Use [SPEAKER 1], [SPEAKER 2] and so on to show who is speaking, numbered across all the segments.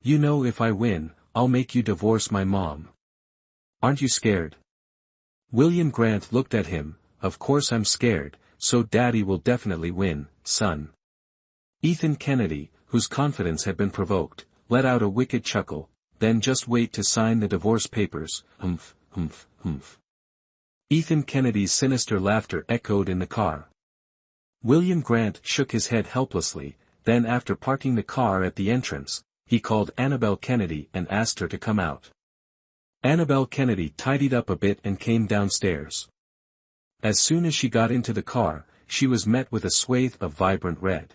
[SPEAKER 1] You know if I win, I'll make you divorce my mom. Aren't you scared? William Grant looked at him. Of course I'm scared, so Daddy will definitely win, son. Ethan Kennedy, whose confidence had been provoked, let out a wicked chuckle. Then just wait to sign the divorce papers, humph, humph, humph. Ethan Kennedy's sinister laughter echoed in the car. William Grant shook his head helplessly, then after parking the car at the entrance, he called Annabelle Kennedy and asked her to come out. Annabelle Kennedy tidied up a bit and came downstairs. As soon as she got into the car, she was met with a swathe of vibrant red.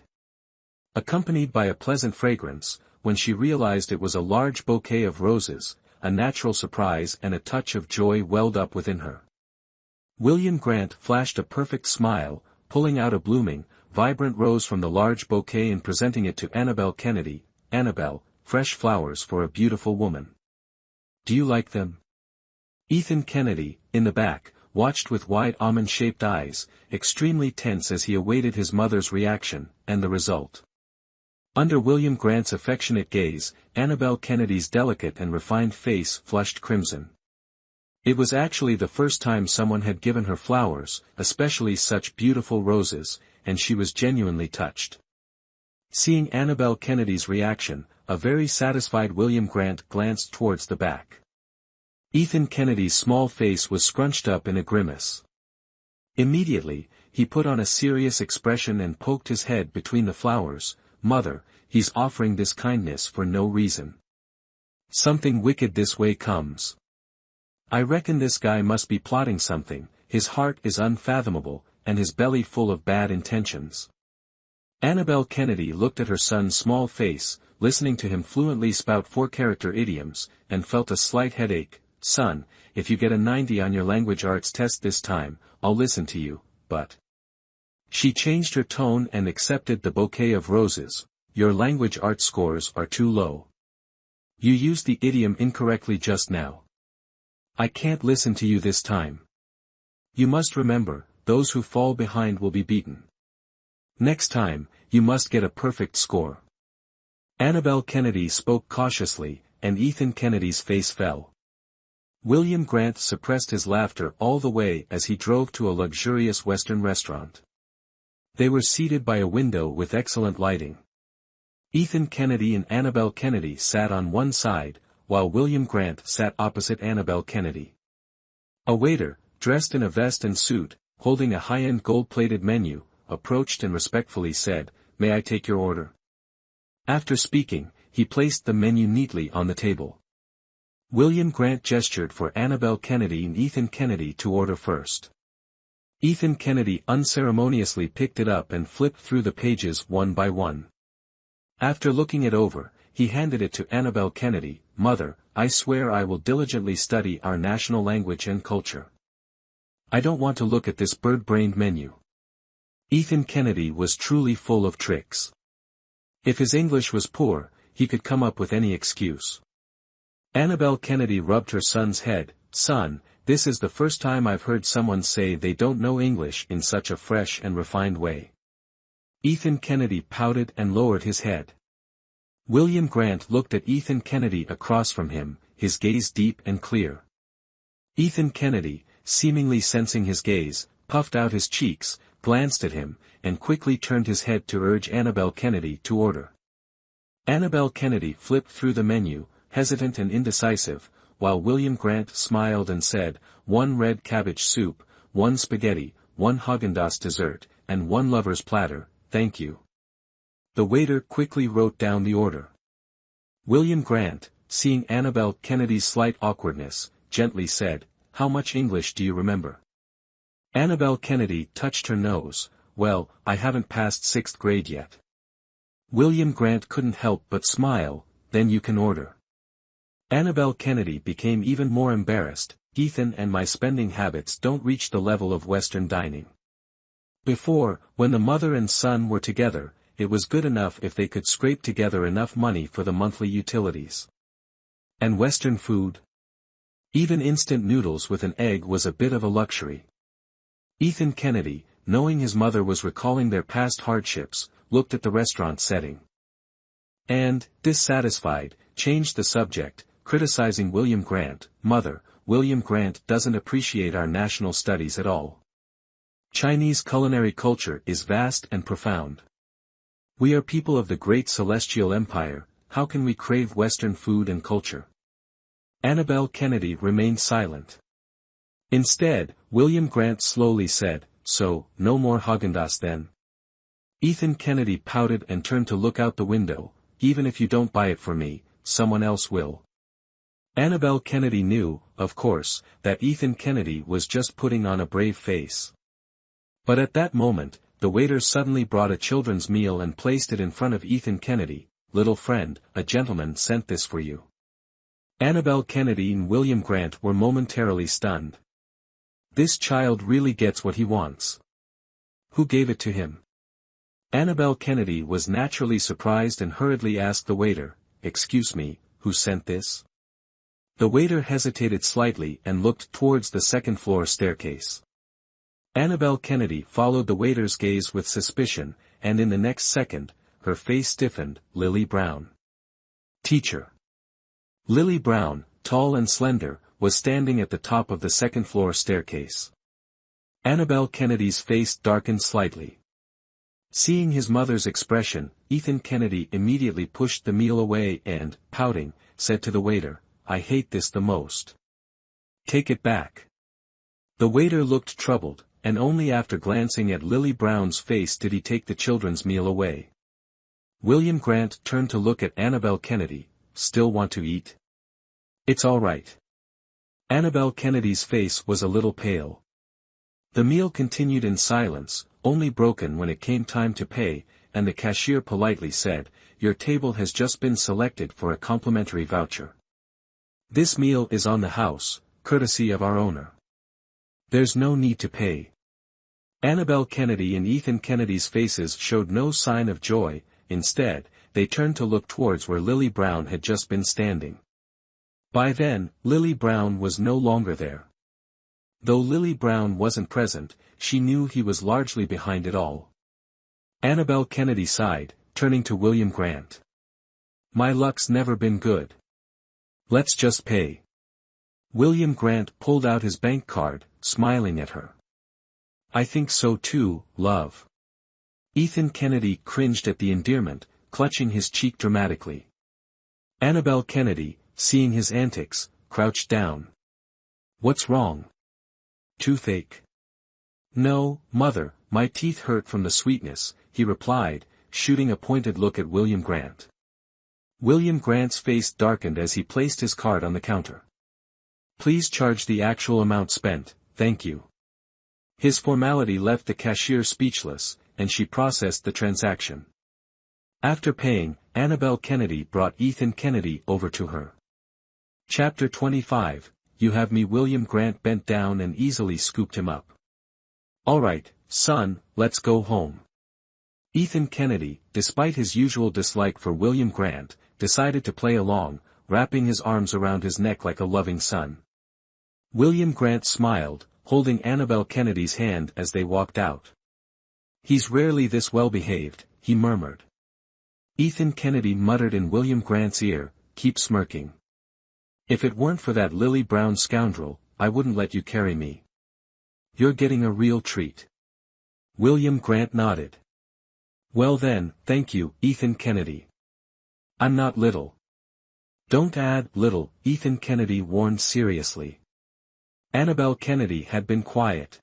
[SPEAKER 1] Accompanied by a pleasant fragrance, when she realized it was a large bouquet of roses, a natural surprise and a touch of joy welled up within her. William Grant flashed a perfect smile, pulling out a blooming, vibrant rose from the large bouquet and presenting it to Annabelle Kennedy. Annabelle, fresh flowers for a beautiful woman. Do you like them? Ethan Kennedy, in the back, watched with wide almond-shaped eyes, extremely tense as he awaited his mother's reaction, and the result. Under William Grant's affectionate gaze, Annabelle Kennedy's delicate and refined face flushed crimson. It was actually the first time someone had given her flowers, especially such beautiful roses, and she was genuinely touched. Seeing Annabelle Kennedy's reaction, a very satisfied William Grant glanced towards the back. Ethan Kennedy's small face was scrunched up in a grimace. Immediately, he put on a serious expression and poked his head between the flowers. Mother, he's offering this kindness for no reason. Something wicked this way comes. I reckon this guy must be plotting something, his heart is unfathomable, and his belly full of bad intentions. Annabelle Kennedy looked at her son's small face, listening to him fluently spout four-character idioms, and felt a slight headache. Son, if you get a 90 on your language arts test this time, I'll listen to you, but... She changed her tone and accepted the bouquet of roses. Your language arts scores are too low. You used the idiom incorrectly just now. I can't listen to you this time. You must remember, those who fall behind will be beaten. Next time, you must get a perfect score. Annabelle Kennedy spoke cautiously, and Ethan Kennedy's face fell. William Grant suppressed his laughter all the way as he drove to a luxurious Western restaurant. They were seated by a window with excellent lighting. Ethan Kennedy and Annabelle Kennedy sat on one side, while William Grant sat opposite Annabelle Kennedy. A waiter, dressed in a vest and suit, holding a high-end gold-plated menu, approached and respectfully said, "May I take your order?" After speaking, he placed the menu neatly on the table. William Grant gestured for Annabelle Kennedy and Ethan Kennedy to order first. Ethan Kennedy unceremoniously picked it up and flipped through the pages one by one. After looking it over, he handed it to Annabelle Kennedy. Mother, I swear I will diligently study our national language and culture. I don't want to look at this bird-brained menu. Ethan Kennedy was truly full of tricks. If his English was poor, he could come up with any excuse. Annabelle Kennedy rubbed her son's head. Son, this is the first time I've heard someone say they don't know English in such a fresh and refined way. Ethan Kennedy pouted and lowered his head. William Grant looked at Ethan Kennedy across from him, his gaze deep and clear. Ethan Kennedy, seemingly sensing his gaze, puffed out his cheeks, glanced at him, and quickly turned his head to urge Annabelle Kennedy to order. Annabelle Kennedy flipped through the menu, hesitant and indecisive, while William Grant smiled and said, 1 red cabbage soup, 1 spaghetti, 1 Haagen-Dazs dessert, and 1 lover's platter, thank you. The waiter quickly wrote down the order. William Grant, seeing Annabelle Kennedy's slight awkwardness, gently said, How much English do you remember? Annabelle Kennedy touched her nose. Well, I haven't passed 6th grade yet. William Grant couldn't help but smile. Then you can order. Annabelle Kennedy became even more embarrassed. Ethan and my spending habits don't reach the level of Western dining. Before, when the mother and son were together, it was good enough if they could scrape together enough money for the monthly utilities. And Western food? Even instant noodles with an egg was a bit of a luxury. Ethan Kennedy, knowing his mother was recalling their past hardships, looked at the restaurant setting. And, dissatisfied, changed the subject, criticizing William Grant. Mother, William Grant doesn't appreciate our national studies at all. Chinese culinary culture is vast and profound. We are people of the great celestial empire, how can we crave Western food and culture? Annabelle Kennedy remained silent. Instead, William Grant slowly said, so, no more Haagen-Dazs then? Ethan Kennedy pouted and turned to look out the window. Even if you don't buy it for me, someone else will. Annabelle Kennedy knew, of course, that Ethan Kennedy was just putting on a brave face. But at that moment, the waiter suddenly brought a children's meal and placed it in front of Ethan Kennedy. Little friend, a gentleman sent this for you. Annabelle Kennedy and William Grant were momentarily stunned. This child really gets what he wants. Who gave it to him? Annabelle Kennedy was naturally surprised and hurriedly asked the waiter, excuse me, who sent this? The waiter hesitated slightly and looked towards the second-floor staircase. Annabelle Kennedy followed the waiter's gaze with suspicion, and in the next second, her face stiffened. Lily Brown. Teacher. Lily Brown, tall and slender, was standing at the top of the second-floor staircase. Annabelle Kennedy's face darkened slightly. Seeing his mother's expression, Ethan Kennedy immediately pushed the meal away and, pouting, said to the waiter, I hate this the most. Take it back. The waiter looked troubled, and only after glancing at Lily Brown's face did he take the children's meal away. William Grant turned to look at Annabelle Kennedy. Still want to eat? It's all right. Annabelle Kennedy's face was a little pale. The meal continued in silence, only broken when it came time to pay, and the cashier politely said, your table has just been selected for a complimentary voucher. This meal is on the house, courtesy of our owner. There's no need to pay. Annabelle Kennedy and Ethan Kennedy's faces showed no sign of joy. Instead, they turned to look towards where Lily Brown had just been standing. By then, Lily Brown was no longer there. Though Lily Brown wasn't present, she knew he was largely behind it all. Annabelle Kennedy sighed, turning to William Grant. My luck's never been good. Let's just pay. William Grant pulled out his bank card, smiling at her. I think so too, love. Ethan Kennedy cringed at the endearment, clutching his cheek dramatically. Annabelle Kennedy, seeing his antics, crouched down. What's wrong? Toothache? No, mother, my teeth hurt from the sweetness, he replied, shooting a pointed look at William Grant. William Grant's face darkened as he placed his card on the counter. Please charge the actual amount spent, thank you. His formality left the cashier speechless, and she processed the transaction. After paying, Annabelle Kennedy brought Ethan Kennedy over to her. Chapter 25, You Have Me. William Grant bent down and easily scooped him up. All right, son, let's go home. Ethan Kennedy, despite his usual dislike for William Grant, decided to play along, wrapping his arms around his neck like a loving son. William Grant smiled, holding Annabelle Kennedy's hand as they walked out. He's rarely this well behaved, he murmured. Ethan Kennedy muttered in William Grant's ear, keep smirking. If it weren't for that Lily Brown scoundrel, I wouldn't let you carry me. You're getting a real treat. William Grant nodded. Well then, thank you, Ethan Kennedy. I'm not little. Don't add little, Ethan Kennedy warned seriously. Annabelle Kennedy had been quiet.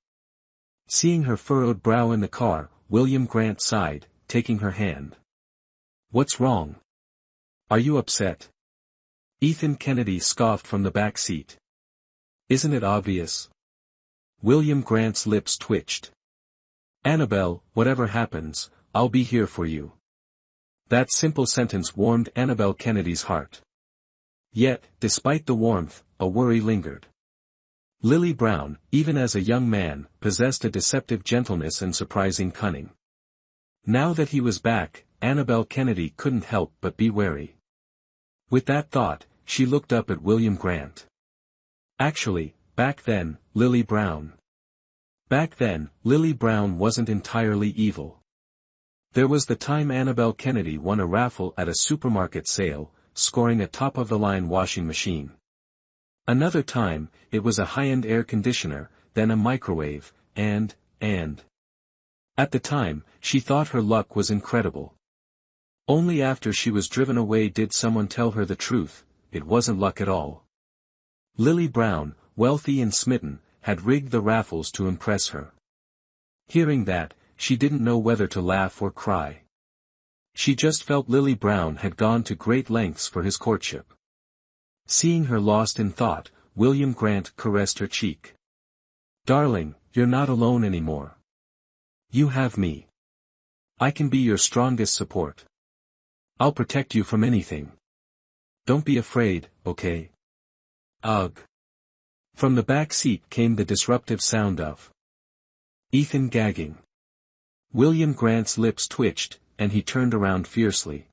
[SPEAKER 1] Seeing her furrowed brow in the car, William Grant sighed, taking her hand. What's wrong? Are you upset? Ethan Kennedy scoffed from the back seat. Isn't it obvious? William Grant's lips twitched. Annabelle, whatever happens, I'll be here for you. That simple sentence warmed Annabelle Kennedy's heart. Yet, despite the warmth, a worry lingered. Lily Brown, even as a young man, possessed a deceptive gentleness and surprising cunning. Now that he was back, Annabelle Kennedy couldn't help but be wary. With that thought, she looked up at William Grant. Actually, back then, Lily Brown wasn't entirely evil. There was the time Annabelle Kennedy won a raffle at a supermarket sale, scoring a top-of-the-line washing machine. Another time, it was a high-end air conditioner, then a microwave, and. At the time, she thought her luck was incredible. Only after she was driven away did someone tell her the truth, it wasn't luck at all. Lily Brown, wealthy and smitten, had rigged the raffles to impress her. Hearing that, she didn't know whether to laugh or cry. She just felt Lily Brown had gone to great lengths for his courtship. Seeing her lost in thought, William Grant caressed her cheek. "Darling, you're not alone anymore. You have me. I can be your strongest support. I'll protect you from anything. Don't be afraid, okay?" Ugh. From the back seat came the disruptive sound of Ethan gagging. William Grant's lips twitched, and he turned around fiercely.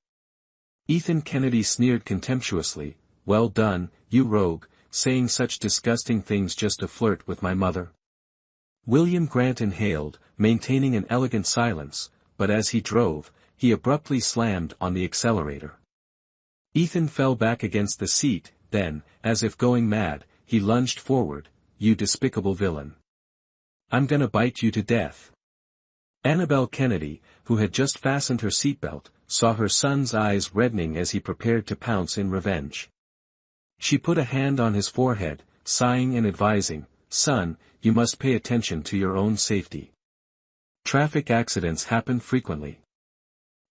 [SPEAKER 1] Ethan Kennedy sneered contemptuously, "Well done, you rogue, saying such disgusting things just to flirt with my mother." William Grant inhaled, maintaining an elegant silence, but as he drove, he abruptly slammed on the accelerator. Ethan fell back against the seat, then, as if going mad, he lunged forward, "You despicable villain. I'm gonna bite you to death." Annabelle Kennedy, who had just fastened her seatbelt, saw her son's eyes reddening as he prepared to pounce in revenge. She put a hand on his forehead, sighing and advising, "Son, you must pay attention to your own safety. Traffic accidents happen frequently.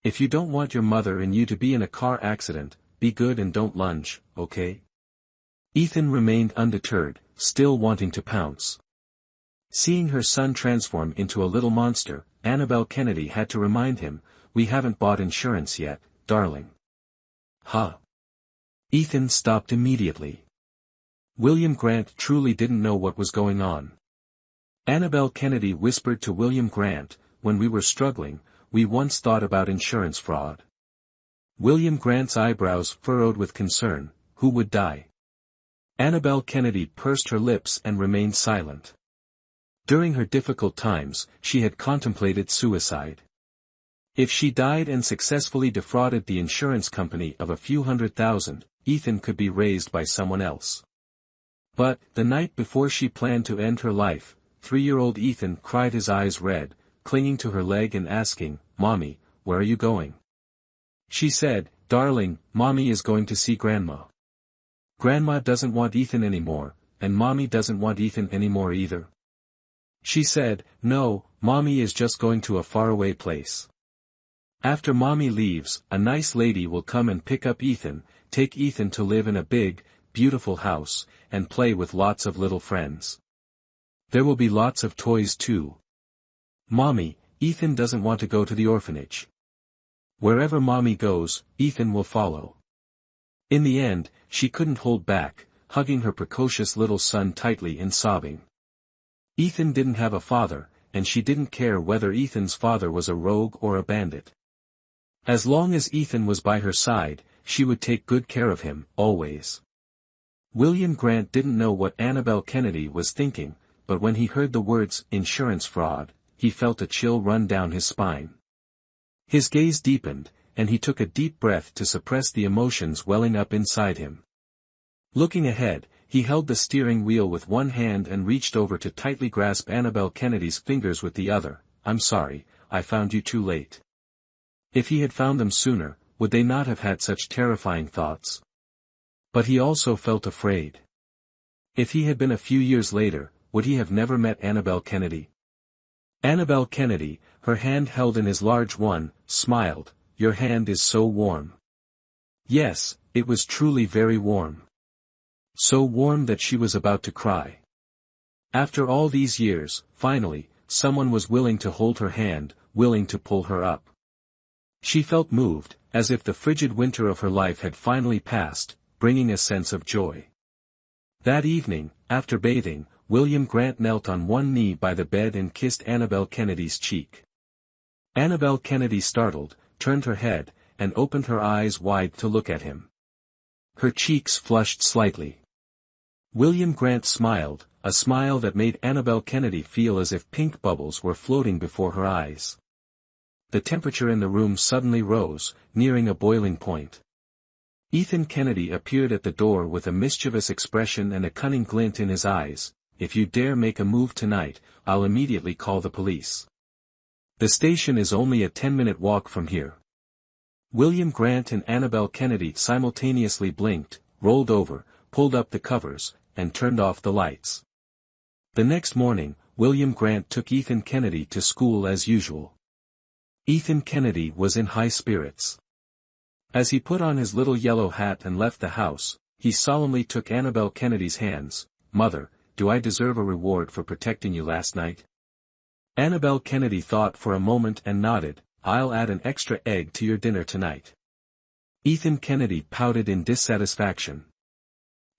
[SPEAKER 1] If you don't want your mother and you to be in a car accident, be good and don't lunge, okay?" Ethan remained undeterred, still wanting to pounce. Seeing her son transform into a little monster, Annabelle Kennedy had to remind him, "We haven't bought insurance yet, darling." Huh. Ethan stopped immediately. William Grant truly didn't know what was going on. Annabelle Kennedy whispered to William Grant, "When we were struggling, we once thought about insurance fraud." William Grant's eyebrows furrowed with concern, "Who would die?" Annabelle Kennedy pursed her lips and remained silent. During her difficult times, she had contemplated suicide. If she died and successfully defrauded the insurance company of a few $100,000, Ethan could be raised by someone else. But, the night before she planned to end her life, 3-year-old Ethan cried his eyes red, clinging to her leg and asking, "Mommy, where are you going?" She said, "Darling, Mommy is going to see Grandma. Grandma doesn't want Ethan anymore, and Mommy doesn't want Ethan anymore either." She said, "No, Mommy is just going to a faraway place. After Mommy leaves, a nice lady will come and pick up Ethan, take Ethan to live in a big, beautiful house, and play with lots of little friends. There will be lots of toys too. Mommy, Ethan doesn't want to go to the orphanage. Wherever Mommy goes, Ethan will follow." In the end, she couldn't hold back, hugging her precocious little son tightly and sobbing. Ethan didn't have a father, and she didn't care whether Ethan's father was a rogue or a bandit. As long as Ethan was by her side, she would take good care of him, always. William Grant didn't know what Annabelle Kennedy was thinking, but when he heard the words, "insurance fraud," he felt a chill run down his spine. His gaze deepened, and he took a deep breath to suppress the emotions welling up inside him. Looking ahead, he held the steering wheel with one hand and reached over to tightly grasp Annabelle Kennedy's fingers with the other. "I'm sorry, I found you too late." If he had found them sooner, would they not have had such terrifying thoughts? But he also felt afraid. If he had been a few years later, would he have never met Annabelle Kennedy? Annabelle Kennedy, her hand held in his large one, smiled, "Your hand is so warm." Yes, it was truly very warm. So warm that she was about to cry. After all these years, finally, someone was willing to hold her hand, willing to pull her up. She felt moved, as if the frigid winter of her life had finally passed, bringing a sense of joy. That evening, after bathing, William Grant knelt on one knee by the bed and kissed Annabelle Kennedy's cheek. Annabelle Kennedy startled, turned her head, and opened her eyes wide to look at him. Her cheeks flushed slightly. William Grant smiled, a smile that made Annabelle Kennedy feel as if pink bubbles were floating before her eyes. The temperature in the room suddenly rose, nearing a boiling point. Ethan Kennedy appeared at the door with a mischievous expression and a cunning glint in his eyes. If you dare make a move tonight, I'll immediately call the police. The station is only a 10-minute walk from here. William Grant and Annabelle Kennedy simultaneously blinked, rolled over, pulled up the covers, and turned off the lights. The next morning, William Grant took Ethan Kennedy to school as usual. Ethan Kennedy was in high spirits. As he put on his little yellow hat and left the house, he solemnly took Annabelle Kennedy's hands. "Mother, do I deserve a reward for protecting you last night?" Annabelle Kennedy thought for a moment and nodded. "I'll add an extra egg to your dinner tonight." Ethan Kennedy pouted in dissatisfaction.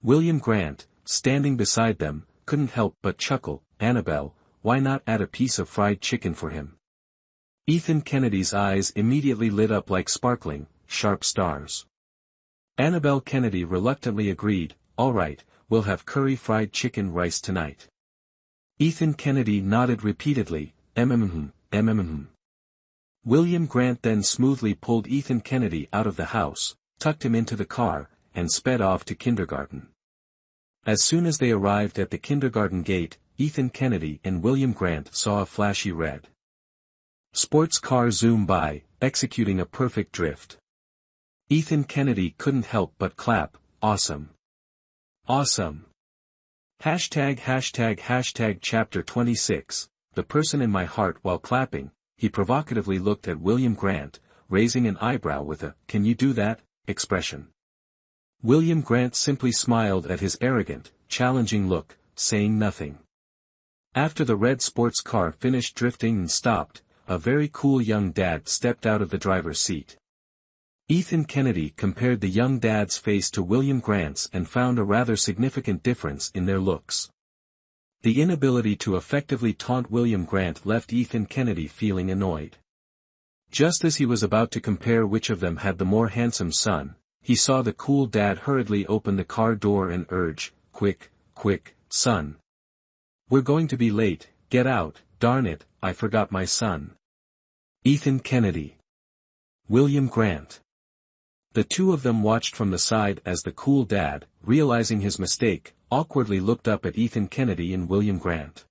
[SPEAKER 1] William Grant, standing beside them, couldn't help but chuckle. "Annabelle, why not add a piece of fried chicken for him?" Ethan Kennedy's eyes immediately lit up like sparkling, sharp stars. Annabelle Kennedy reluctantly agreed. "All right, we'll have curry fried chicken rice tonight." Ethan Kennedy nodded repeatedly. William Grant then smoothly pulled Ethan Kennedy out of the house, tucked him into the car, and sped off to kindergarten. As soon as they arrived at the kindergarten gate, Ethan Kennedy and William Grant saw a flashy red sports car zoom by, executing a perfect drift. Ethan Kennedy couldn't help but clap. "Awesome. Awesome." ###Chapter 26, The person in my heart. While clapping, he provocatively looked at William Grant, raising an eyebrow with a "can you do that" expression. William Grant simply smiled at his arrogant, challenging look, saying nothing. After the red sports car finished drifting and stopped, a very cool young dad stepped out of the driver's seat. Ethan Kennedy compared the young dad's face to William Grant's and found a rather significant difference in their looks. The inability to effectively taunt William Grant left Ethan Kennedy feeling annoyed. Just as he was about to compare which of them had the more handsome son, he saw the cool dad hurriedly open the car door and urge, "Quick, quick, son. We're going to be late, get out, darn it, I forgot my son." Ethan Kennedy. William Grant. The two of them watched from the side as the cool dad, realizing his mistake, awkwardly looked up at Ethan Kennedy and William Grant.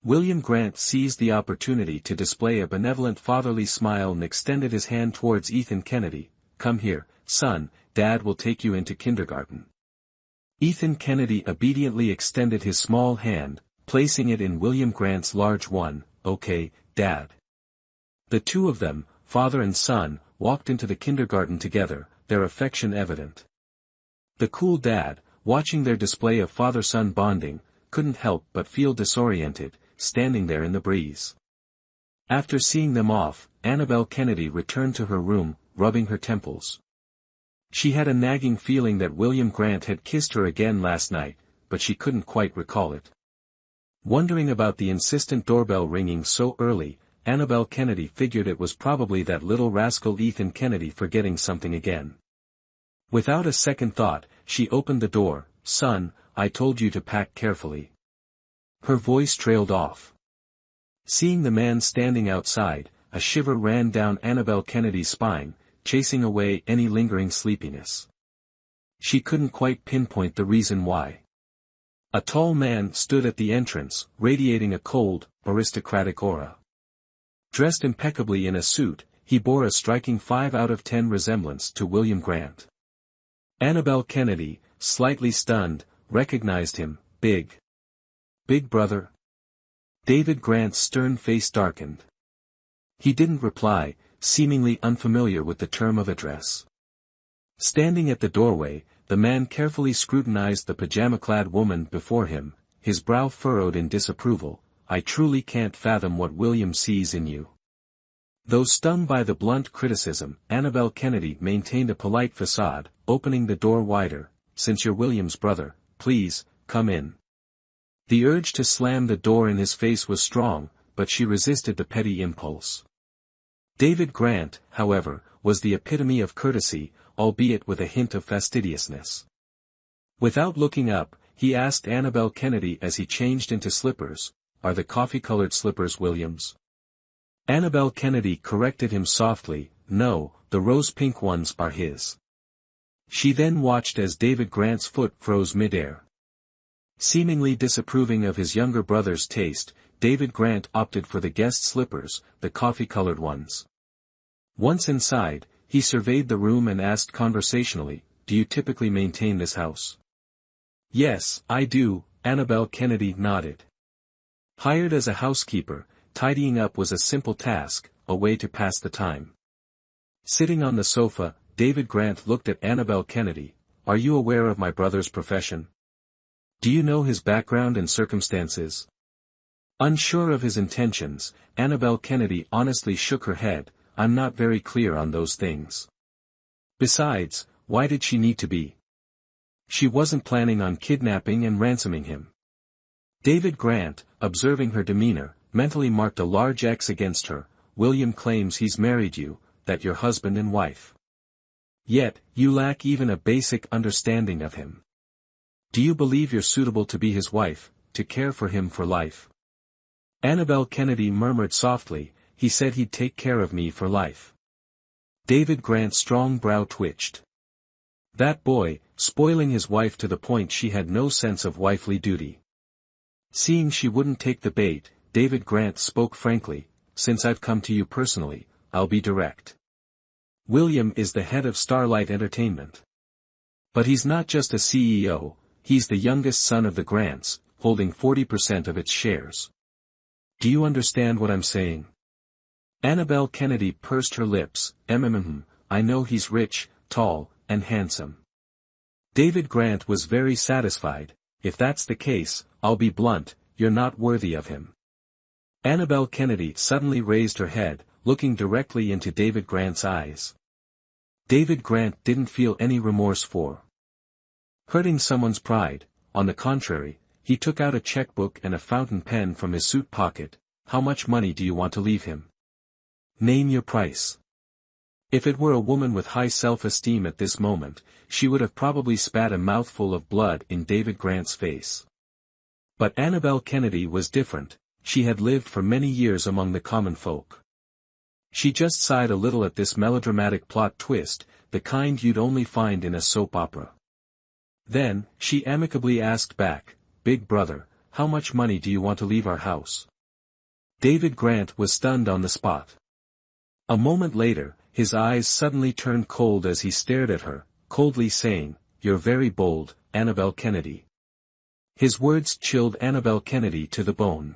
[SPEAKER 1] William Grant seized the opportunity to display a benevolent fatherly smile and extended his hand towards Ethan Kennedy. "Come here, son, Dad will take you into kindergarten." Ethan Kennedy obediently extended his small hand, placing it in William Grant's large one. "Okay, Dad." The two of them, father and son, walked into the kindergarten together, their affection evident. The cool dad, watching their display of father-son bonding, couldn't help but feel disoriented, standing there in the breeze. After seeing them off, Annabelle Kennedy returned to her room, rubbing her temples. She had a nagging feeling that William Grant had kissed her again last night, but she couldn't quite recall it. Wondering about the insistent doorbell ringing so early, Annabelle Kennedy figured it was probably that little rascal Ethan Kennedy forgetting something again. Without a second thought, she opened the door. "Son, I told you to pack carefully." Her voice trailed off. Seeing the man standing outside, a shiver ran down Annabelle Kennedy's spine, chasing away any lingering sleepiness. She couldn't quite pinpoint the reason why. A tall man stood at the entrance, radiating a cold, aristocratic aura. Dressed impeccably in a suit, he bore a striking 5 out of 10 resemblance to William Grant. Annabelle Kennedy, slightly stunned, recognized him. Big brother?" David Grant's stern face darkened. He didn't reply, seemingly unfamiliar with the term of address. Standing at the doorway, the man carefully scrutinized the pajama-clad woman before him, his brow furrowed in disapproval. "I truly can't fathom what William sees in you." Though stung by the blunt criticism, Annabelle Kennedy maintained a polite facade, opening the door wider. "Since you're William's brother, please, come in." The urge to slam the door in his face was strong, but she resisted the petty impulse. David Grant, however, was the epitome of courtesy, albeit with a hint of fastidiousness. Without looking up, he asked Annabelle Kennedy as he changed into slippers, "Are the coffee-colored slippers William's?" Annabelle Kennedy corrected him softly. "No, the rose-pink ones are his." She then watched as David Grant's foot froze midair. Seemingly disapproving of his younger brother's taste, David Grant opted for the guest slippers, the coffee-colored ones. Once inside, he surveyed the room and asked conversationally, "Do you typically maintain this house?" "Yes, I do," Annabelle Kennedy nodded. Hired as a housekeeper, tidying up was a simple task, a way to pass the time. Sitting on the sofa, David Grant looked at Annabelle Kennedy. "Are you aware of my brother's profession? Do you know his background and circumstances?" Unsure of his intentions, Annabelle Kennedy honestly shook her head. "I'm not very clear on those things. Besides, why did she need to be? She wasn't planning on kidnapping and ransoming him." David Grant, observing her demeanor, mentally marked a large X against her. "William claims he's married you, that you're husband and wife. Yet, you lack even a basic understanding of him. Do you believe you're suitable to be his wife, to care for him for life?" Annabelle Kennedy murmured softly, "He said he'd take care of me for life." David Grant's strong brow twitched. That boy, spoiling his wife to the point she had no sense of wifely duty. Seeing she wouldn't take the bait, David Grant spoke frankly, "Since I've come to you personally, I'll be direct. William is the head of Starlight Entertainment. But he's not just a CEO, he's the youngest son of the Grants, holding 40% of its shares. Do you understand what I'm saying?" Annabelle Kennedy pursed her lips. I know he's rich, tall, and handsome." David Grant was very satisfied. "If that's the case, I'll be blunt, you're not worthy of him." Annabelle Kennedy suddenly raised her head, looking directly into David Grant's eyes. David Grant didn't feel any remorse for hurting someone's pride. On the contrary, he took out a checkbook and a fountain pen from his suit pocket. "How much money do you want to leave him? Name your price." If it were a woman with high self-esteem at this moment, she would have probably spat a mouthful of blood in David Grant's face. But Annabelle Kennedy was different. She had lived for many years among the common folk. She just sighed a little at this melodramatic plot twist, the kind you'd only find in a soap opera. Then, she amicably asked back, "Big brother, how much money do you want to leave our house?" David Grant was stunned on the spot. A moment later, his eyes suddenly turned cold as he stared at her, coldly saying, "You're very bold, Annabelle Kennedy." His words chilled Annabelle Kennedy to the bone.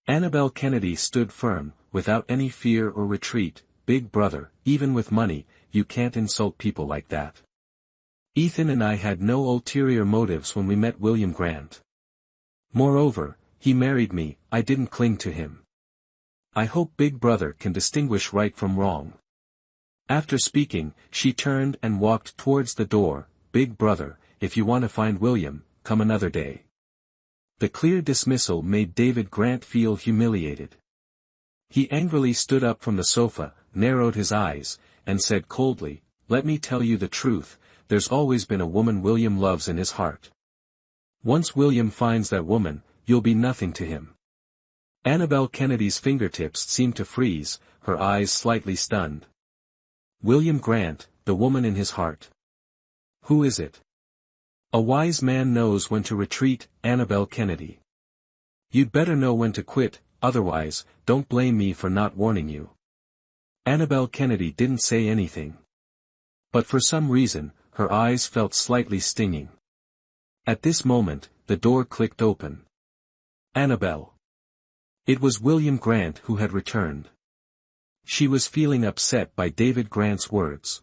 [SPEAKER 1] Annabelle Kennedy stood firm, without any fear or retreat. "Big brother, even with money, you can't insult people like that. Ethan and I had no ulterior motives when we met William Grant. Moreover, he married me, I didn't cling to him. I hope Big Brother can distinguish right from wrong." After speaking, she turned and walked towards the door. "Big brother, if you want to find William, come another day." The clear dismissal made David Grant feel humiliated. He angrily stood up from the sofa, narrowed his eyes, and said coldly, "Let me tell you the truth, there's always been a woman William loves in his heart. Once William finds that woman, you'll be nothing to him." Annabelle Kennedy's fingertips seemed to freeze, her eyes slightly stunned. "William Grant, the woman in his heart. Who is it?" "A wise man knows when to retreat, Annabelle Kennedy. You'd better know when to quit, otherwise, don't blame me for not warning you." Annabelle Kennedy didn't say anything. But for some reason, her eyes felt slightly stinging. At this moment, the door clicked open. "Annabelle." It was William Grant who had returned. She was feeling upset by David Grant's words.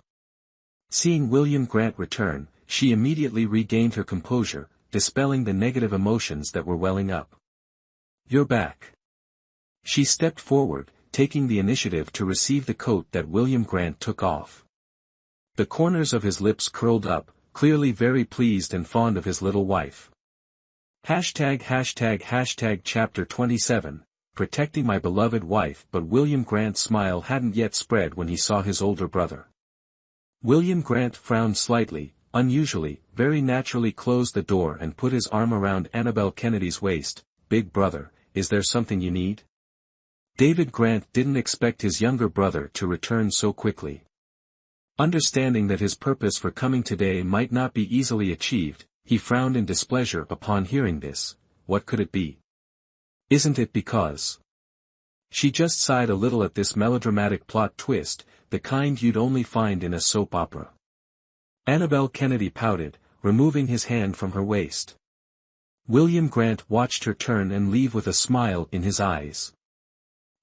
[SPEAKER 1] Seeing William Grant return, she immediately regained her composure, dispelling the negative emotions that were welling up. "You're back." She stepped forward, taking the initiative to receive the coat that William Grant took off. The corners of his lips curled up, clearly very pleased and fond of his little wife. Chapter 27, Protecting My Beloved Wife. But William Grant's smile hadn't yet spread when he saw his older brother. William Grant frowned slightly, unusually, very naturally closed the door and put his arm around Annabelle Kennedy's waist. "Big brother, is there something you need?" David Grant didn't expect his younger brother to return so quickly. Understanding that his purpose for coming today might not be easily achieved, he frowned in displeasure upon hearing this. What could it be? Isn't it because? She just sighed a little at this melodramatic plot twist, the kind you'd only find in a soap opera. Annabel Kennedy pouted, removing his hand from her waist. William Grant watched her turn and leave with a smile in his eyes.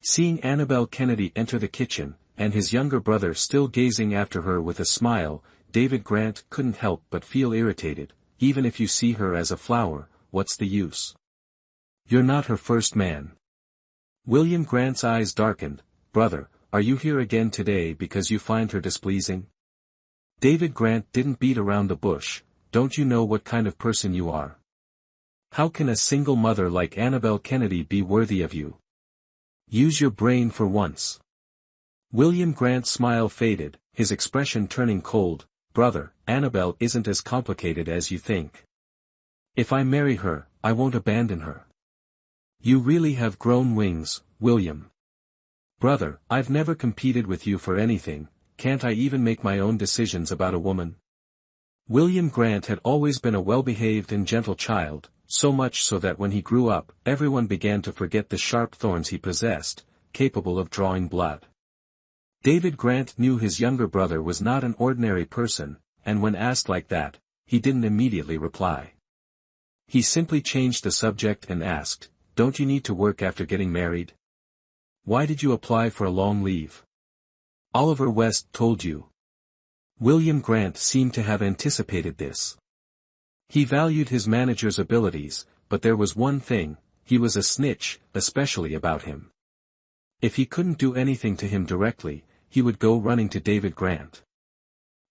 [SPEAKER 1] Seeing Annabel Kennedy enter the kitchen, and his younger brother still gazing after her with a smile, David Grant couldn't help but feel irritated. Even if you see her as a flower, what's the use? You're not her first man. William Grant's eyes darkened. Brother, are you here again today because you find her displeasing? David Grant didn't beat around the bush. Don't you know what kind of person you are? How can a single mother like Annabel Kennedy be worthy of you? Use your brain for once. William Grant's smile faded, his expression turning cold. Brother, Annabel isn't as complicated as you think. If I marry her, I won't abandon her. You really have grown wings, William. Brother, I've never competed with you for anything. Can't I even make my own decisions about a woman? William Grant had always been a well-behaved and gentle child, so much so that when he grew up, everyone began to forget the sharp thorns he possessed, capable of drawing blood. David Grant knew his younger brother was not an ordinary person, and when asked like that, he didn't immediately reply. He simply changed the subject and asked, "Don't you need to work after getting married? Why did you apply for a long leave? Oliver West told you." William Grant seemed to have anticipated this. He valued his manager's abilities, but there was one thing: he was a snitch, especially about him. If he couldn't do anything to him directly, he would go running to David Grant.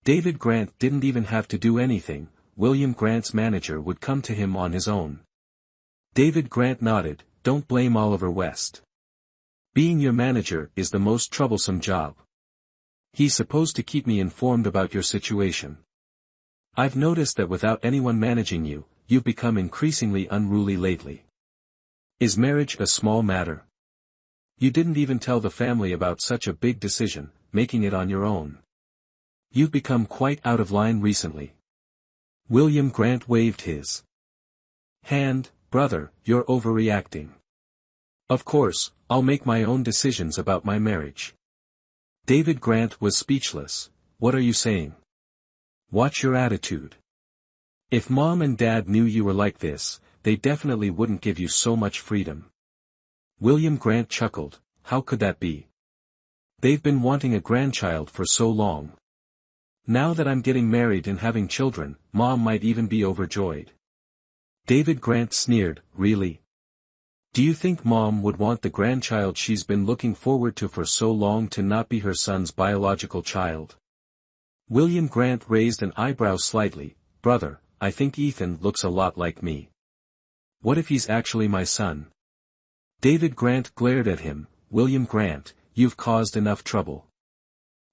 [SPEAKER 1] David Grant didn't even have to do anything. William Grant's manager would come to him on his own. David Grant nodded. Don't blame Oliver West. Being your manager is the most troublesome job. He's supposed to keep me informed about your situation. I've noticed that without anyone managing you, you've become increasingly unruly lately. Is marriage a small matter? You didn't even tell the family about such a big decision, making it on your own. You've become quite out of line recently. William Grant waved his hand. Brother, you're overreacting. Of course, I'll make my own decisions about my marriage. David Grant was speechless. What are you saying? Watch your attitude. If Mom and Dad knew you were like this, they definitely wouldn't give you so much freedom. William Grant chuckled. How could that be? They've been wanting a grandchild for so long. Now that I'm getting married and having children, Mom might even be overjoyed. David Grant sneered. Really? Do you think Mom would want the grandchild she's been looking forward to for so long to not be her son's biological child? William Grant raised an eyebrow slightly. Brother, I think Ethan looks a lot like me. What if he's actually my son? David Grant glared at him. William Grant, you've caused enough trouble.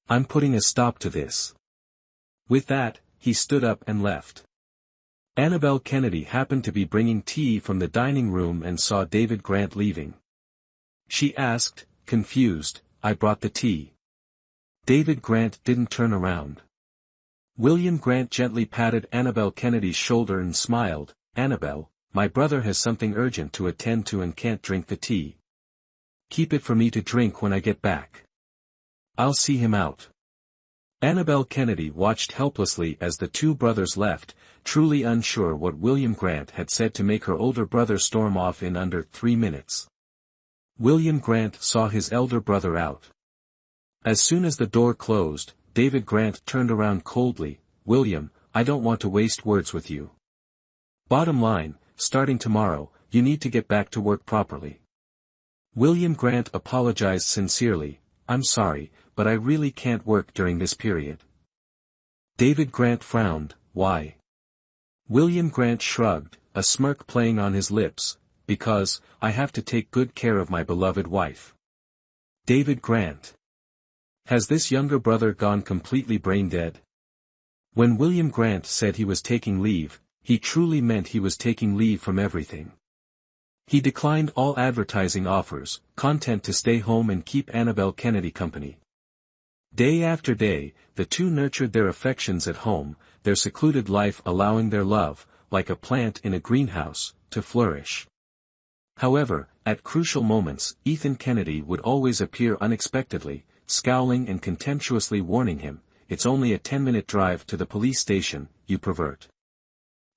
[SPEAKER 1] I'm putting a stop to this. With that, he stood up and left. Annabel Kennedy happened to be bringing tea from the dining room and saw David Grant leaving. She asked, confused, I brought the tea. David Grant didn't turn around. William Grant gently patted Annabel Kennedy's shoulder and smiled. Annabel, my brother has something urgent to attend to and can't drink the tea. Keep it for me to drink when I get back. I'll see him out. Annabel Kennedy watched helplessly as the two brothers left, truly unsure what William Grant had said to make her older brother storm off in under 3 minutes. William Grant saw his elder brother out. As soon as the door closed, David Grant turned around coldly. William, I don't want to waste words with you. Bottom line, starting tomorrow, you need to get back to work properly. William Grant apologized sincerely. I'm sorry, but I really can't work during this period. David Grant frowned. Why? William Grant shrugged, a smirk playing on his lips. Because, I have to take good care of my beloved wife. David Grant. Has this younger brother gone completely brain dead? When William Grant said he was taking leave, he truly meant he was taking leave from everything. He declined all advertising offers, content to stay home and keep Annabel Kennedy company. Day after day, the two nurtured their affections at home, their secluded life allowing their love, like a plant in a greenhouse, to flourish. However, at crucial moments, Ethan Kennedy would always appear unexpectedly, scowling and contemptuously warning him, "It's only a 10-minute drive to the police station, you pervert."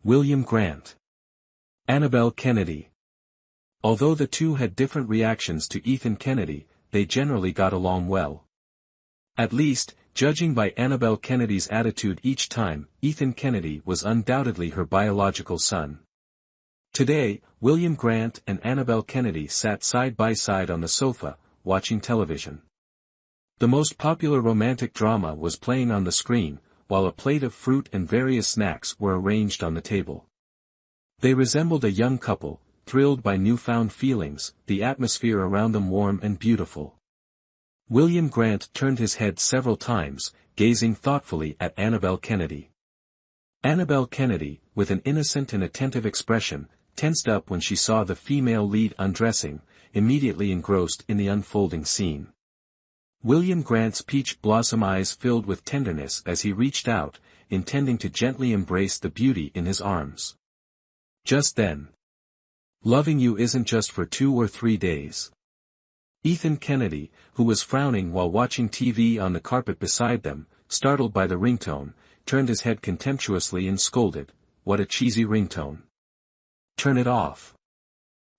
[SPEAKER 1] William Grant. Annabelle Kennedy. Although the two had different reactions to Ethan Kennedy, they generally got along well. At least, judging by Annabelle Kennedy's attitude each time, Ethan Kennedy was undoubtedly her biological son. Today, William Grant and Annabelle Kennedy sat side by side on the sofa, watching television. The most popular romantic drama was playing on the screen, while a plate of fruit and various snacks were arranged on the table. They resembled a young couple, thrilled by newfound feelings, the atmosphere around them warm and beautiful. William Grant turned his head several times, gazing thoughtfully at Annabelle Kennedy. Annabelle Kennedy, with an innocent and attentive expression, tensed up when she saw the female lead undressing, immediately engrossed in the unfolding scene. William Grant's peach blossom eyes filled with tenderness as he reached out, intending to gently embrace the beauty in his arms. Just then. "Loving you isn't just for 2 or 3 days. Ethan Kennedy, who was frowning while watching TV on the carpet beside them, startled by the ringtone, turned his head contemptuously and scolded, "What a cheesy ringtone. Turn it off."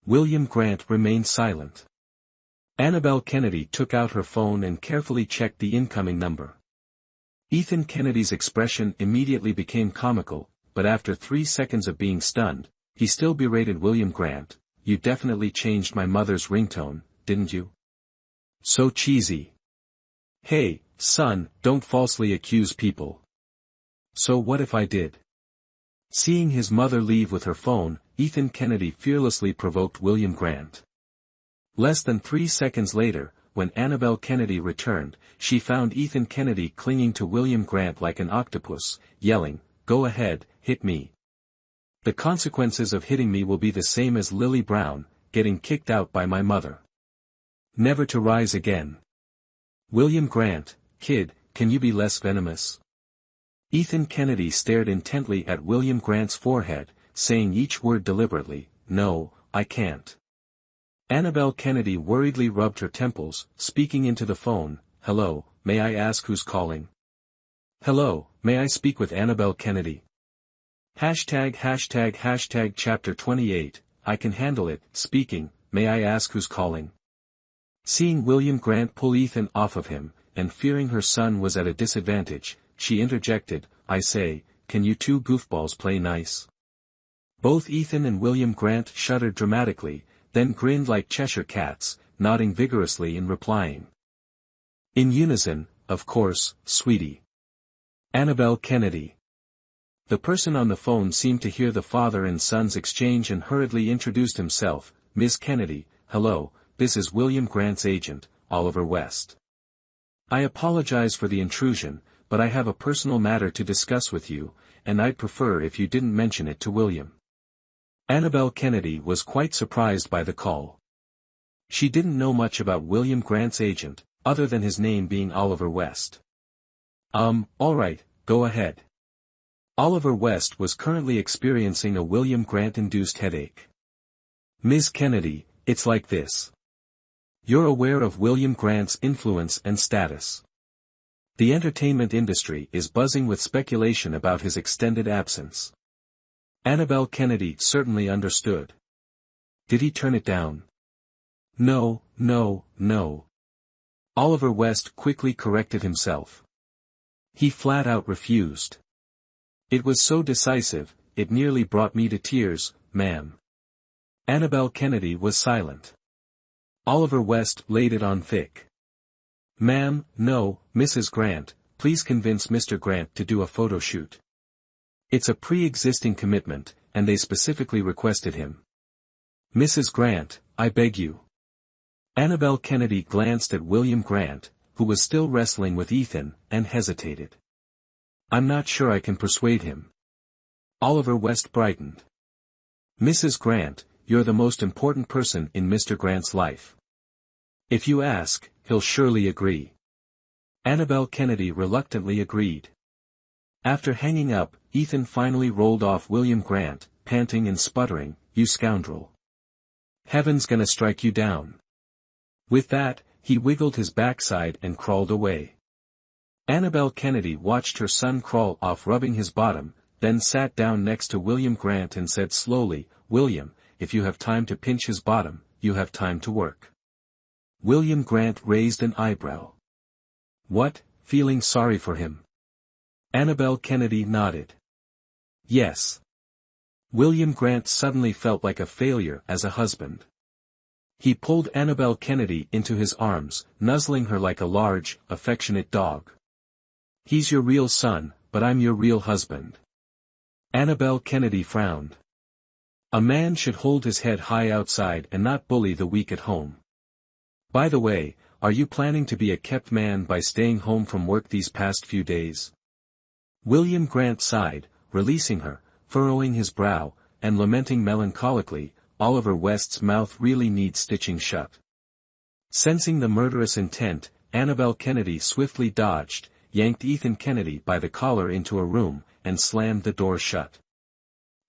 [SPEAKER 1] William Grant remained silent. Annabelle Kennedy took out her phone and carefully checked the incoming number. Ethan Kennedy's expression immediately became comical, but after 3 seconds of being stunned, he still berated William Grant, "You definitely changed my mother's ringtone, didn't you? So cheesy. Hey, son, don't falsely accuse people." "So what if I did?" Seeing his mother leave with her phone, Ethan Kennedy fearlessly provoked William Grant. Less than 3 seconds later, when Annabelle Kennedy returned, she found Ethan Kennedy clinging to William Grant like an octopus, yelling, "Go ahead, hit me. The consequences of hitting me will be the same as Lily Brown, getting kicked out by my mother. Never to rise again." "William Grant, kid, can you be less venomous?" Ethan Kennedy stared intently at William Grant's forehead, saying each word deliberately, "No, I can't." Annabelle Kennedy worriedly rubbed her temples, speaking into the phone, "Hello, may I ask who's calling?" "Hello, may I speak with Annabelle Kennedy?" #### Chapter 28, I can handle it, speaking, "May I ask who's calling?" Seeing William Grant pull Ethan off of him, and fearing her son was at a disadvantage, she interjected, "I say, can you two goofballs play nice?" Both Ethan and William Grant shuddered dramatically, then grinned like Cheshire cats, nodding vigorously and replying. In unison, "Of course, sweetie." Annabelle Kennedy. The person on the phone seemed to hear the father and son's exchange and hurriedly introduced himself, "Miss Kennedy, hello, this is William Grant's agent, Oliver West. I apologize for the intrusion, but I have a personal matter to discuss with you, and I'd prefer if you didn't mention it to William." Annabelle Kennedy was quite surprised by the call. She didn't know much about William Grant's agent, other than his name being Oliver West. Alright, go ahead." Oliver West was currently experiencing a William Grant-induced headache. "Ms. Kennedy, it's like this. You're aware of William Grant's influence and status. The entertainment industry is buzzing with speculation about his extended absence." Annabelle Kennedy certainly understood. "Did he turn it down?" No. Oliver West quickly corrected himself. "He flat out refused. It was so decisive, it nearly brought me to tears, ma'am." Annabelle Kennedy was silent. Oliver West laid it on thick. "Ma'am, no, Mrs. Grant, please convince Mr. Grant to do a photo shoot. It's a pre-existing commitment, and they specifically requested him. Mrs. Grant, I beg you." Annabelle Kennedy glanced at William Grant, who was still wrestling with Ethan, and hesitated. "I'm not sure I can persuade him." Oliver West brightened. "Mrs. Grant, you're the most important person in Mr. Grant's life. If you ask, he'll surely agree." Annabelle Kennedy reluctantly agreed. After hanging up, Ethan finally rolled off William Grant, panting and sputtering, "You scoundrel. Heaven's gonna strike you down." With that, he wiggled his backside and crawled away. Annabelle Kennedy watched her son crawl off rubbing his bottom, then sat down next to William Grant and said slowly, "William, if you have time to pinch his bottom, you have time to work." William Grant raised an eyebrow. "What, feeling sorry for him?" Annabelle Kennedy nodded. "Yes." William Grant suddenly felt like a failure as a husband. He pulled Annabelle Kennedy into his arms, nuzzling her like a large, affectionate dog. "He's your real son, but I'm your real husband." Annabelle Kennedy frowned. "A man should hold his head high outside and not bully the weak at home. By the way, are you planning to be a kept man by staying home from work these past few days?" William Grant sighed, releasing her, furrowing his brow, and lamenting melancholically, "Oliver West's mouth really needs stitching shut." Sensing the murderous intent, Annabelle Kennedy swiftly dodged, yanked Ethan Kennedy by the collar into a room, and slammed the door shut.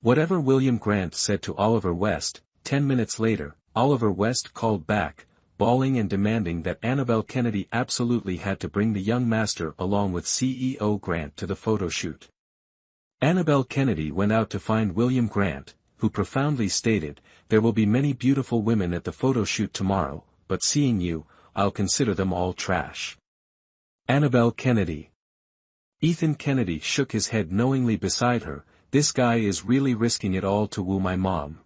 [SPEAKER 1] Whatever William Grant said to Oliver West, 10 minutes later, Oliver West called back, bawling and demanding that Annabelle Kennedy absolutely had to bring the young master along with CEO Grant to the photo shoot. Annabelle Kennedy went out to find William Grant, who profoundly stated, "There will be many beautiful women at the photo shoot tomorrow, but seeing you, I'll consider them all trash." Annabelle Kennedy. Ethan Kennedy shook his head knowingly beside her, "This guy is really risking it all to woo my mom."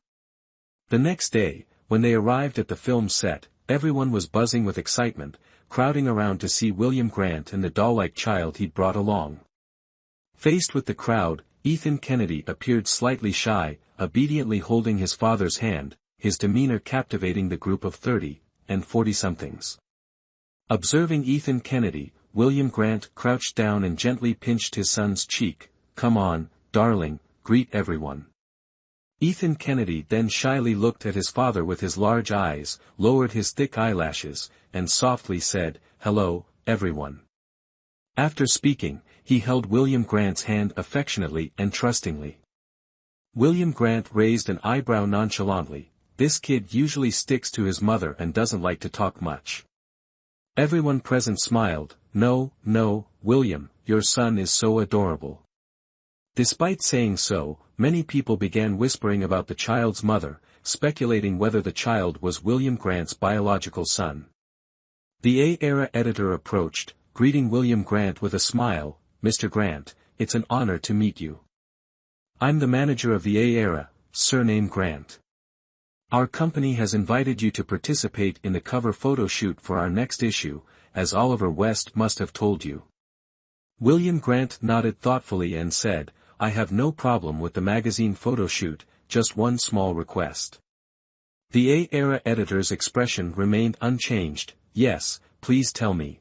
[SPEAKER 1] The next day, when they arrived at the film set, everyone was buzzing with excitement, crowding around to see William Grant and the doll-like child he'd brought along. Faced with the crowd, Ethan Kennedy appeared slightly shy, obediently holding his father's hand, his demeanor captivating the group of 30 and 40-somethings. Observing Ethan Kennedy, William Grant crouched down and gently pinched his son's cheek. "Come on, darling, greet everyone." Ethan Kennedy then shyly looked at his father with his large eyes, lowered his thick eyelashes, and softly said, "Hello, everyone." After speaking, he held William Grant's hand affectionately and trustingly. William Grant raised an eyebrow nonchalantly. This kid usually sticks to his mother and doesn't like to talk much. Everyone present smiled. "No, no, William, your son is so adorable." Despite saying so, many people began whispering about the child's mother, speculating whether the child was William Grant's biological son. The A-Era editor approached, greeting William Grant with a smile, "Mr. Grant, it's an honor to meet you. I'm the manager of the A-Era, surname Grant. Our company has invited you to participate in the cover photo shoot for our next issue, as Oliver West must have told you." William Grant nodded thoughtfully and said, "I have no problem with the magazine photo shoot, just one small request." The A-Era editor's expression remained unchanged. "Yes, please tell me."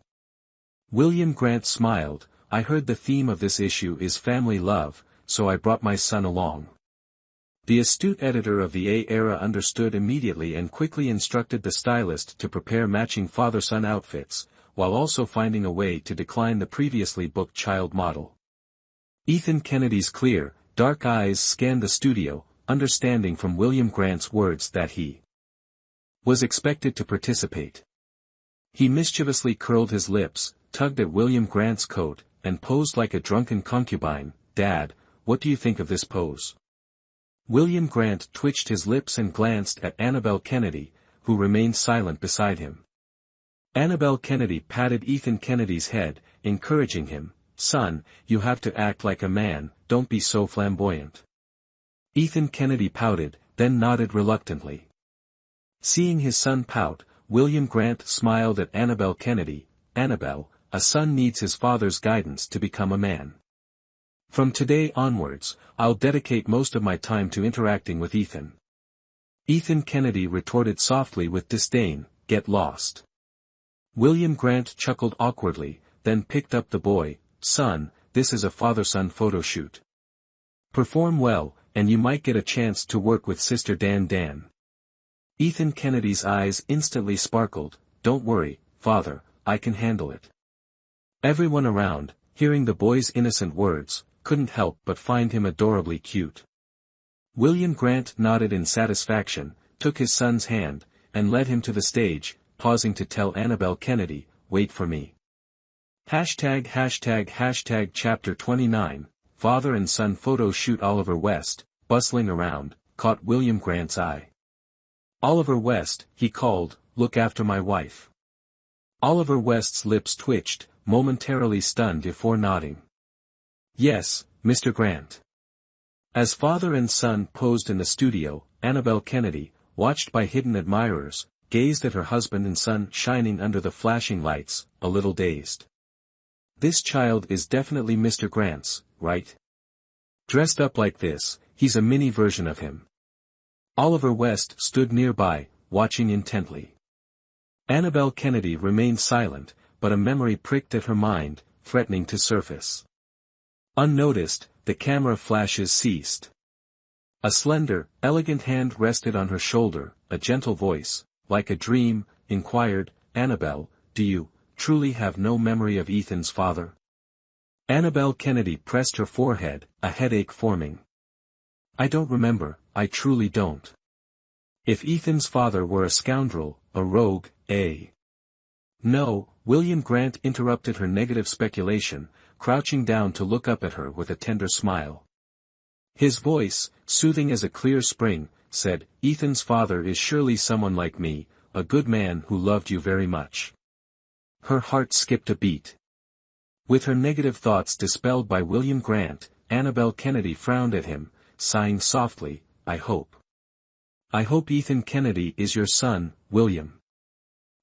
[SPEAKER 1] William Grant smiled, "I heard the theme of this issue is family love, so I brought my son along." The astute editor of the A-Era understood immediately and quickly instructed the stylist to prepare matching father-son outfits, while also finding a way to decline the previously booked child model. Ethan Kennedy's clear, dark eyes scanned the studio, understanding from William Grant's words that he was expected to participate. He mischievously curled his lips, tugged at William Grant's coat, and posed like a drunken concubine. "Dad, what do you think of this pose?" William Grant twitched his lips and glanced at Annabelle Kennedy, who remained silent beside him. Annabelle Kennedy patted Ethan Kennedy's head, encouraging him, "Son, you have to act like a man, don't be so flamboyant." Ethan Kennedy pouted, then nodded reluctantly. Seeing his son pout, William Grant smiled at Annabelle Kennedy. "Annabelle, a son needs his father's guidance to become a man. From today onwards, I'll dedicate most of my time to interacting with Ethan." Ethan Kennedy retorted softly with disdain, "Get lost." William Grant chuckled awkwardly, then picked up the boy. "Son, this is a father-son photo shoot. Perform well, and you might get a chance to work with Sister Dan. Ethan Kennedy's eyes instantly sparkled. "Don't worry, father, I can handle it." Everyone around, hearing the boy's innocent words, couldn't help but find him adorably cute. William Grant nodded in satisfaction, took his son's hand, and led him to the stage, pausing to tell Annabelle Kennedy, "Wait for me." #### Chapter 29, Father and Son Photo Shoot. Oliver West, bustling around, caught William Grant's eye. "Oliver West," he called, "look after my wife." Oliver West's lips twitched, momentarily stunned before nodding. "Yes, Mr. Grant." As father and son posed in the studio, Annabelle Kennedy, watched by hidden admirers, gazed at her husband and son shining under the flashing lights, a little dazed. "This child is definitely Mr. Grant's, right? Dressed up like this, he's a mini version of him." Oliver West stood nearby, watching intently. Annabelle Kennedy remained silent, but a memory pricked at her mind, threatening to surface. Unnoticed, the camera flashes ceased. A slender, elegant hand rested on her shoulder, a gentle voice, like a dream, inquired, "Annabelle, do you truly have no memory of Ethan's father?" Annabelle Kennedy pressed her forehead, a headache forming. "I don't remember, I truly don't. If Ethan's father were a scoundrel, a rogue, No," William Grant interrupted her negative speculation, crouching down to look up at her with a tender smile. His voice, soothing as a clear spring, said, "Ethan's father is surely someone like me, a good man who loved you very much." Her heart skipped a beat. With her negative thoughts dispelled by William Grant, Annabelle Kennedy frowned at him, sighing softly, I hope Ethan Kennedy is your son, William."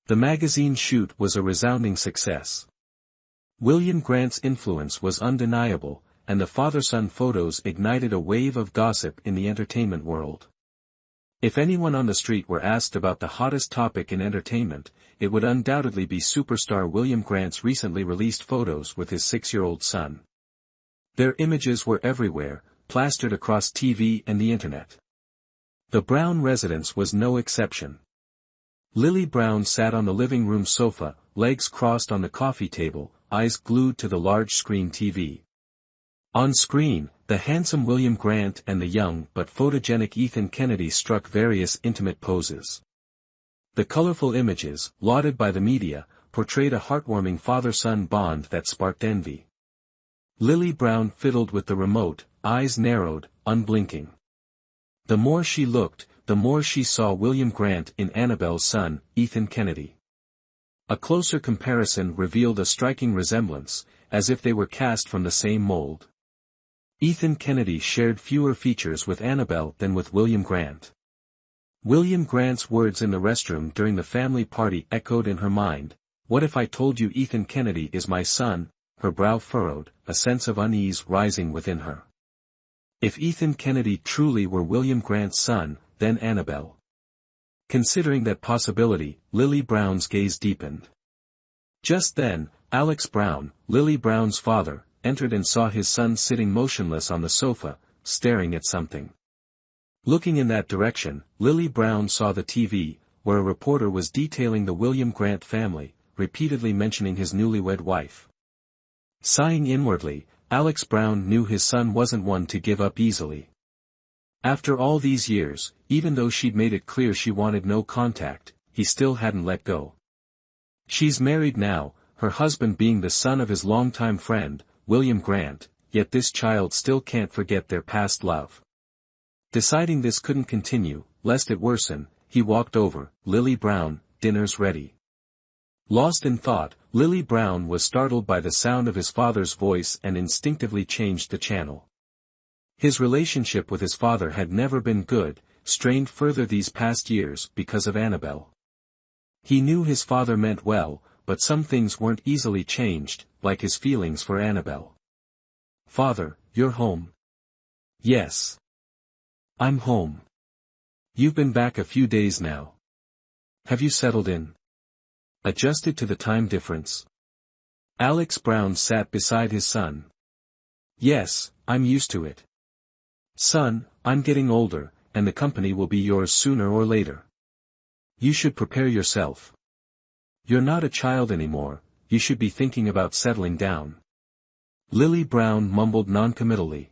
[SPEAKER 1] The magazine shoot was a resounding success. William Grant's influence was undeniable, and the father-son photos ignited a wave of gossip in the entertainment world. If anyone on the street were asked about the hottest topic in entertainment, it would undoubtedly be superstar William Grant's recently released photos with his 6-year-old son. Their images were everywhere, plastered across TV and the internet. The Brown residence was no exception. Lily Brown sat on the living room sofa, legs crossed on the coffee table, eyes glued to the large screen TV. On screen, the handsome William Grant and the young but photogenic Ethan Kennedy struck various intimate poses. The colorful images, lauded by the media, portrayed a heartwarming father-son bond that sparked envy. Lily Brown fiddled with the remote, eyes narrowed, unblinking. The more she looked, the more she saw William Grant in Annabelle's son, Ethan Kennedy. A closer comparison revealed a striking resemblance, as if they were cast from the same mold. Ethan Kennedy shared fewer features with Annabelle than with William Grant. William Grant's words in the restroom during the family party echoed in her mind, "What if I told you Ethan Kennedy is my son?" Her brow furrowed, a sense of unease rising within her. If Ethan Kennedy truly were William Grant's son, then Annabelle. Considering that possibility, Lily Brown's gaze deepened. Just then, Alex Brown, Lily Brown's father, entered and saw his son sitting motionless on the sofa, staring at something. Looking in that direction, Lily Brown saw the TV, where a reporter was detailing the William Grant family, repeatedly mentioning his newlywed wife. Sighing inwardly, Alex Brown knew his son wasn't one to give up easily. After all these years, even though she'd made it clear she wanted no contact, he still hadn't let go. She's married now, her husband being the son of his longtime friend, William Grant, yet this child still can't forget their past love. Deciding this couldn't continue, lest it worsen, he walked over, "Lily Brown, dinner's ready." Lost in thought, Lily Brown was startled by the sound of his father's voice and instinctively changed the channel. His relationship with his father had never been good, strained further these past years because of Annabelle. He knew his father meant well, but some things weren't easily changed, like his feelings for Annabelle. "Father, you're home?" "Yes. I'm home. You've been back a few days now. Have you settled in? Adjusted to the time difference?" Alex Brown sat beside his son. "Yes, I'm used to it. Son, I'm getting older, and the company will be yours sooner or later. You should prepare yourself. You're not a child anymore, you should be thinking about settling down. Lily Brown mumbled noncommittally.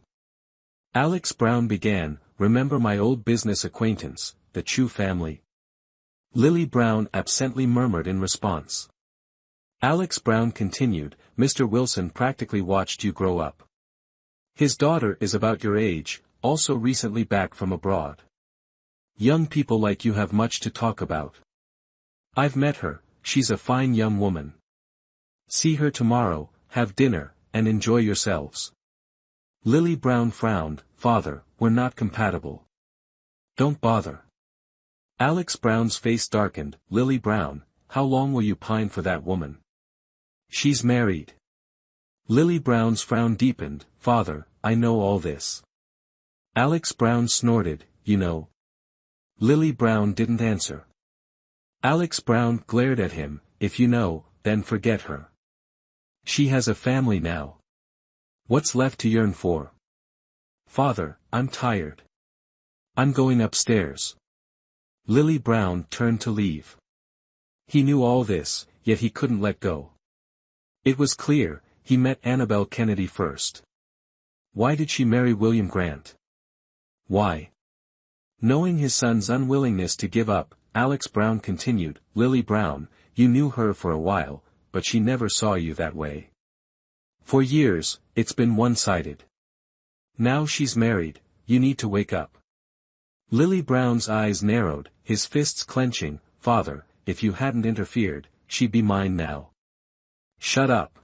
[SPEAKER 1] Alex Brown began, remember my old business acquaintance, the Chu family? Lily Brown absently murmured in response. Alex Brown continued, Mr. Wilson practically watched you grow up. His daughter is about your age, also recently back from abroad. Young people like you have much to talk about. I've met her, she's a fine young woman. See her tomorrow, have dinner, and enjoy yourselves. Lily Brown frowned, Father, we're not compatible. Don't bother. Alex Brown's face darkened, Lily Brown, how long will you pine for that woman? She's married. Lily Brown's frown deepened, Father, I know all this. Alex Brown snorted, you know. Lily Brown didn't answer. Alex Brown glared at him, if you know, then forget her. She has a family now. What's left to yearn for? Father, I'm tired. I'm going upstairs. Lily Brown turned to leave. He knew all this, yet he couldn't let go. It was clear, he met Annabelle Kennedy first. Why did she marry William Grant? Why? Knowing his son's unwillingness to give up, Alex Brown continued, Lily Brown, you knew her for a while, but she never saw you that way. For years, it's been one-sided. Now she's married, you need to wake up. Lily Brown's eyes narrowed, his fists clenching, Father, if you hadn't interfered, she'd be mine now. Shut up.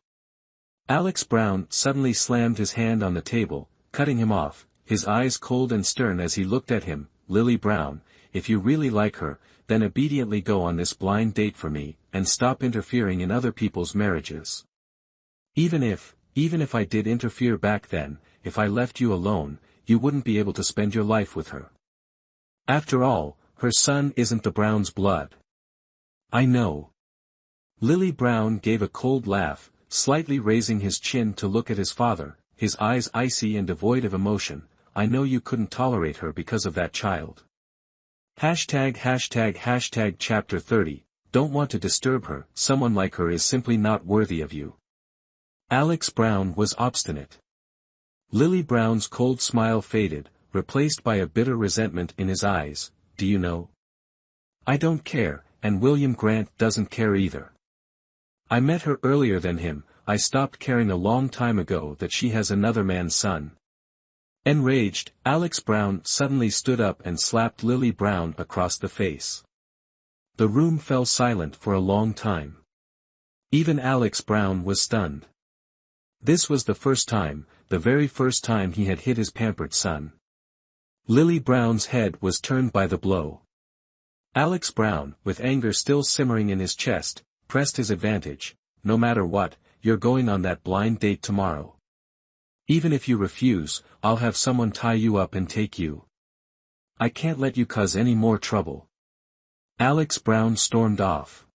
[SPEAKER 1] Alex Brown suddenly slammed his hand on the table, cutting him off, his eyes cold and stern as he looked at him, Lily Brown, if you really like her, then obediently go on this blind date for me, and stop interfering in other people's marriages. Even if I did interfere back then, if I left you alone, you wouldn't be able to spend your life with her. After all, her son isn't the Brown's blood. I know. Lily Brown gave a cold laugh, slightly raising his chin to look at his father, his eyes icy and devoid of emotion. I know you couldn't tolerate her because of that child. Chapter 30, don't want to disturb her, someone like her is simply not worthy of you. Alex Brown was obstinate. Lily Brown's cold smile faded, replaced by a bitter resentment in his eyes, do you know? I don't care, and William Grant doesn't care either. I met her earlier than him, I stopped caring a long time ago that she has another man's son. Enraged, Alex Brown suddenly stood up and slapped Lily Brown across the face. The room fell silent for a long time. Even Alex Brown was stunned. This was the first time, the very first time he had hit his pampered son. Lily Brown's head was turned by the blow. Alex Brown, with anger still simmering in his chest, pressed his advantage, no matter what, you're going on that blind date tomorrow. Even if you refuse, I'll have someone tie you up and take you. I can't let you cause any more trouble. Alex Brown stormed off.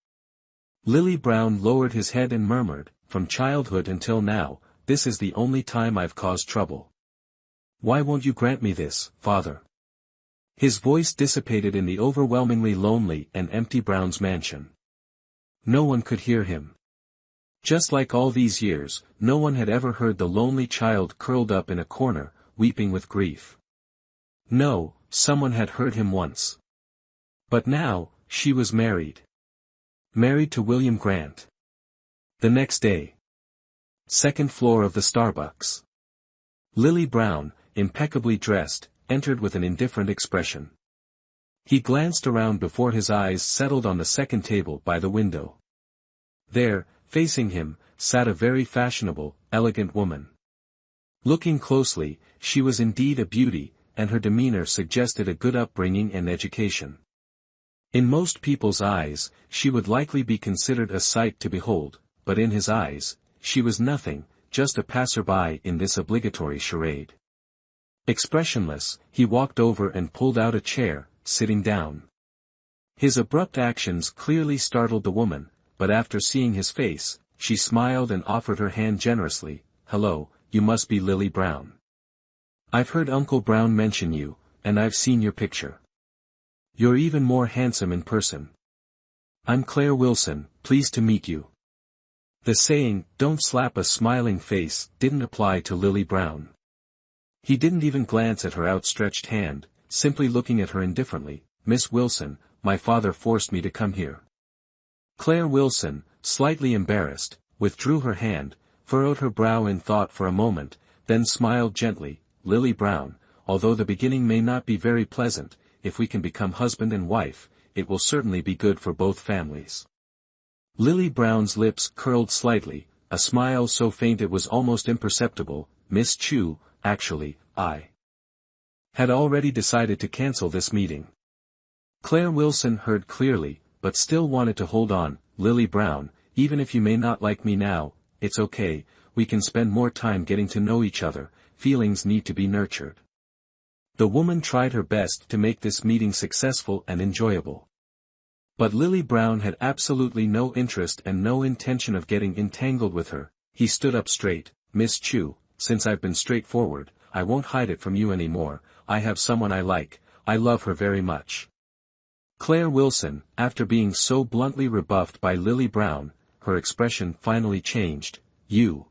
[SPEAKER 1] Lily Brown lowered his head and murmured, from childhood until now, this is the only time I've caused trouble. Why won't you grant me this, Father? His voice dissipated in the overwhelmingly lonely and empty Brown's mansion. No one could hear him. Just like all these years, no one had ever heard the lonely child curled up in a corner, weeping with grief. No, someone had heard him once. But now, she was married. Married to William Grant. The next day. Second floor of the Starbucks. Lily Brown, impeccably dressed, entered with an indifferent expression. He glanced around before his eyes settled on the second table by the window. There, facing him, sat a very fashionable, elegant woman. Looking closely, she was indeed a beauty, and her demeanor suggested a good upbringing and education. In most people's eyes, she would likely be considered a sight to behold, but in his eyes, she was nothing, just a passerby in this obligatory charade. Expressionless, he walked over and pulled out a chair, sitting down. His abrupt actions clearly startled the woman, but after seeing his face, she smiled and offered her hand generously. Hello, you must be Lily Brown. I've heard Uncle Brown mention you, and I've seen your picture. You're even more handsome in person. I'm Claire Wilson, pleased to meet you. The saying, "Don't slap a smiling face," didn't apply to Lily Brown. He didn't even glance at her outstretched hand, simply looking at her indifferently. "Miss Wilson, my father forced me to come here." Claire Wilson, slightly embarrassed, withdrew her hand, furrowed her brow in thought for a moment, then smiled gently. "Lily Brown, although the beginning may not be very pleasant, if we can become husband and wife, it will certainly be good for both families." Lily Brown's lips curled slightly, a smile so faint it was almost imperceptible. "Miss Chu, actually, I had already decided to cancel this meeting." Claire Wilson heard clearly, but still wanted to hold on. "Lily Brown, even if you may not like me now, it's okay, we can spend more time getting to know each other, feelings need to be nurtured." The woman tried her best to make this meeting successful and enjoyable. But Lily Brown had absolutely no interest and no intention of getting entangled with her. He stood up straight. "Miss Chu, since I've been straightforward, I won't hide it from you anymore. I have someone I like, I love her very much." Claire Wilson, after being so bluntly rebuffed by Lily Brown, her expression finally changed. "You."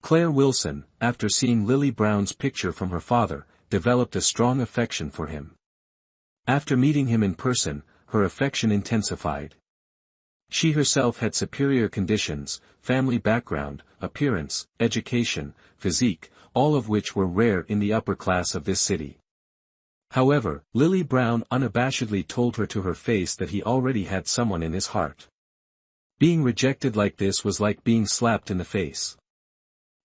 [SPEAKER 1] Claire Wilson, after seeing Lily Brown's picture from her father, developed a strong affection for him. After meeting him in person, her affection intensified. She herself had superior conditions, family background, appearance, education, physique, all of which were rare in the upper class of this city. However, Lily Brown unabashedly told her to her face that he already had someone in his heart. Being rejected like this was like being slapped in the face.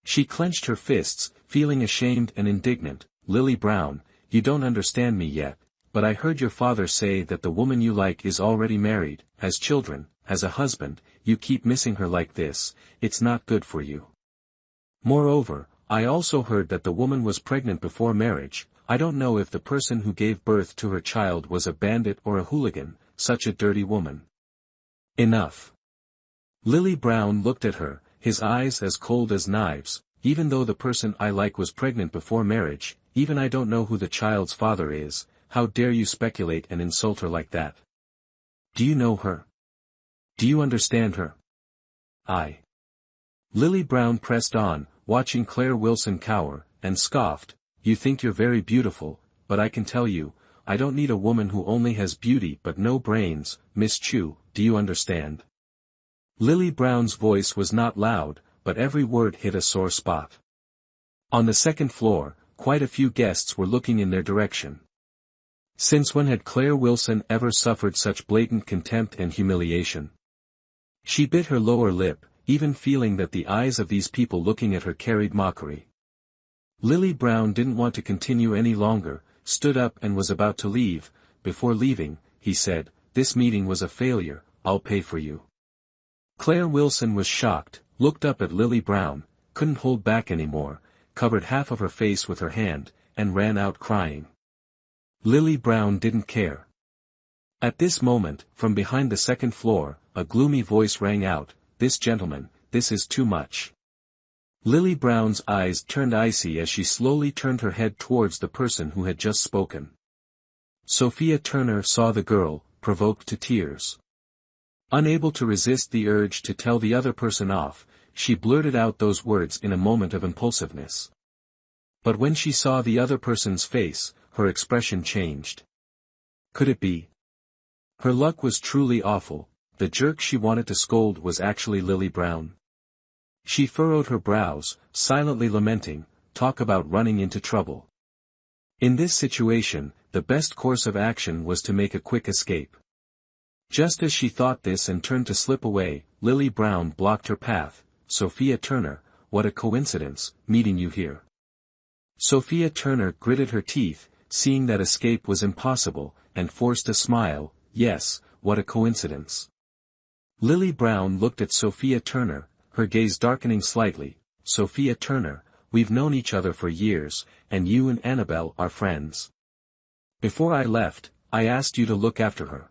[SPEAKER 1] She clenched her fists, feeling ashamed and indignant. "Lily Brown, you don't understand me yet, but I heard your father say that the woman you like is already married, has children, has a husband. You keep missing her like this, it's not good for you. Moreover, I also heard that the woman was pregnant before marriage. I don't know if the person who gave birth to her child was a bandit or a hooligan, such a dirty woman." "Enough." Lily Brown looked at her, his eyes as cold as knives. "Even though the person I like was pregnant before marriage, even I don't know who the child's father is, how dare you speculate and insult her like that? Do you know her? Do you understand her?" Lily Brown pressed on, watching Claire Wilson cower, and scoffed. "You think you're very beautiful, but I can tell you, I don't need a woman who only has beauty but no brains. Miss Chu, do you understand?" Lily Brown's voice was not loud, but every word hit a sore spot. On the second floor, quite a few guests were looking in their direction. Since when had Claire Wilson ever suffered such blatant contempt and humiliation? She bit her lower lip, even feeling that the eyes of these people looking at her carried mockery. Lily Brown didn't want to continue any longer, stood up and was about to leave. "Before leaving," he said, "this meeting was a failure, I'll pay for you." Claire Wilson was shocked, looked up at Lily Brown, couldn't hold back anymore, covered half of her face with her hand, and ran out crying. Lily Brown didn't care. At this moment, from behind the second floor, a gloomy voice rang out, "This gentleman, this is too much." Lily Brown's eyes turned icy as she slowly turned her head towards the person who had just spoken. Sophia Turner saw the girl, provoked to tears. Unable to resist the urge to tell the other person off, she blurted out those words in a moment of impulsiveness. But when she saw the other person's face, her expression changed. Could it be? Her luck was truly awful. The jerk she wanted to scold was actually Lily Brown. She furrowed her brows, silently lamenting, talk about running into trouble. In this situation, the best course of action was to make a quick escape. Just as she thought this and turned to slip away, Lily Brown blocked her path. "Sophia Turner, what a coincidence, meeting you here." Sophia Turner gritted her teeth, seeing that escape was impossible, and forced a smile. "Yes, what a coincidence." Lily Brown looked at Sophia Turner, her gaze darkening slightly. "Sophia Turner, we've known each other for years, and you and Annabelle are friends. Before I left, I asked you to look after her.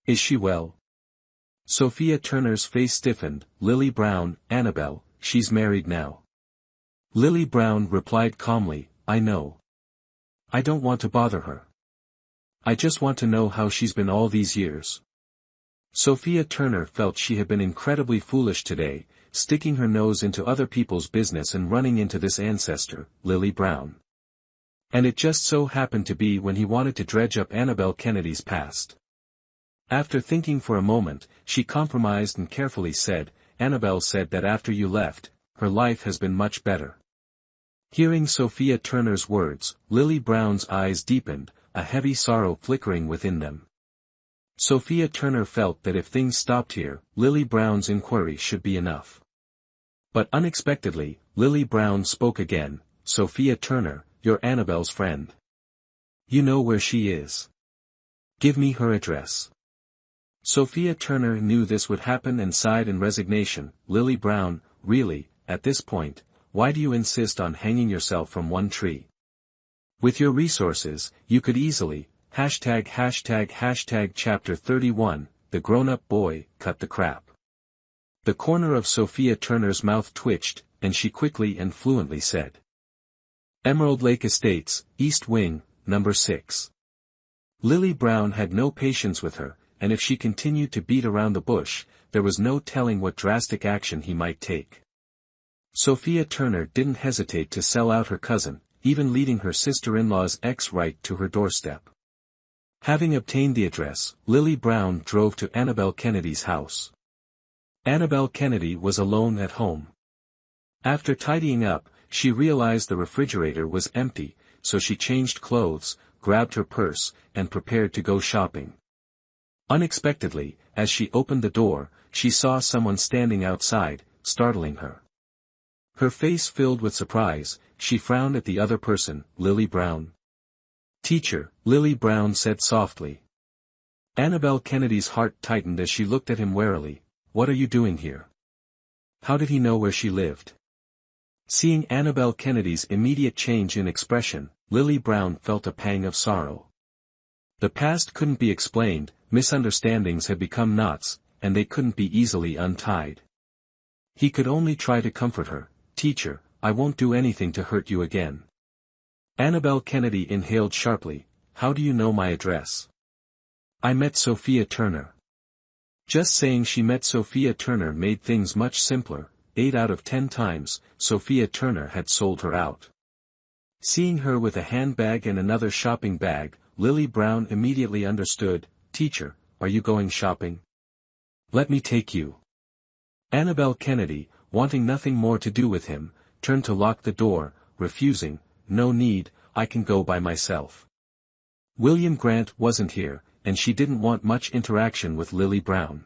[SPEAKER 1] Is she well?" Sophia Turner's face stiffened. "Lily Brown, Annabelle, she's married now." Lily Brown replied calmly, "I know. I don't want to bother her. I just want to know how she's been all these years." Sophia Turner felt she had been incredibly foolish today, sticking her nose into other people's business and running into this ancestor, Lily Brown. And it just so happened to be when he wanted to dredge up Annabel Kennedy's past. After thinking for a moment, she compromised and carefully said, "Annabel said that after you left, her life has been much better." Hearing Sophia Turner's words, Lily Brown's eyes deepened, a heavy sorrow flickering within them. Sophia Turner felt that if things stopped here, Lily Brown's inquiry should be enough. But unexpectedly, Lily Brown spoke again. "Sophia Turner, you're Annabel's friend. You know where she is. Give me her address." Sophia Turner knew this would happen and sighed in resignation. "Lily Brown, really, at this point, why do you insist on hanging yourself from one tree? With your resources, you could easily, ####, Chapter 31, The Grown-Up Boy, Cut the Crap." The corner of Sophia Turner's mouth twitched, and she quickly and fluently said, "Emerald Lake Estates, East Wing, number 6. Lily Brown had no patience with her, and if she continued to beat around the bush, there was no telling what drastic action he might take. Sophia Turner didn't hesitate to sell out her cousin, even leading her sister-in-law's ex right to her doorstep. Having obtained the address, Lily Brown drove to Annabel Kennedy's house. Annabel Kennedy was alone at home. After tidying up, she realized the refrigerator was empty, so she changed clothes, grabbed her purse, and prepared to go shopping. Unexpectedly, as she opened the door, she saw someone standing outside, startling her. Her face filled with surprise, she frowned at the other person, Lily Brown. "Teacher," Lily Brown said softly. Annabel Kennedy's heart tightened as she looked at him warily. "What are you doing here?" How did he know where she lived? Seeing Annabel Kennedy's immediate change in expression, Lily Brown felt a pang of sorrow. The past couldn't be explained, misunderstandings had become knots, and they couldn't be easily untied. He could only try to comfort her. "Teacher, I won't do anything to hurt you again." Annabel Kennedy inhaled sharply. "How do you know my address?" "I met Sophia Turner." Just saying she met Sophia Turner made things much simpler. 8 out of 10 times, Sophia Turner had sold her out. Seeing her with a handbag and another shopping bag, Lily Brown immediately understood. "Teacher, are you going shopping? Let me take you." Annabel Kennedy, wanting nothing more to do with him, turned to lock the door, refusing. "No need, I can go by myself." William Grant wasn't here, and she didn't want much interaction with Lily Brown.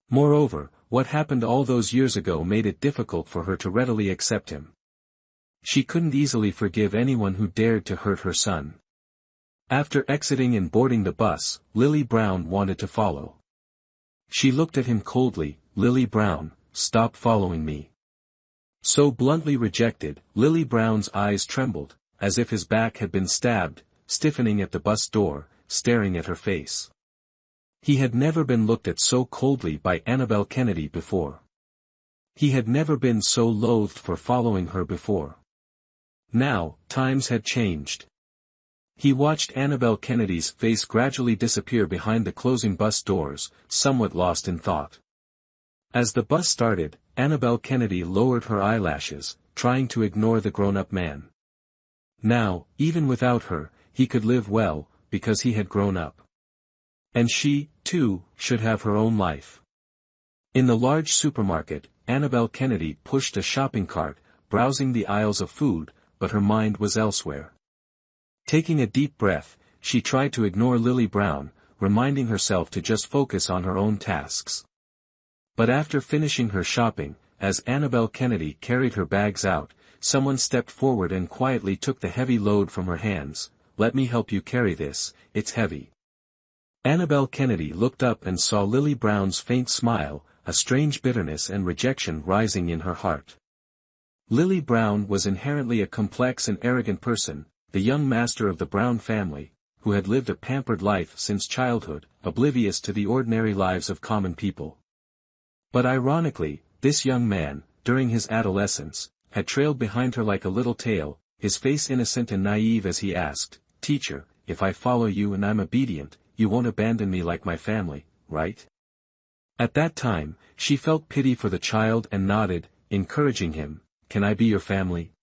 [SPEAKER 1] Moreover, what happened all those years ago made it difficult for her to readily accept him. She couldn't easily forgive anyone who dared to hurt her son. After exiting and boarding the bus, Lily Brown wanted to follow. She looked at him coldly. "Lily Brown, stop following me." So bluntly rejected, Lily Brown's eyes trembled, as if his back had been stabbed, stiffening at the bus door, staring at her face. He had never been looked at so coldly by Annabel Kennedy before. He had never been so loathed for following her before. Now, times had changed. He watched Annabel Kennedy's face gradually disappear behind the closing bus doors, somewhat lost in thought. As the bus started, Annabel Kennedy lowered her eyelashes, trying to ignore the grown-up man. Now, even without her, he could live well, because he had grown up. And she, too, should have her own life. In the large supermarket, Annabel Kennedy pushed a shopping cart, browsing the aisles of food, but her mind was elsewhere. Taking a deep breath, she tried to ignore Lily Brown, reminding herself to just focus on her own tasks. But after finishing her shopping, as Annabel Kennedy carried her bags out, someone stepped forward and quietly took the heavy load from her hands. "Let me help you carry this, it's heavy." Annabel Kennedy looked up and saw Lily Brown's faint smile, a strange bitterness and rejection rising in her heart. Lily Brown was inherently a complex and arrogant person, the young master of the Brown family, who had lived a pampered life since childhood, oblivious to the ordinary lives of common people. But ironically, this young man, during his adolescence, had trailed behind her like a little tail, his face innocent and naive as he asked, "Teacher, if I follow you and I'm obedient, you won't abandon me like my family, right?" At that time, she felt pity for the child and nodded, encouraging him, "Can I be your family?"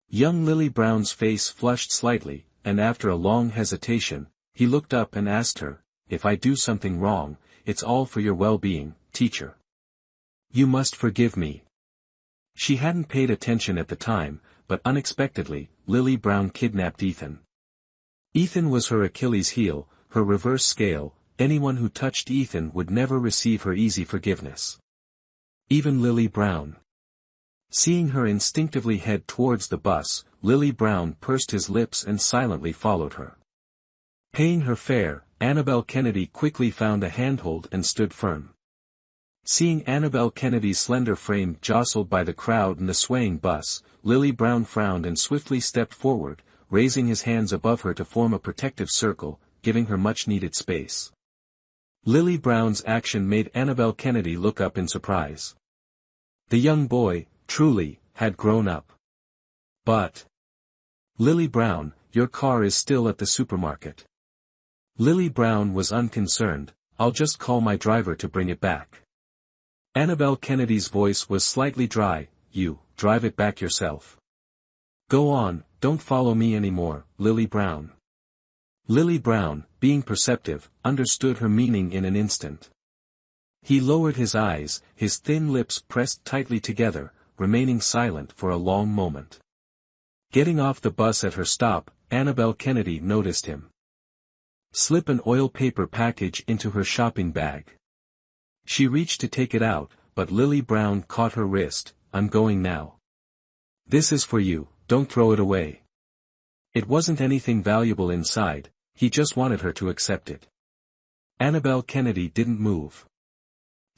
[SPEAKER 1] Young Lily Brown's face flushed slightly, and after a long hesitation, he looked up and asked her, "If I do something wrong, it's all for your well-being, teacher. You must forgive me." She hadn't paid attention at the time, but unexpectedly, Lily Brown kidnapped Ethan. Ethan was her Achilles heel, her reverse scale. Anyone who touched Ethan would never receive her easy forgiveness. Even Lily Brown. Seeing her instinctively head towards the bus, Lily Brown pursed his lips and silently followed her. Paying her fare, Annabelle Kennedy quickly found a handhold and stood firm. Seeing Annabelle Kennedy's slender frame jostled by the crowd in the swaying bus, Lily Brown frowned and swiftly stepped forward, raising his hands above her to form a protective circle, giving her much-needed space. Lily Brown's action made Annabelle Kennedy look up in surprise. The young boy, truly, had grown up. But, "Lily Brown, your car is still at the supermarket." Lily Brown was unconcerned, "I'll just call my driver to bring it back." Annabelle Kennedy's voice was slightly dry, "You, drive it back yourself. Go on, don't follow me anymore, Lily Brown." Lily Brown, being perceptive, understood her meaning in an instant. He lowered his eyes, his thin lips pressed tightly together, remaining silent for a long moment. Getting off the bus at her stop, Annabelle Kennedy noticed him slip an oil paper package into her shopping bag. She reached to take it out, but Lily Brown caught her wrist. "I'm going now. This is for you, don't throw it away." It wasn't anything valuable inside, he just wanted her to accept it. Annabelle Kennedy didn't move.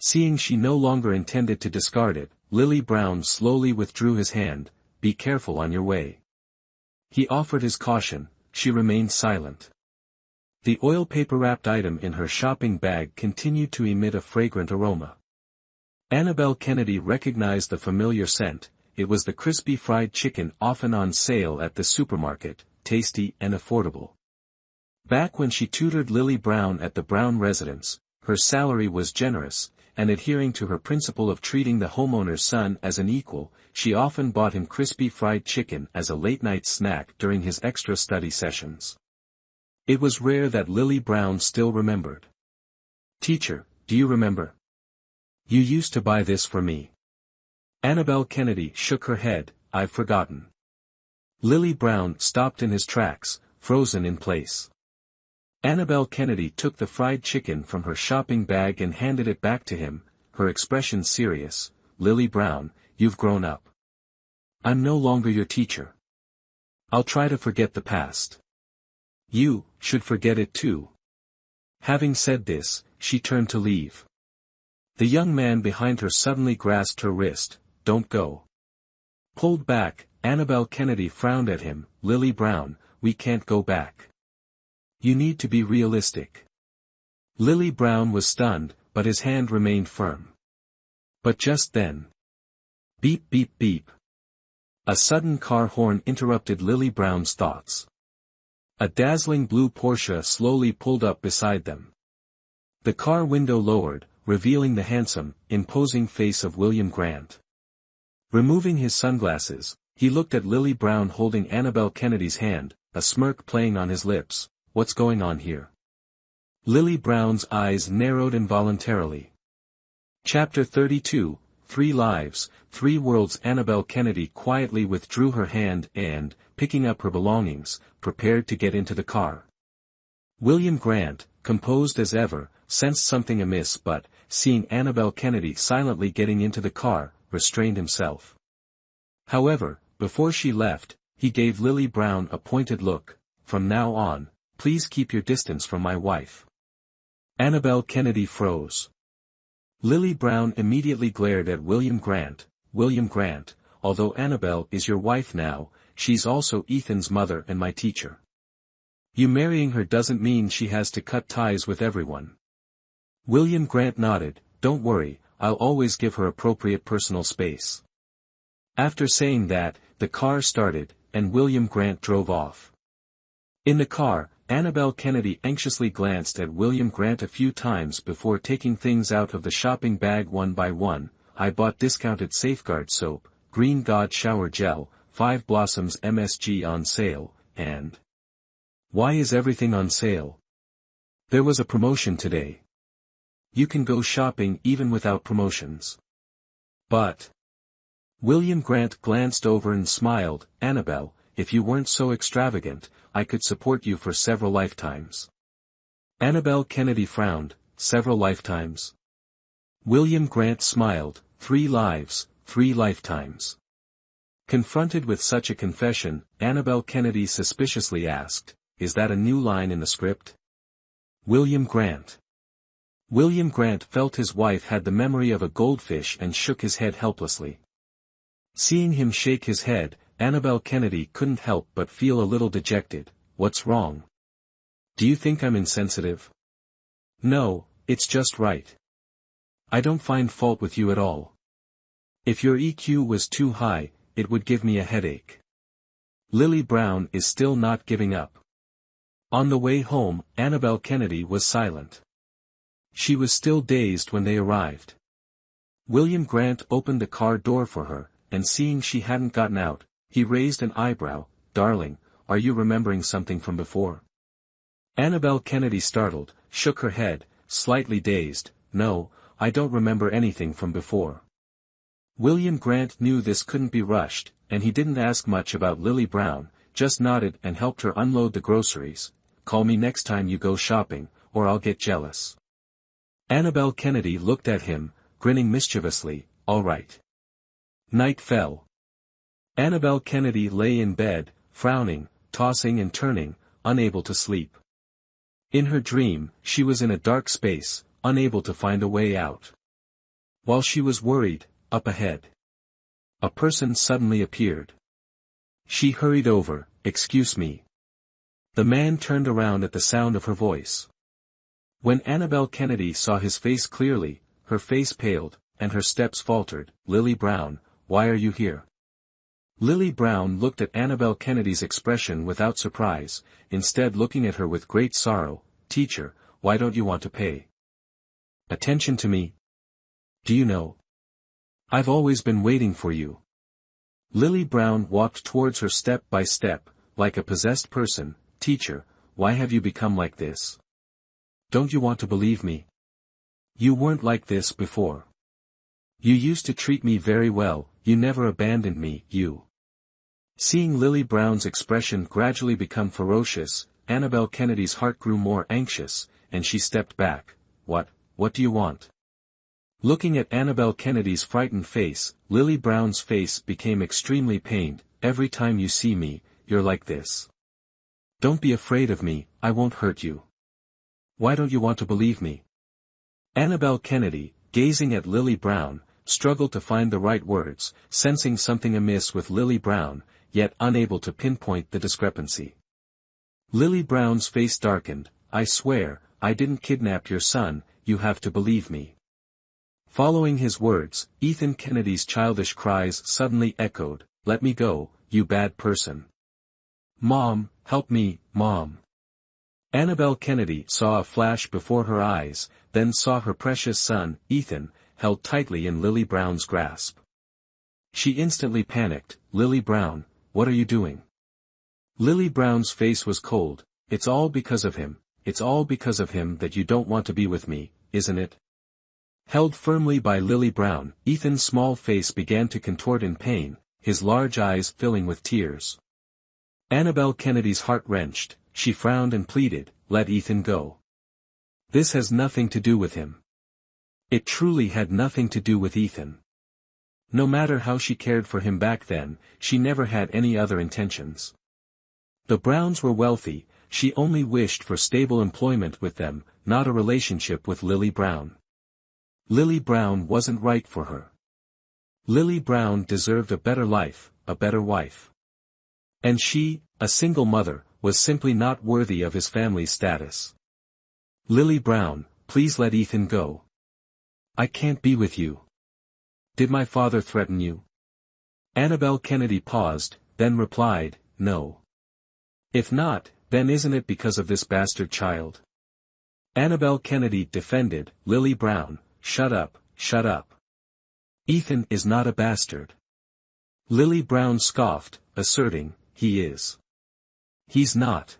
[SPEAKER 1] Seeing she no longer intended to discard it, Lily Brown slowly withdrew his hand. "Be careful on your way." He offered his caution, she remained silent. The oil paper-wrapped item in her shopping bag continued to emit a fragrant aroma. Annabelle Kennedy recognized the familiar scent. It was the crispy fried chicken often on sale at the supermarket, tasty and affordable. Back when she tutored Lily Brown at the Brown residence, her salary was generous, and adhering to her principle of treating the homeowner's son as an equal, she often bought him crispy fried chicken as a late-night snack during his extra study sessions. It was rare that Lily Brown still remembered. "Teacher, do you remember? You used to buy this for me." Annabelle Kennedy shook her head, "I've forgotten." Lily Brown stopped in his tracks, frozen in place. Annabelle Kennedy took the fried chicken from her shopping bag and handed it back to him, her expression serious. "Lily Brown, you've grown up. I'm no longer your teacher. I'll try to forget the past. You should forget it too." Having said this, she turned to leave. The young man behind her suddenly grasped her wrist. "Don't go." Pulled back, Annabelle Kennedy frowned at him. "Lily Brown, we can't go back. You need to be realistic." Lily Brown was stunned, but his hand remained firm. But just then. Beep beep beep. A sudden car horn interrupted Lily Brown's thoughts. A dazzling blue Porsche slowly pulled up beside them. The car window lowered, revealing the handsome, imposing face of William Grant. Removing his sunglasses, he looked at Lily Brown holding Annabelle Kennedy's hand, a smirk playing on his lips. "What's going on here?" Lily Brown's eyes narrowed involuntarily. Chapter 32, 3 Lives, 3 Worlds. Annabelle Kennedy quietly withdrew her hand and, picking up her belongings, prepared to get into the car. William Grant, composed as ever, sensed something amiss but, seeing Annabelle Kennedy silently getting into the car, restrained himself. However, before she left, he gave Lily Brown a pointed look. "From now on, please keep your distance from my wife." Annabelle Kennedy froze. Lily Brown immediately glared at William Grant. "William Grant, although Annabelle is your wife now, she's also Ethan's mother and my teacher. You marrying her doesn't mean she has to cut ties with everyone." William Grant nodded. "Don't worry, I'll always give her appropriate personal space." After saying that, the car started, and William Grant drove off. In the car, Annabelle Kennedy anxiously glanced at William Grant a few times before taking things out of the shopping bag one by one. I bought discounted Safeguard soap, Green God shower gel, 5 Blossoms MSG on sale, and... Why is everything on sale? There was a promotion today. You can go shopping even without promotions. But... William Grant glanced over and smiled. Annabelle, if you weren't so extravagant, I could support you for several lifetimes. Annabelle Kennedy frowned. Several lifetimes? William Grant smiled. 3 lives, 3 lifetimes. Confronted with such a confession, Annabelle Kennedy suspiciously asked, is that a new line in the script? William Grant. William Grant felt his wife had the memory of a goldfish and shook his head helplessly. Seeing him shake his head, Annabelle Kennedy couldn't help but feel a little dejected. What's wrong? Do you think I'm insensitive? No, it's just right. I don't find fault with you at all. If your EQ was too high, it would give me a headache. Lily Brown is still not giving up. On the way home, Annabelle Kennedy was silent. She was still dazed when they arrived. William Grant opened the car door for her, and seeing she hadn't gotten out, he raised an eyebrow. Darling, are you remembering something from before? Annabelle Kennedy startled, shook her head, slightly dazed. No, I don't remember anything from before. William Grant knew this couldn't be rushed, and he didn't ask much about Lily Brown, just nodded and helped her unload the groceries. Call me next time you go shopping, or I'll get jealous. Annabelle Kennedy looked at him, grinning mischievously. All right. Night fell. Annabelle Kennedy lay in bed, frowning, tossing and turning, unable to sleep. In her dream, she was in a dark space, unable to find a way out. While she was worried, up ahead, a person suddenly appeared. She hurried over. Excuse me. The man turned around at the sound of her voice. When Annabelle Kennedy saw his face clearly, her face paled, and her steps faltered. Lily Brown, why are you here? Lily Brown looked at Annabelle Kennedy's expression without surprise, instead looking at her with great sorrow. Teacher, why don't you want to pay attention to me? Do you know? I've always been waiting for you. Lily Brown walked towards her step by step, like a possessed person. Teacher, why have you become like this? Don't you want to believe me? You weren't like this before. You used to treat me very well, you never abandoned me, you. Seeing Lily Brown's expression gradually become ferocious, Annabelle Kennedy's heart grew more anxious, and she stepped back. What do you want? Looking at Annabelle Kennedy's frightened face, Lily Brown's face became extremely pained. Every time you see me, you're like this. Don't be afraid of me, I won't hurt you. Why don't you want to believe me? Annabelle Kennedy, gazing at Lily Brown, struggled to find the right words, sensing something amiss with Lily Brown, yet unable to pinpoint the discrepancy. Lily Brown's face darkened. I swear, I didn't kidnap your son, you have to believe me. Following his words, Ethan Kennedy's childish cries suddenly echoed. Let me go, you bad person. Mom, help me, Mom. Annabelle Kennedy saw a flash before her eyes, then saw her precious son, Ethan, held tightly in Lily Brown's grasp. She instantly panicked. Lily Brown, what are you doing? Lily Brown's face was cold. It's all because of him. It's all because of him that you don't want to be with me, isn't it? Held firmly by Lily Brown, Ethan's small face began to contort in pain, his large eyes filling with tears. Annabelle Kennedy's heart wrenched. She frowned and pleaded, let Ethan go. This has nothing to do with him. It truly had nothing to do with Ethan. No matter how she cared for him back then, she never had any other intentions. The Browns were wealthy, she only wished for stable employment with them, not a relationship with Lily Brown. Lily Brown wasn't right for her. Lily Brown deserved a better life, a better wife. And she, a single mother, was simply not worthy of his family's status. Lily Brown, please let Ethan go. I can't be with you. Did my father threaten you? Annabelle Kennedy paused, then replied, no. If not, then isn't it because of this bastard child? Annabelle Kennedy defended. Lily Brown, shut up, shut up. Ethan is not a bastard. Lily Brown scoffed, asserting, he is. He's not.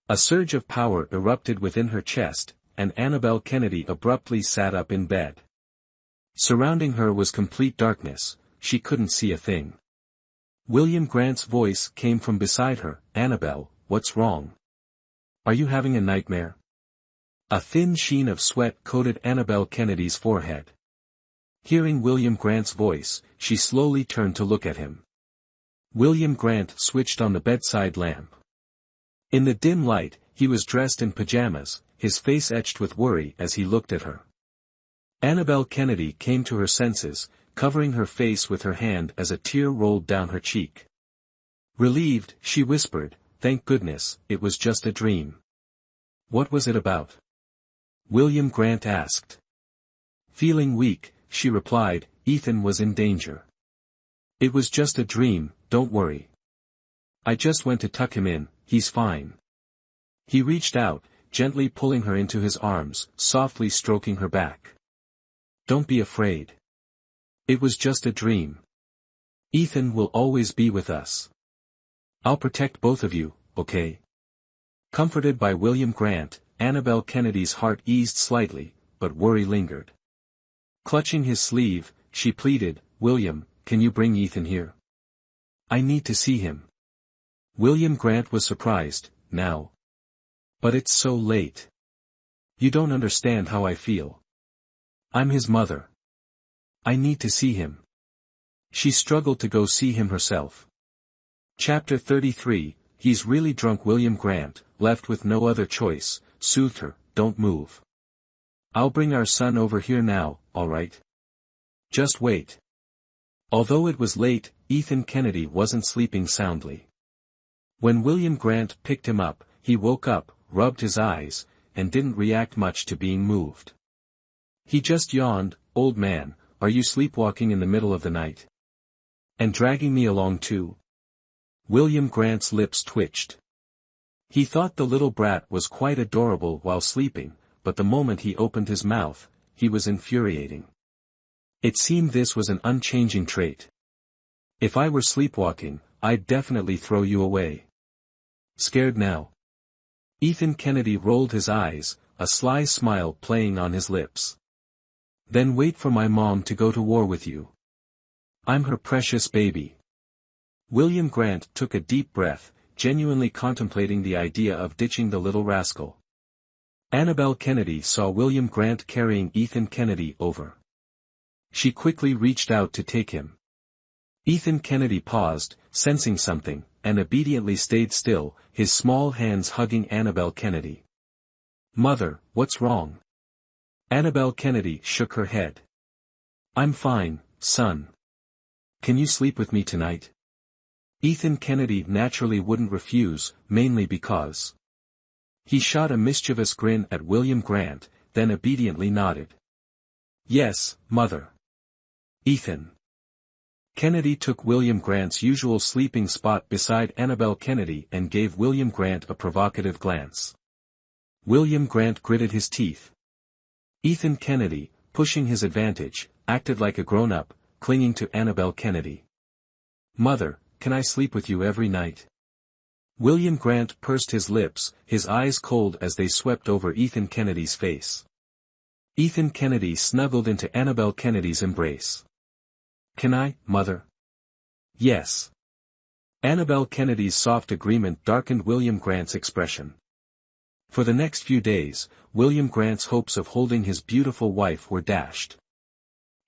[SPEAKER 1] A surge of power erupted within her chest, and Annabelle Kennedy abruptly sat up in bed. Surrounding her was complete darkness, she couldn't see a thing. William Grant's voice came from beside her. Annabelle, what's wrong? Are you having a nightmare? A thin sheen of sweat coated Annabelle Kennedy's forehead. Hearing William Grant's voice, she slowly turned to look at him. William Grant switched on the bedside lamp. In the dim light, he was dressed in pajamas, his face etched with worry as he looked at her. Annabelle Kennedy came to her senses, covering her face with her hand as a tear rolled down her cheek. Relieved, she whispered, thank goodness, it was just a dream. What was it about? William Grant asked. Feeling weak, she replied, Ethan was in danger. It was just a dream, don't worry. I just went to tuck him in, he's fine. He reached out, gently pulling her into his arms, softly stroking her back. Don't be afraid. It was just a dream. Ethan will always be with us. I'll protect both of you, okay? Comforted by William Grant, Annabelle Kennedy's heart eased slightly, but worry lingered. Clutching his sleeve, she pleaded, William, can you bring Ethan here? I need to see him. William Grant was surprised, now. But it's so late. You don't understand how I feel. I'm his mother. I need to see him. She struggled to go see him herself. Chapter 33, He's really drunk. William Grant, left with no other choice, soothed her, don't move. I'll bring our son over here now, alright? Just wait. Although it was late, Ethan Kennedy wasn't sleeping soundly. When William Grant picked him up, he woke up, rubbed his eyes, and didn't react much to being moved. He just yawned, old man, are you sleepwalking in the middle of the night? And dragging me along too? William Grant's lips twitched. He thought the little brat was quite adorable while sleeping, but the moment he opened his mouth, he was infuriating. It seemed this was an unchanging trait. If I were sleepwalking, I'd definitely throw you away. Scared now? Ethan Kennedy rolled his eyes, a sly smile playing on his lips. Then wait for my mom to go to war with you. I'm her precious baby. William Grant took a deep breath, genuinely contemplating the idea of ditching the little rascal. Annabelle Kennedy saw William Grant carrying Ethan Kennedy over. She quickly reached out to take him. Ethan Kennedy paused, sensing something, and obediently stayed still, his small hands hugging Annabelle Kennedy. Mother, what's wrong? Annabelle Kennedy shook her head. I'm fine, son. Can you sleep with me tonight? Ethan Kennedy naturally wouldn't refuse, mainly because. He shot a mischievous grin at William Grant, then obediently nodded. Yes, Mother. Ethan. Kennedy took William Grant's usual sleeping spot beside Annabelle Kennedy and gave William Grant a provocative glance. William Grant gritted his teeth. Ethan Kennedy, pushing his advantage, acted like a grown-up, clinging to Annabelle Kennedy. Mother, can I sleep with you every night? William Grant pursed his lips, his eyes cold as they swept over Ethan Kennedy's face. Ethan Kennedy snuggled into Annabelle Kennedy's embrace. Can I, Mother? Yes. Annabelle Kennedy's soft agreement darkened William Grant's expression. For the next few days, William Grant's hopes of holding his beautiful wife were dashed.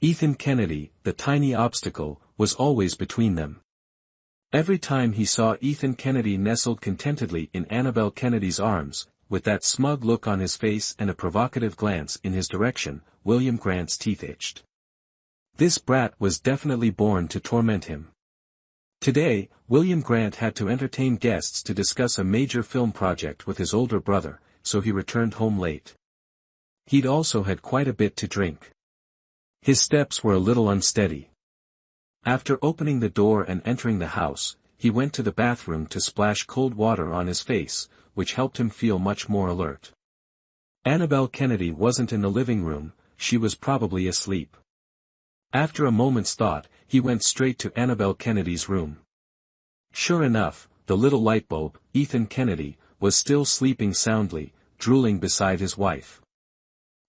[SPEAKER 1] Ethan Kennedy, the tiny obstacle, was always between them. Every time he saw Ethan Kennedy nestled contentedly in Annabelle Kennedy's arms, with that smug look on his face and a provocative glance in his direction, William Grant's teeth itched. This brat was definitely born to torment him. Today, William Grant had to entertain guests to discuss a major film project with his older brother, so he returned home late. He'd also had quite a bit to drink. His steps were a little unsteady. After opening the door and entering the house, he went to the bathroom to splash cold water on his face, which helped him feel much more alert. Annabelle Kennedy wasn't in the living room, she was probably asleep. After a moment's thought, he went straight to Annabelle Kennedy's room. Sure enough, the little lightbulb, Ethan Kennedy, was still sleeping soundly, drooling beside his wife.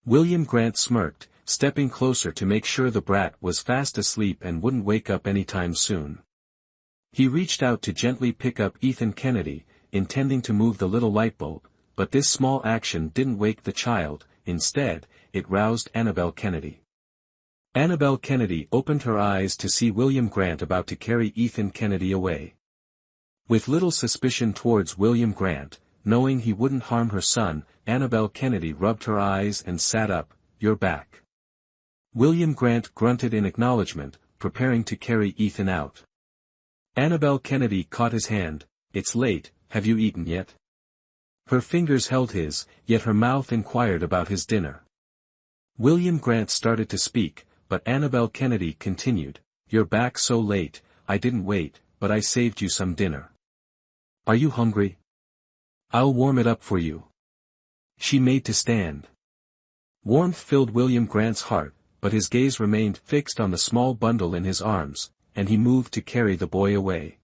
[SPEAKER 1] William Grant smirked, stepping closer to make sure the brat was fast asleep and wouldn't wake up anytime soon. He reached out to gently pick up Ethan Kennedy, intending to move the little lightbulb, but this small action didn't wake the child, instead, it roused Annabelle Kennedy. Annabelle Kennedy opened her eyes to see William Grant about to carry Ethan Kennedy away. With little suspicion towards William Grant, knowing he wouldn't harm her son, Annabelle Kennedy rubbed her eyes and sat up. "You're back." William Grant grunted in acknowledgement, preparing to carry Ethan out. Annabelle Kennedy caught his hand. "It's late, have you eaten yet?" Her fingers held his, yet her mouth inquired about his dinner. William Grant started to speak, but Annabelle Kennedy continued, "You're back so late, I didn't wait, but I saved you some dinner. Are you hungry? I'll warm it up for you." She made to stand. Warmth filled William Grant's heart, but his gaze remained fixed on the small bundle in his arms, and he moved to carry the boy away.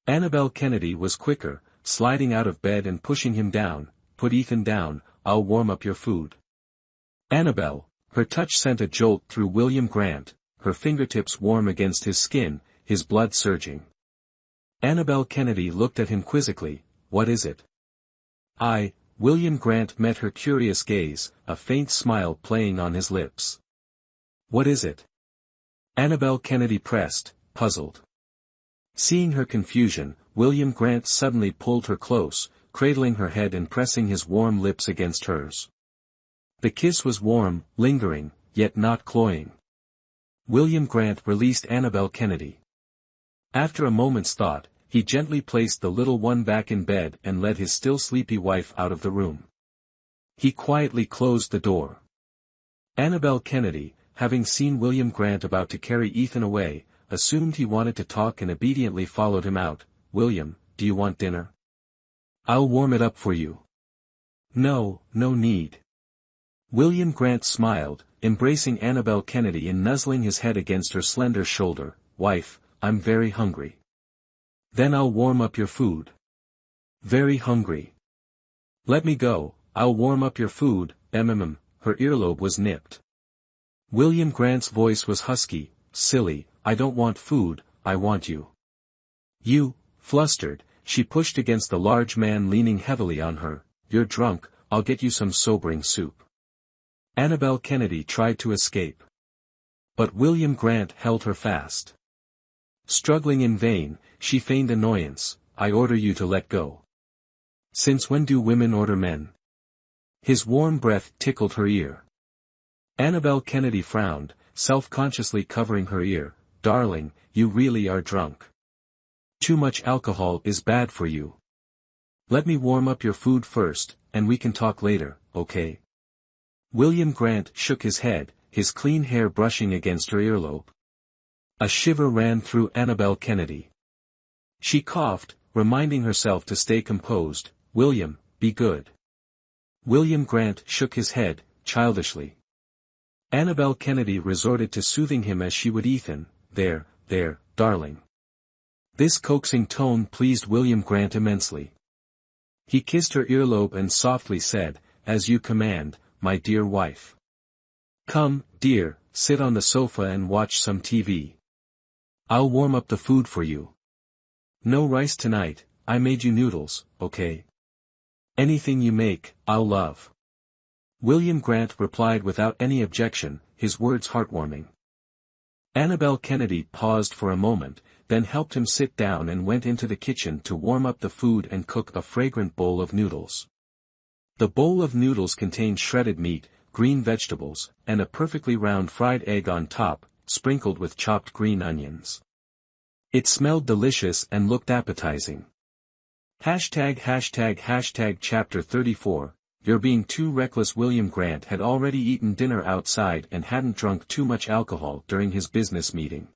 [SPEAKER 1] Annabelle Kennedy was quicker, sliding out of bed and pushing him down. "Put Ethan down, I'll warm up your food." Annabelle, her touch sent a jolt through William Grant, her fingertips warm against his skin, his blood surging. Annabelle Kennedy looked at him quizzically. "What is it?" William Grant met her curious gaze, a faint smile playing on his lips. "What is it?" Annabelle Kennedy pressed, puzzled. Seeing her confusion, William Grant suddenly pulled her close, cradling her head and pressing his warm lips against hers. The kiss was warm, lingering, yet not cloying. William Grant released Annabelle Kennedy. After a moment's thought, he gently placed the little one back in bed and led his still sleepy wife out of the room. He quietly closed the door. Annabelle Kennedy, having seen William Grant about to carry Ethan away, assumed he wanted to talk and obediently followed him out. "William, do you want dinner? I'll warm it up for you." "No, no need." William Grant smiled, embracing Annabelle Kennedy and nuzzling his head against her slender shoulder. "Wife, I'm very hungry." "Then I'll warm up your food." "Very hungry." "Let me go, I'll warm up your food." Her earlobe was nipped. William Grant's voice was husky. "Silly, I don't want food, I want you." "You," flustered, she pushed against the large man leaning heavily on her. "You're drunk, I'll get you some sobering soup." Annabelle Kennedy tried to escape. But William Grant held her fast. Struggling in vain, she feigned annoyance. "I order you to let go." "Since when do women order men?" His warm breath tickled her ear. Annabelle Kennedy frowned, self-consciously covering her ear. "Darling, you really are drunk. Too much alcohol is bad for you. Let me warm up your food first, and we can talk later, okay?" William Grant shook his head, his clean hair brushing against her earlobe. A shiver ran through Annabelle Kennedy. She coughed, reminding herself to stay composed. "William, be good." William Grant shook his head, childishly. Annabelle Kennedy resorted to soothing him as she would Ethan. There, darling." This coaxing tone pleased William Grant immensely. He kissed her earlobe and softly said, "As you command, my dear wife. Come, dear, sit on the sofa and watch some TV. I'll warm up the food for you. No rice tonight, I made you noodles, okay? Anything you make, I'll love." William Grant replied without any objection, his words heartwarming. Annabelle Kennedy paused for a moment, then helped him sit down and went into the kitchen to warm up the food and cook a fragrant bowl of noodles. The bowl of noodles contained shredded meat, green vegetables, and a perfectly round fried egg on top, sprinkled with chopped green onions. It smelled delicious and looked appetizing. Chapter 34, You're being too reckless. William Grant had already eaten dinner outside and hadn't drunk too much alcohol during his business meeting.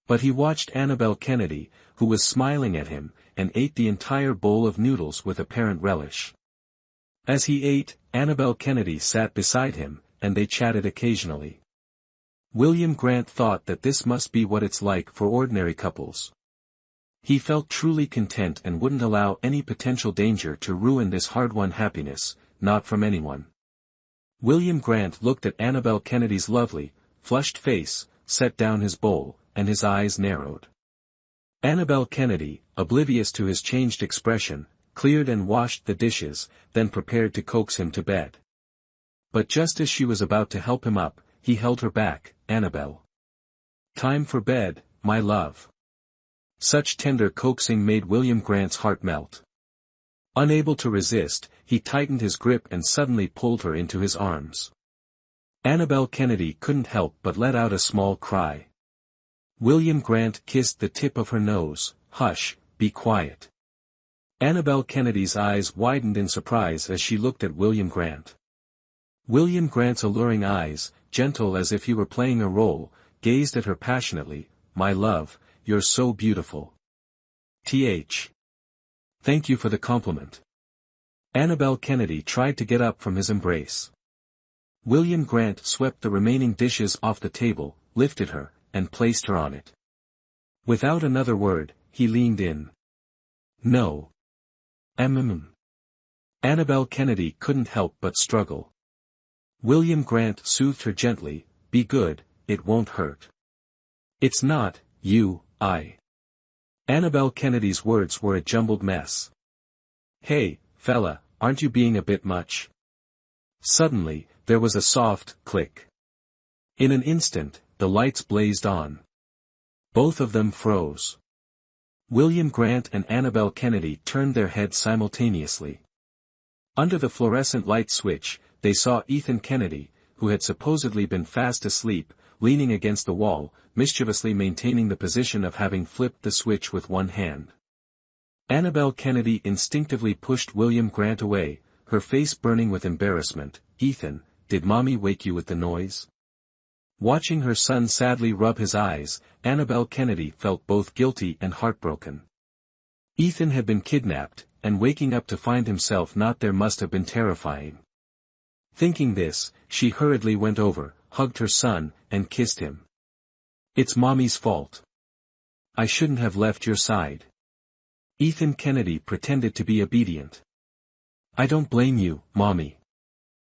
[SPEAKER 1] But he watched Annabelle Kennedy, who was smiling at him, and ate the entire bowl of noodles with apparent relish. As he ate, Annabelle Kennedy sat beside him, and they chatted occasionally. William Grant thought that this must be what it's like for ordinary couples. He felt truly content and wouldn't allow any potential danger to ruin this hard-won happiness, not from anyone. William Grant looked at Annabelle Kennedy's lovely, flushed face, set down his bowl, and his eyes narrowed. Annabelle Kennedy, oblivious to his changed expression, cleared and washed the dishes, then prepared to coax him to bed. But just as she was about to help him up, he held her back. "Annabelle. Time for bed, my love." Such tender coaxing made William Grant's heart melt. Unable to resist, he tightened his grip and suddenly pulled her into his arms. Annabelle Kennedy couldn't help but let out a small cry. William Grant kissed the tip of her nose. "Hush, be quiet." Annabelle Kennedy's eyes widened in surprise as she looked at William Grant. William Grant's alluring eyes, gentle as if he were playing a role, gazed at her passionately. "My love, you're so beautiful." Thank you for the compliment." Annabelle Kennedy tried to get up from his embrace. William Grant swept the remaining dishes off the table, lifted her, and placed her on it. Without another word, he leaned in. "No. Annabelle Kennedy couldn't help but struggle. William Grant soothed her gently. "Be good, it won't hurt." "It's not, I." Annabelle Kennedy's words were a jumbled mess. "Hey, fella, aren't you being a bit much?" Suddenly, there was a soft click. In an instant, the lights blazed on. Both of them froze. William Grant and Annabelle Kennedy turned their heads simultaneously. Under the fluorescent light switch, they saw Ethan Kennedy, who had supposedly been fast asleep, leaning against the wall, mischievously maintaining the position of having flipped the switch with one hand. Annabelle Kennedy instinctively pushed William Grant away, her face burning with embarrassment. "Ethan, did Mommy wake you with the noise?" Watching her son sadly rub his eyes, Annabelle Kennedy felt both guilty and heartbroken. Ethan had been kidnapped, and waking up to find himself not there must have been terrifying. Thinking this, she hurriedly went over, hugged her son, and kissed him. "It's Mommy's fault. I shouldn't have left your side." Ethan Kennedy pretended to be obedient. "I don't blame you, Mommy.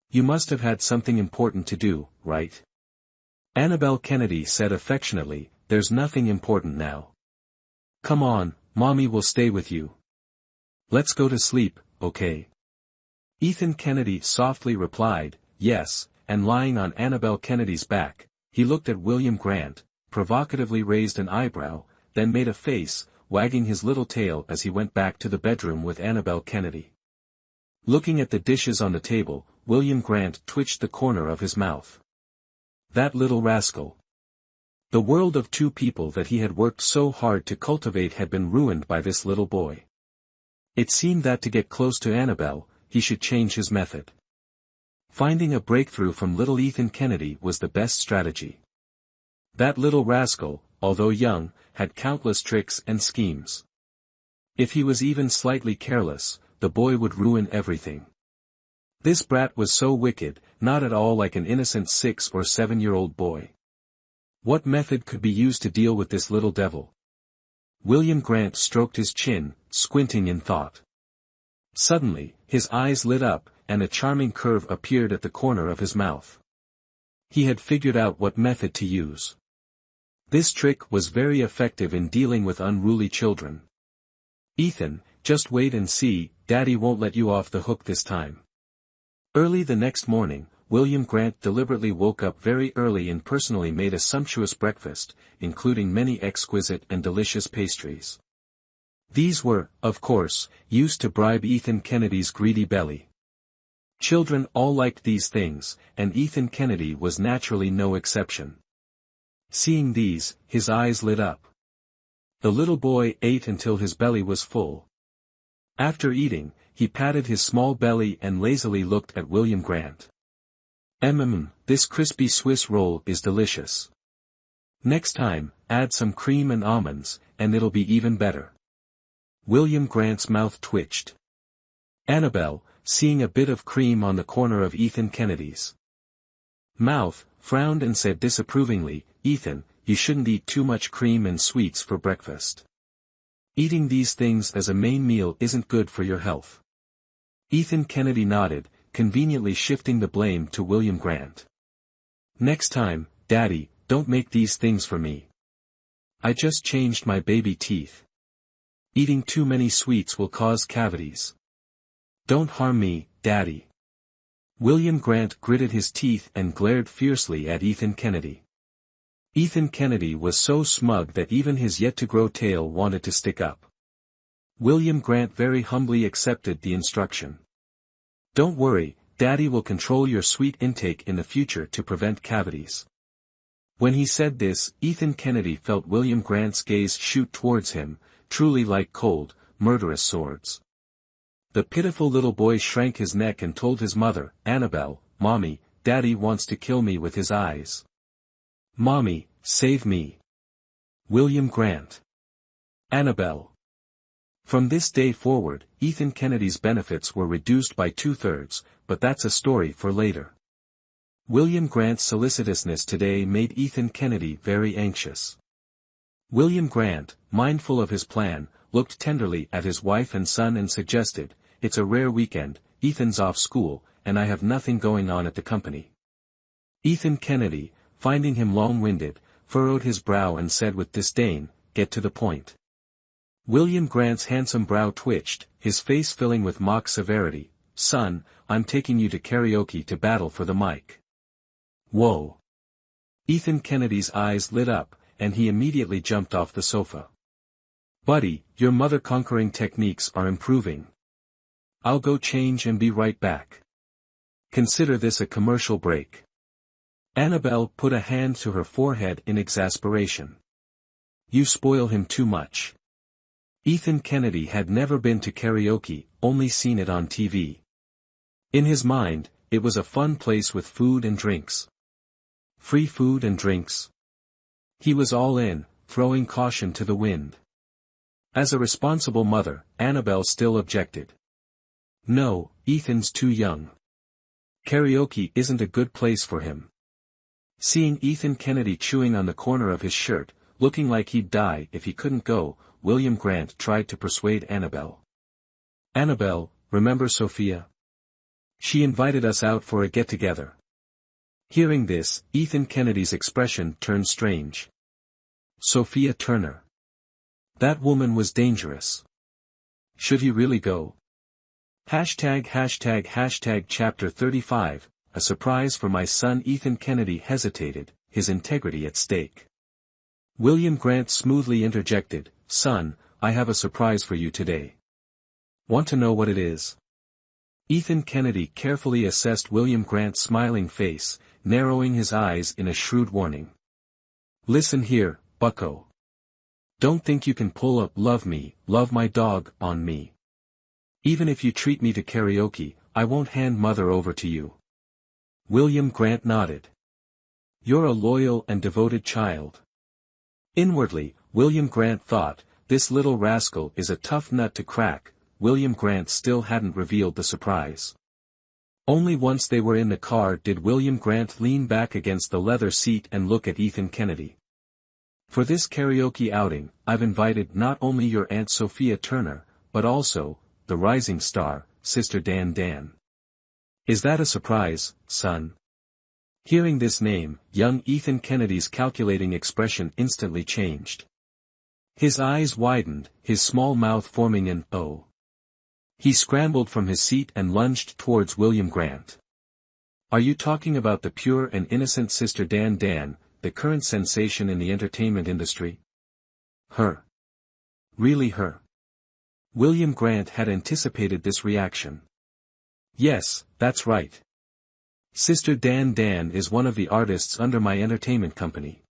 [SPEAKER 1] You must have had something important to do, right?" Annabelle Kennedy said affectionately, "There's nothing important now. Come on, Mommy will stay with you. Let's go to sleep, okay?" Ethan Kennedy softly replied, "Yes," and lying on Annabelle Kennedy's back, he looked at William Grant, provocatively raised an eyebrow, then made a face, wagging his little tail as he went back to the bedroom with Annabelle Kennedy. Looking at the dishes on the table, William Grant twitched the corner of his mouth. That little rascal. The world of two people that he had worked so hard to cultivate had been ruined by this little boy. It seemed that to get close to Annabelle, he should change his method. Finding a breakthrough from little Ethan Kennedy was the best strategy. That little rascal, although young, had countless tricks and schemes. If he was even slightly careless, the boy would ruin everything. This brat was so wicked, not at all like an innocent 6 or 7-year-old boy. What method could be used to deal with this little devil? William Grant stroked his chin, squinting in thought. Suddenly, his eyes lit up, and a charming curve appeared at the corner of his mouth. He had figured out what method to use. This trick was very effective in dealing with unruly children. "Ethan, just wait and see, Daddy won't let you off the hook this time." Early the next morning, William Grant deliberately woke up very early and personally made a sumptuous breakfast, including many exquisite and delicious pastries. These were, of course, used to bribe Ethan Kennedy's greedy belly. Children all liked these things, and Ethan Kennedy was naturally no exception. Seeing these, his eyes lit up. The little boy ate until his belly was full. After eating, he patted his small belly and lazily looked at William Grant. This crispy Swiss roll is delicious. Next time, add some cream and almonds, and it'll be even better. William Grant's mouth twitched. Annabelle, seeing a bit of cream on the corner of Ethan Kennedy's mouth, frowned and said disapprovingly, "Ethan, you shouldn't eat too much cream and sweets for breakfast. Eating these things as a main meal isn't good for your health." Ethan Kennedy nodded, conveniently shifting the blame to William Grant. "Next time, Daddy, don't make these things for me. I just changed my baby teeth. Eating too many sweets will cause cavities. Don't harm me, Daddy." William Grant gritted his teeth and glared fiercely at Ethan Kennedy. Ethan Kennedy was so smug that even his yet-to-grow tail wanted to stick up. William Grant very humbly accepted the instruction. "Don't worry, Daddy will control your sweet intake in the future to prevent cavities." When he said this, Ethan Kennedy felt William Grant's gaze shoot towards him, truly like cold, murderous swords. The pitiful little boy shrank his neck and told his mother, "Annabelle, Mommy, Daddy wants to kill me with his eyes. Mommy, save me. William Grant. Annabelle." From this day forward, Ethan Kennedy's benefits were reduced by 2/3, but that's a story for later. William Grant's solicitousness today made Ethan Kennedy very anxious. William Grant, mindful of his plan, looked tenderly at his wife and son and suggested, "It's a rare weekend, Ethan's off school, and I have nothing going on at the company." Ethan Kennedy, finding him long-winded, furrowed his brow and said with disdain, "Get to the point." William Grant's handsome brow twitched, his face filling with mock severity. "Son, I'm taking you to karaoke to battle for the mic." "Whoa." Ethan Kennedy's eyes lit up, and he immediately jumped off the sofa. "Buddy, your mother-conquering techniques are improving. I'll go change and be right back. Consider this a commercial break." Annabelle put a hand to her forehead in exasperation. "You spoil him too much." Ethan Kennedy had never been to karaoke, only seen it on TV. In his mind, it was a fun place with food and drinks. Free food and drinks. He was all in, throwing caution to the wind. As a responsible mother, Annabelle still objected. "No, Ethan's too young. Karaoke isn't a good place for him." Seeing Ethan Kennedy chewing on the corner of his shirt, looking like he'd die if he couldn't go, William Grant tried to persuade Annabelle. "Annabelle, remember Sophia? She invited us out for a get-together." Hearing this, Ethan Kennedy's expression turned strange. Sophia Turner. That woman was dangerous. Should he really go? Chapter 35, A surprise for my son. Ethan Kennedy hesitated, his integrity at stake. William Grant smoothly interjected, "Son, I have a surprise for you today. Want to know what it is?" Ethan Kennedy carefully assessed William Grant's smiling face, narrowing his eyes in a shrewd warning. "Listen here, bucko. Don't think you can pull a 'love me, love my dog' on me. Even if you treat me to karaoke, I won't hand mother over to you." William Grant nodded. "You're a loyal and devoted child." Inwardly, William Grant thought, "This little rascal is a tough nut to crack." William Grant still hadn't revealed the surprise. Only once they were in the car did William Grant lean back against the leather seat and look at Ethan Kennedy. "For this karaoke outing, I've invited not only your Aunt Sophia Turner, but also, the rising star, Sister Dan Dan. Is that a surprise, son?" Hearing this name, young Ethan Kennedy's calculating expression instantly changed. His eyes widened, his small mouth forming an O. He scrambled from his seat and lunged towards William Grant. "Are you talking about the pure and innocent Sister Dan Dan, the current sensation in the entertainment industry?" "Her. Really her?" William Grant had anticipated this reaction. "Yes, that's right. Sister Dan Dan is one of the artists under my entertainment company."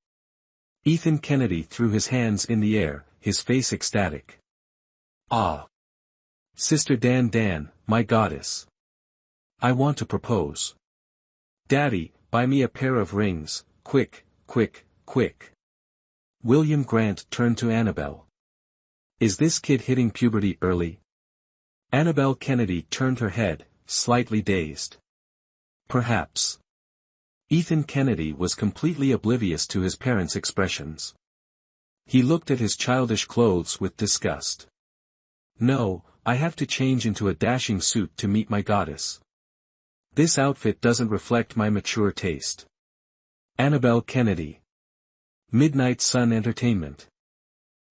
[SPEAKER 1] Ethan Kennedy threw his hands in the air, his face ecstatic. "Ah! Sister Dan Dan, my goddess. I want to propose. Daddy, buy me a pair of rings, quick, quick, quick." William Grant turned to Annabelle. Is this kid hitting puberty early? Annabelle Kennedy turned her head, slightly dazed. Perhaps. Ethan Kennedy was completely oblivious to his parents' expressions. He looked at his childish clothes with disgust. No, I have to change into a dashing suit to meet my goddess. This outfit doesn't reflect my mature taste. Annabelle Kennedy. Midnight Sun Entertainment.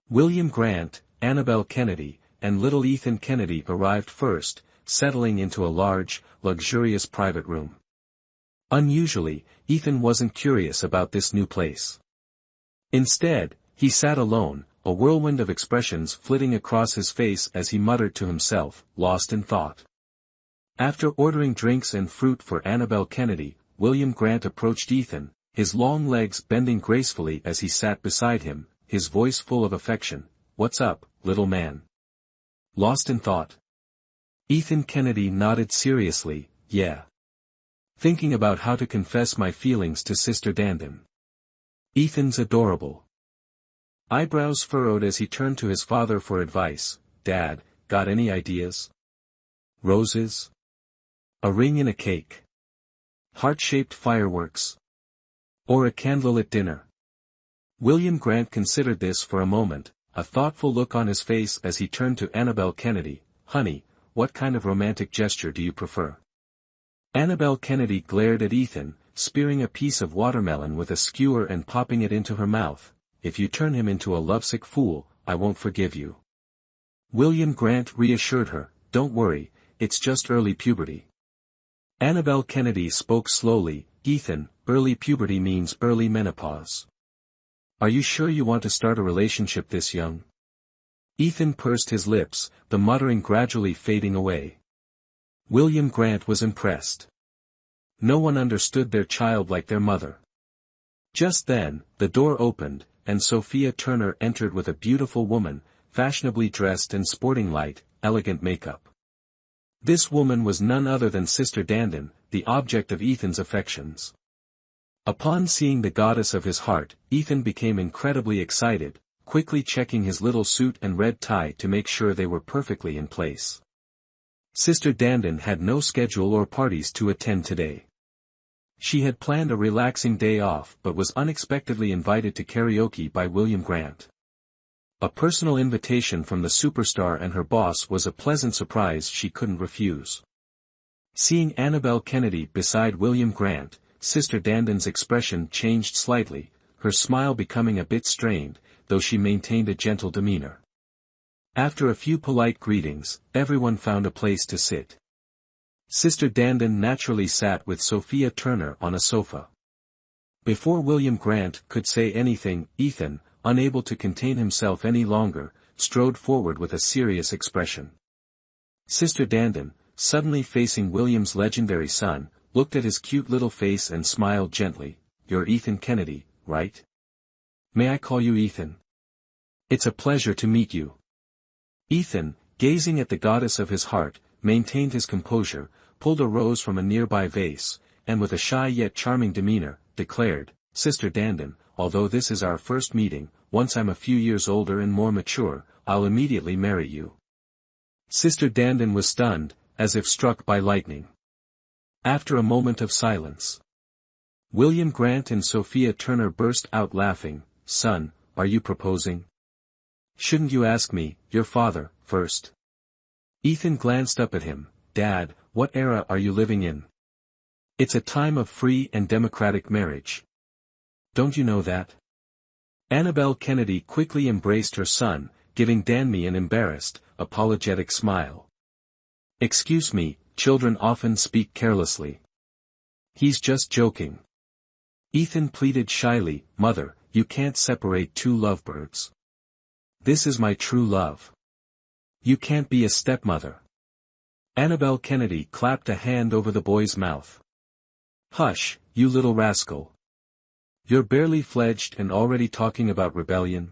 [SPEAKER 1] William Grant, Annabelle Kennedy, and little Ethan Kennedy arrived first, settling into a large, luxurious private room. Unusually, Ethan wasn't curious about this new place. Instead, he sat alone, a whirlwind of expressions flitting across his face as he muttered to himself, lost in thought. After ordering drinks and fruit for Annabelle Kennedy, William Grant approached Ethan, his long legs bending gracefully as he sat beside him, his voice full of affection. What's up, little man? Lost in thought? Ethan Kennedy nodded seriously, yeah. Thinking about how to confess my feelings to Sister Dandin. Ethan's adorable. Eyebrows furrowed as he turned to his father for advice. Dad, got any ideas? Roses? A ring and a cake? Heart-shaped fireworks? Or a candlelit dinner? William Grant considered this for a moment, a thoughtful look on his face as he turned to Annabelle Kennedy. Honey, what kind of romantic gesture do you prefer? Annabelle Kennedy glared at Ethan, spearing a piece of watermelon with a skewer and popping it into her mouth. If you turn him into a lovesick fool, I won't forgive you. William Grant reassured her, don't worry, it's just early puberty. Annabelle Kennedy spoke slowly, Ethan, early puberty means early menopause. Are you sure you want to start a relationship this young? Ethan pursed his lips, the muttering gradually fading away. William Grant was impressed. No one understood their child like their mother. Just then, the door opened, and Sophia Turner entered with a beautiful woman, fashionably dressed and sporting light, elegant makeup. This woman was none other than Sister Dandin, the object of Ethan's affections. Upon seeing the goddess of his heart, Ethan became incredibly excited, quickly checking his little suit and red tie to make sure they were perfectly in place. Sister Dandin had no schedule or parties to attend today. She had planned a relaxing day off but was unexpectedly invited to karaoke by William Grant. A personal invitation from the superstar and her boss was a pleasant surprise she couldn't refuse. Seeing Annabelle Kennedy beside William Grant, Sister Dandin's expression changed slightly, her smile becoming a bit strained, though she maintained a gentle demeanor. After a few polite greetings, everyone found a place to sit. Sister Dandin naturally sat with Sophia Turner on a sofa. Before William Grant could say anything, Ethan, unable to contain himself any longer, strode forward with a serious expression. Sister Dandin, suddenly facing William's legendary son, looked at his cute little face and smiled gently. You're Ethan Kennedy, right? May I call you Ethan? It's a pleasure to meet you. Ethan, gazing at the goddess of his heart, maintained his composure, pulled a rose from a nearby vase, and with a shy yet charming demeanor, declared, Sister Dandin, although this is our first meeting, once I'm a few years older and more mature, I'll immediately marry you. Sister Dandin was stunned, as if struck by lightning. After a moment of silence, William Grant and Sophia Turner burst out laughing. Son, are you proposing? Shouldn't you ask me, your father, first? Ethan glanced up at him. Dad, what era are you living in? It's a time of free and democratic marriage. Don't you know that? Annabelle Kennedy quickly embraced her son, giving Danmy an embarrassed, apologetic smile. Excuse me, children often speak carelessly. He's just joking. Ethan pleaded shyly, Mother, you can't separate two lovebirds. This is my true love. You can't be a stepmother. Annabelle Kennedy clapped a hand over the boy's mouth. Hush, you little rascal. You're barely fledged and already talking about rebellion?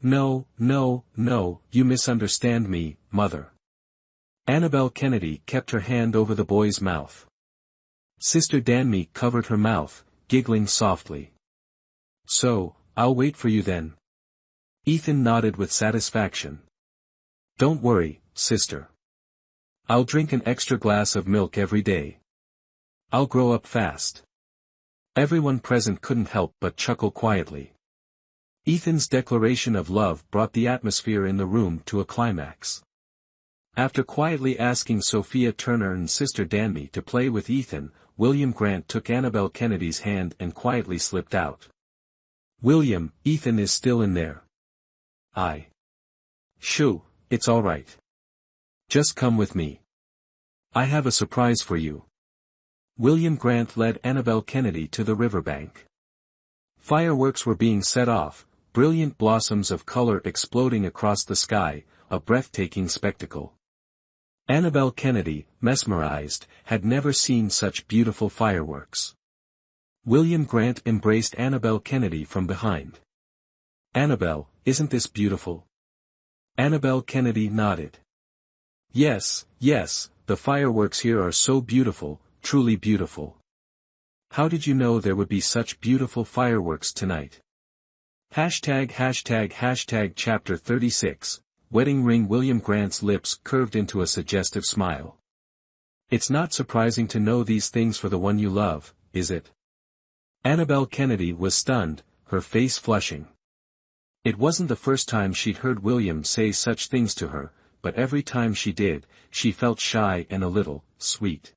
[SPEAKER 1] No, you misunderstand me, Mother. Annabelle Kennedy kept her hand over the boy's mouth. Sister Danmy covered her mouth, giggling softly. So, I'll wait for you then. Ethan nodded with satisfaction. Don't worry, sister. I'll drink an extra glass of milk every day. I'll grow up fast. Everyone present couldn't help but chuckle quietly. Ethan's declaration of love brought the atmosphere in the room to a climax. After quietly asking Sophia Turner and Sister Danby to play with Ethan, William Grant took Annabel Kennedy's hand and quietly slipped out. William, Ethan is still in there. Shoo, it's all right. Just come with me. I have a surprise for you. William Grant led Annabel Kennedy to the riverbank. Fireworks were being set off, brilliant blossoms of color exploding across the sky, a breathtaking spectacle. Annabel Kennedy, mesmerized, had never seen such beautiful fireworks. William Grant embraced Annabel Kennedy from behind. Annabel, isn't this beautiful? Annabel Kennedy nodded. Yes, yes, the fireworks here are so beautiful, truly beautiful. How did you know there would be such beautiful fireworks tonight? ####Chapter 36, Wedding Ring. William Grant's lips curved into a suggestive smile. It's not surprising to know these things for the one you love, is it? Annabel Kennedy was stunned, her face flushing. It wasn't the first time she'd heard William say such things to her, but every time she did, she felt shy and a little sweet.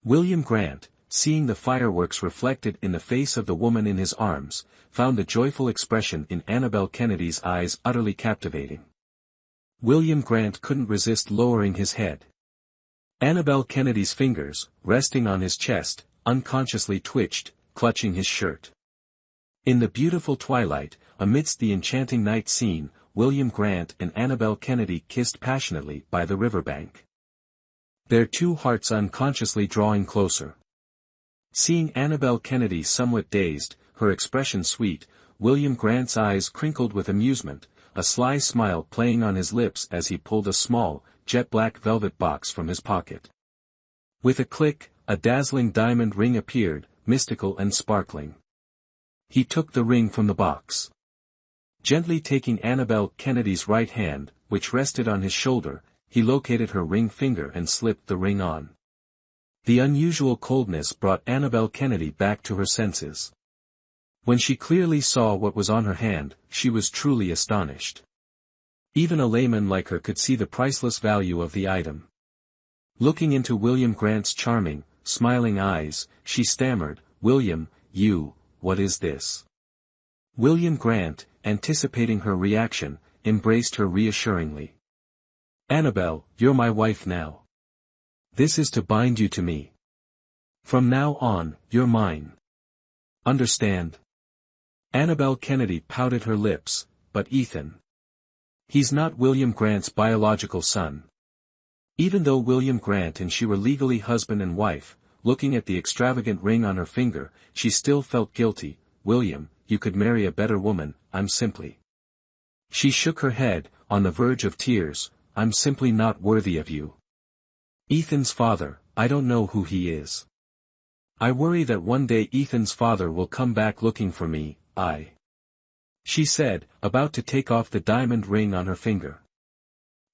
[SPEAKER 1] William Grant, seeing the fireworks reflected in the face of the woman in his arms, found the joyful expression in Annabel Kennedy's eyes utterly captivating. William Grant couldn't resist lowering his head. Annabel Kennedy's fingers, resting on his chest, unconsciously twitched, clutching his shirt. In the beautiful twilight, amidst the enchanting night scene, William Grant and Annabel Kennedy kissed passionately by the riverbank. Their two hearts unconsciously drawing closer. Seeing Annabel Kennedy somewhat dazed, her expression sweet, William Grant's eyes crinkled with amusement, a sly smile playing on his lips as he pulled a small, jet-black velvet box from his pocket. With a click, a dazzling diamond ring appeared, mystical and sparkling. He took the ring from the box. Gently taking Annabel Kennedy's right hand, which rested on his shoulder, he located her ring finger and slipped the ring on. The unusual coldness brought Annabel Kennedy back to her senses. When she clearly saw what was on her hand, she was truly astonished. Even a layman like her could see the priceless value of the item. Looking into William Grant's charming, smiling eyes, she stammered, "William, what is this?" William Grant, anticipating her reaction, embraced her reassuringly. "Annabel, you're my wife now. This is to bind you to me. From now on, you're mine. Understand?" Annabel Kennedy pouted her lips, "But Ethan. He's not William Grant's biological son." Even though William Grant and she were legally husband and wife, looking at the extravagant ring on her finger, she still felt guilty. "William, you could marry a better woman, I'm simply." She shook her head, on the verge of tears, "I'm simply not worthy of you. Ethan's father, I don't know who he is. I worry that one day Ethan's father will come back looking for me, she said, about to take off the diamond ring on her finger.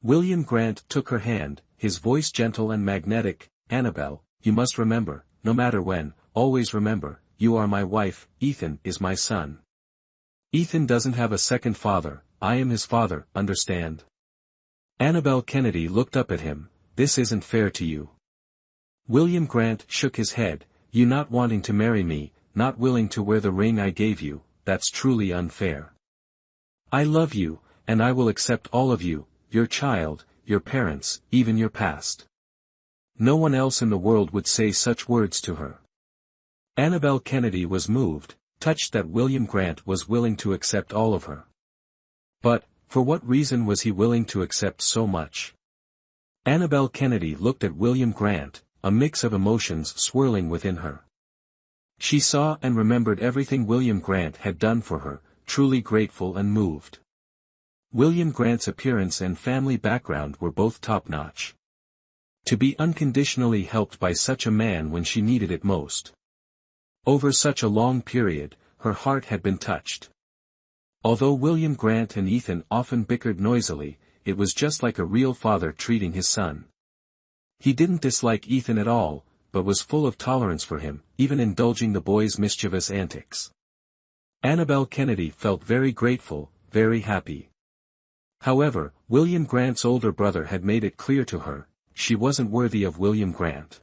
[SPEAKER 1] William Grant took her hand, his voice gentle and magnetic. "Annabel, you must remember, no matter when, always remember, you are my wife, Ethan is my son. Ethan doesn't have a second father, I am his father, understand?" Annabel Kennedy looked up at him, "This isn't fair to you." William Grant shook his head, "You not wanting to marry me, not willing to wear the ring I gave you, that's truly unfair. I love you, and I will accept all of you, your child, your parents, even your past." No one else in the world would say such words to her. Annabel Kennedy was moved, touched that William Grant was willing to accept all of her. But, for what reason was he willing to accept so much? Annabel Kennedy looked at William Grant, a mix of emotions swirling within her. She saw and remembered everything William Grant had done for her, truly grateful and moved. William Grant's appearance and family background were both top-notch. To be unconditionally helped by such a man when she needed it most. Over such a long period, her heart had been touched. Although William Grant and Ethan often bickered noisily, it was just like a real father treating his son. He didn't dislike Ethan at all, but was full of tolerance for him, even indulging the boy's mischievous antics. Annabel Kennedy felt very grateful, very happy. However, William Grant's older brother had made it clear to her, she wasn't worthy of William Grant.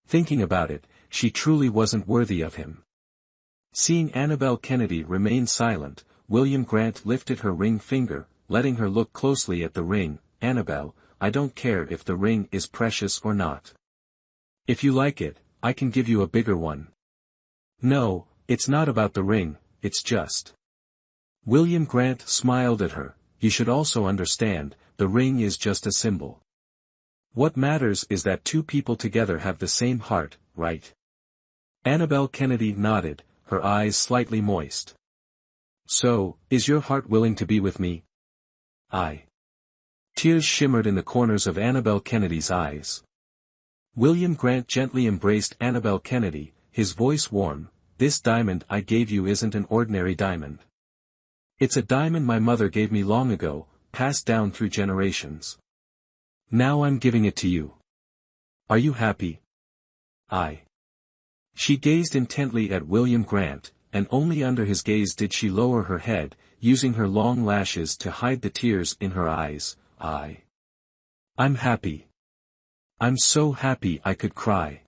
[SPEAKER 1] Thinking about it, she truly wasn't worthy of him. Seeing Annabel Kennedy remain silent, William Grant lifted her ring finger, letting her look closely at the ring. "Annabel, I don't care if the ring is precious or not. If you like it, I can give you a bigger one." "No, it's not about the ring, it's just." William Grant smiled at her. "You should also understand, the ring is just a symbol. What matters is that two people together have the same heart, right?" Annabel Kennedy nodded, her eyes slightly moist. "So, is your heart willing to be with me?" "I." Tears shimmered in the corners of Annabel Kennedy's eyes. William Grant gently embraced Annabel Kennedy, his voice warm. "This diamond I gave you isn't an ordinary diamond. It's a diamond my mother gave me long ago, passed down through generations. Now I'm giving it to you. Are you happy?" "I." She gazed intently at William Grant, and only under his gaze did she lower her head, using her long lashes to hide the tears in her eyes. I'm happy. I'm so happy I could cry.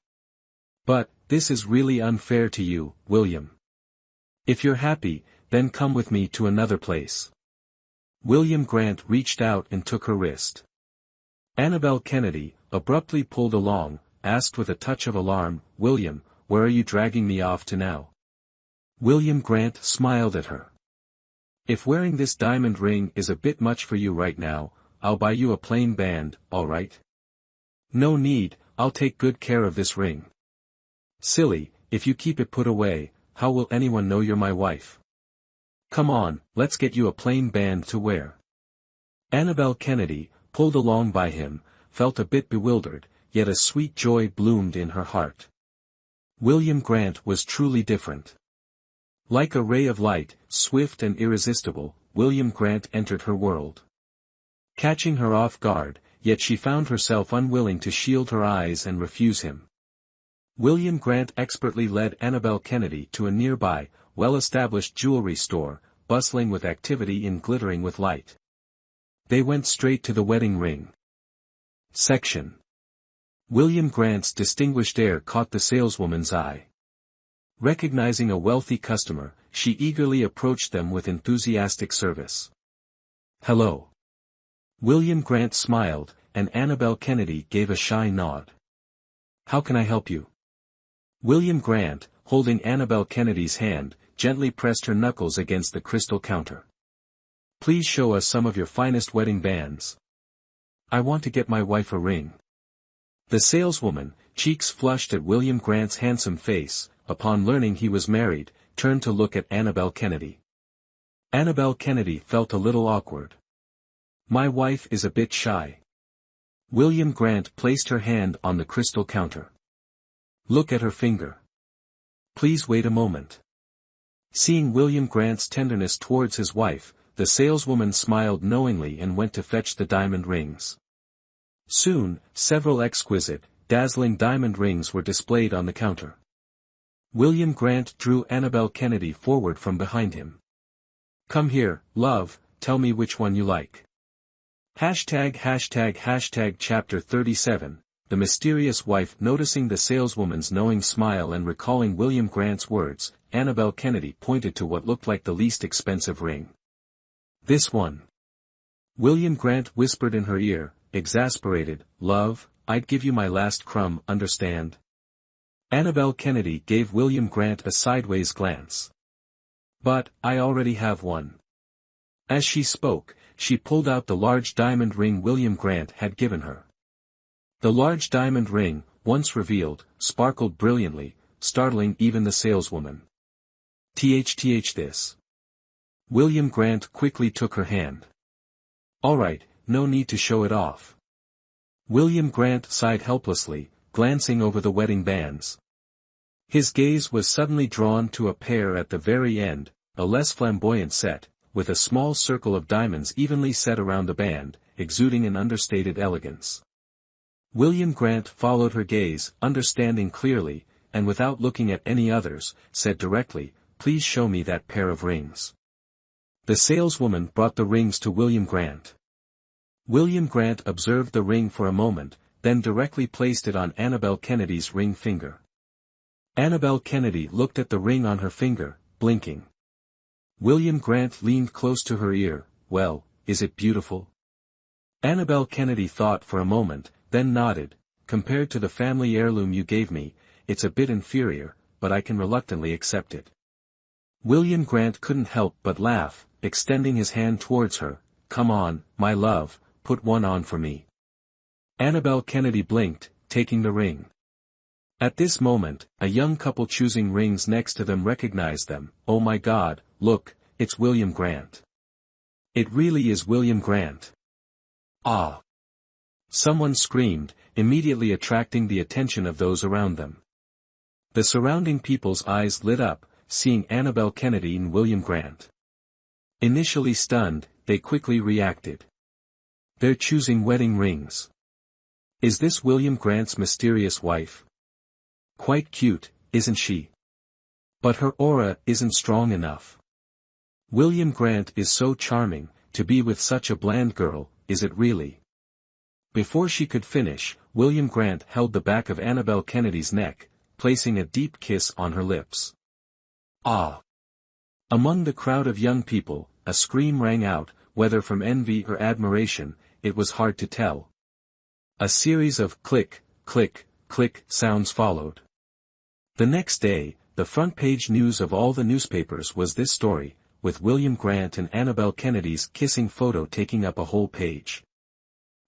[SPEAKER 1] But, this is really unfair to you, William. If you're happy, then come with me to another place." William Grant reached out and took her wrist. Annabel Kennedy, abruptly pulled along, asked with a touch of alarm, "William, where are you dragging me off to now?" William Grant smiled at her. "If wearing this diamond ring is a bit much for you right now, I'll buy you a plain band, all right?" "No need, I'll take good care of this ring." "Silly, if you keep it put away, how will anyone know you're my wife? Come on, let's get you a plain band to wear." Annabel Kennedy, pulled along by him, felt a bit bewildered, yet a sweet joy bloomed in her heart. William Grant was truly different. Like a ray of light, swift and irresistible, William Grant entered her world. Catching her off guard, yet she found herself unwilling to shield her eyes and refuse him. William Grant expertly led Annabel Kennedy to a nearby, well-established jewelry store, bustling with activity and glittering with light. They went straight to the wedding ring section. William Grant's distinguished air caught the saleswoman's eye. Recognizing a wealthy customer, she eagerly approached them with enthusiastic service. "Hello." William Grant smiled, and Annabel Kennedy gave a shy nod. "How can I help you?" William Grant, holding Annabel Kennedy's hand, gently pressed her knuckles against the crystal counter. "Please show us some of your finest wedding bands. I want to get my wife a ring." The saleswoman, cheeks flushed at William Grant's handsome face, upon learning he was married, turned to look at Annabel Kennedy. Annabel Kennedy felt a little awkward. "My wife is a bit shy." William Grant placed her hand on the crystal counter. "Look at her finger. Please wait a moment." Seeing William Grant's tenderness towards his wife, the saleswoman smiled knowingly and went to fetch the diamond rings. Soon, several exquisite, dazzling diamond rings were displayed on the counter. William Grant drew Annabel Kennedy forward from behind him. "Come here, love, tell me which one you like." Chapter 37, The Mysterious Wife. Noticing the saleswoman's knowing smile and recalling William Grant's words, Annabel Kennedy pointed to what looked like the least expensive ring. "This one." William Grant whispered in her ear, exasperated, "Love, I'd give you my last crumb, understand?" Annabel Kennedy gave William Grant a sideways glance. "But, I already have one." As she spoke, she pulled out the large diamond ring William Grant had given her. The large diamond ring, once revealed, sparkled brilliantly, startling even the saleswoman. "Th this." William Grant quickly took her hand. "All right, no need to show it off." William Grant sighed helplessly, glancing over the wedding bands. His gaze was suddenly drawn to a pair at the very end, a less flamboyant set, with a small circle of diamonds evenly set around the band, exuding an understated elegance. William Grant followed her gaze, understanding clearly, and without looking at any others, said directly, "Please show me that pair of rings." The saleswoman brought the rings to William Grant. William Grant observed the ring for a moment, then directly placed it on Annabel Kennedy's ring finger. Annabel Kennedy looked at the ring on her finger, blinking. William Grant leaned close to her ear. "Well, is it beautiful?" Annabel Kennedy thought for a moment, then nodded. "Compared to the family heirloom you gave me, it's a bit inferior, but I can reluctantly accept it." William Grant couldn't help but laugh, extending his hand towards her. "Come on, my love, put one on for me." Annabel Kennedy blinked, taking the ring. At this moment, a young couple choosing rings next to them recognized them. "Oh my God, look, it's William Grant. It really is William Grant." "Ah!" someone screamed, immediately attracting the attention of those around them. The surrounding people's eyes lit up, seeing Annabel Kennedy and William Grant. Initially stunned, they quickly reacted. "They're choosing wedding rings. Is this William Grant's mysterious wife? Quite cute, isn't she? But her aura isn't strong enough. William Grant is so charming, to be with such a bland girl, is it really?" Before she could finish, William Grant held the back of Annabel Kennedy's neck, placing a deep kiss on her lips. "Ah!" Among the crowd of young people, a scream rang out, whether from envy or admiration, it was hard to tell. A series of click, click, click sounds followed. The next day, the front-page news of all the newspapers was this story, with William Grant and Annabel Kennedy's kissing photo taking up a whole page.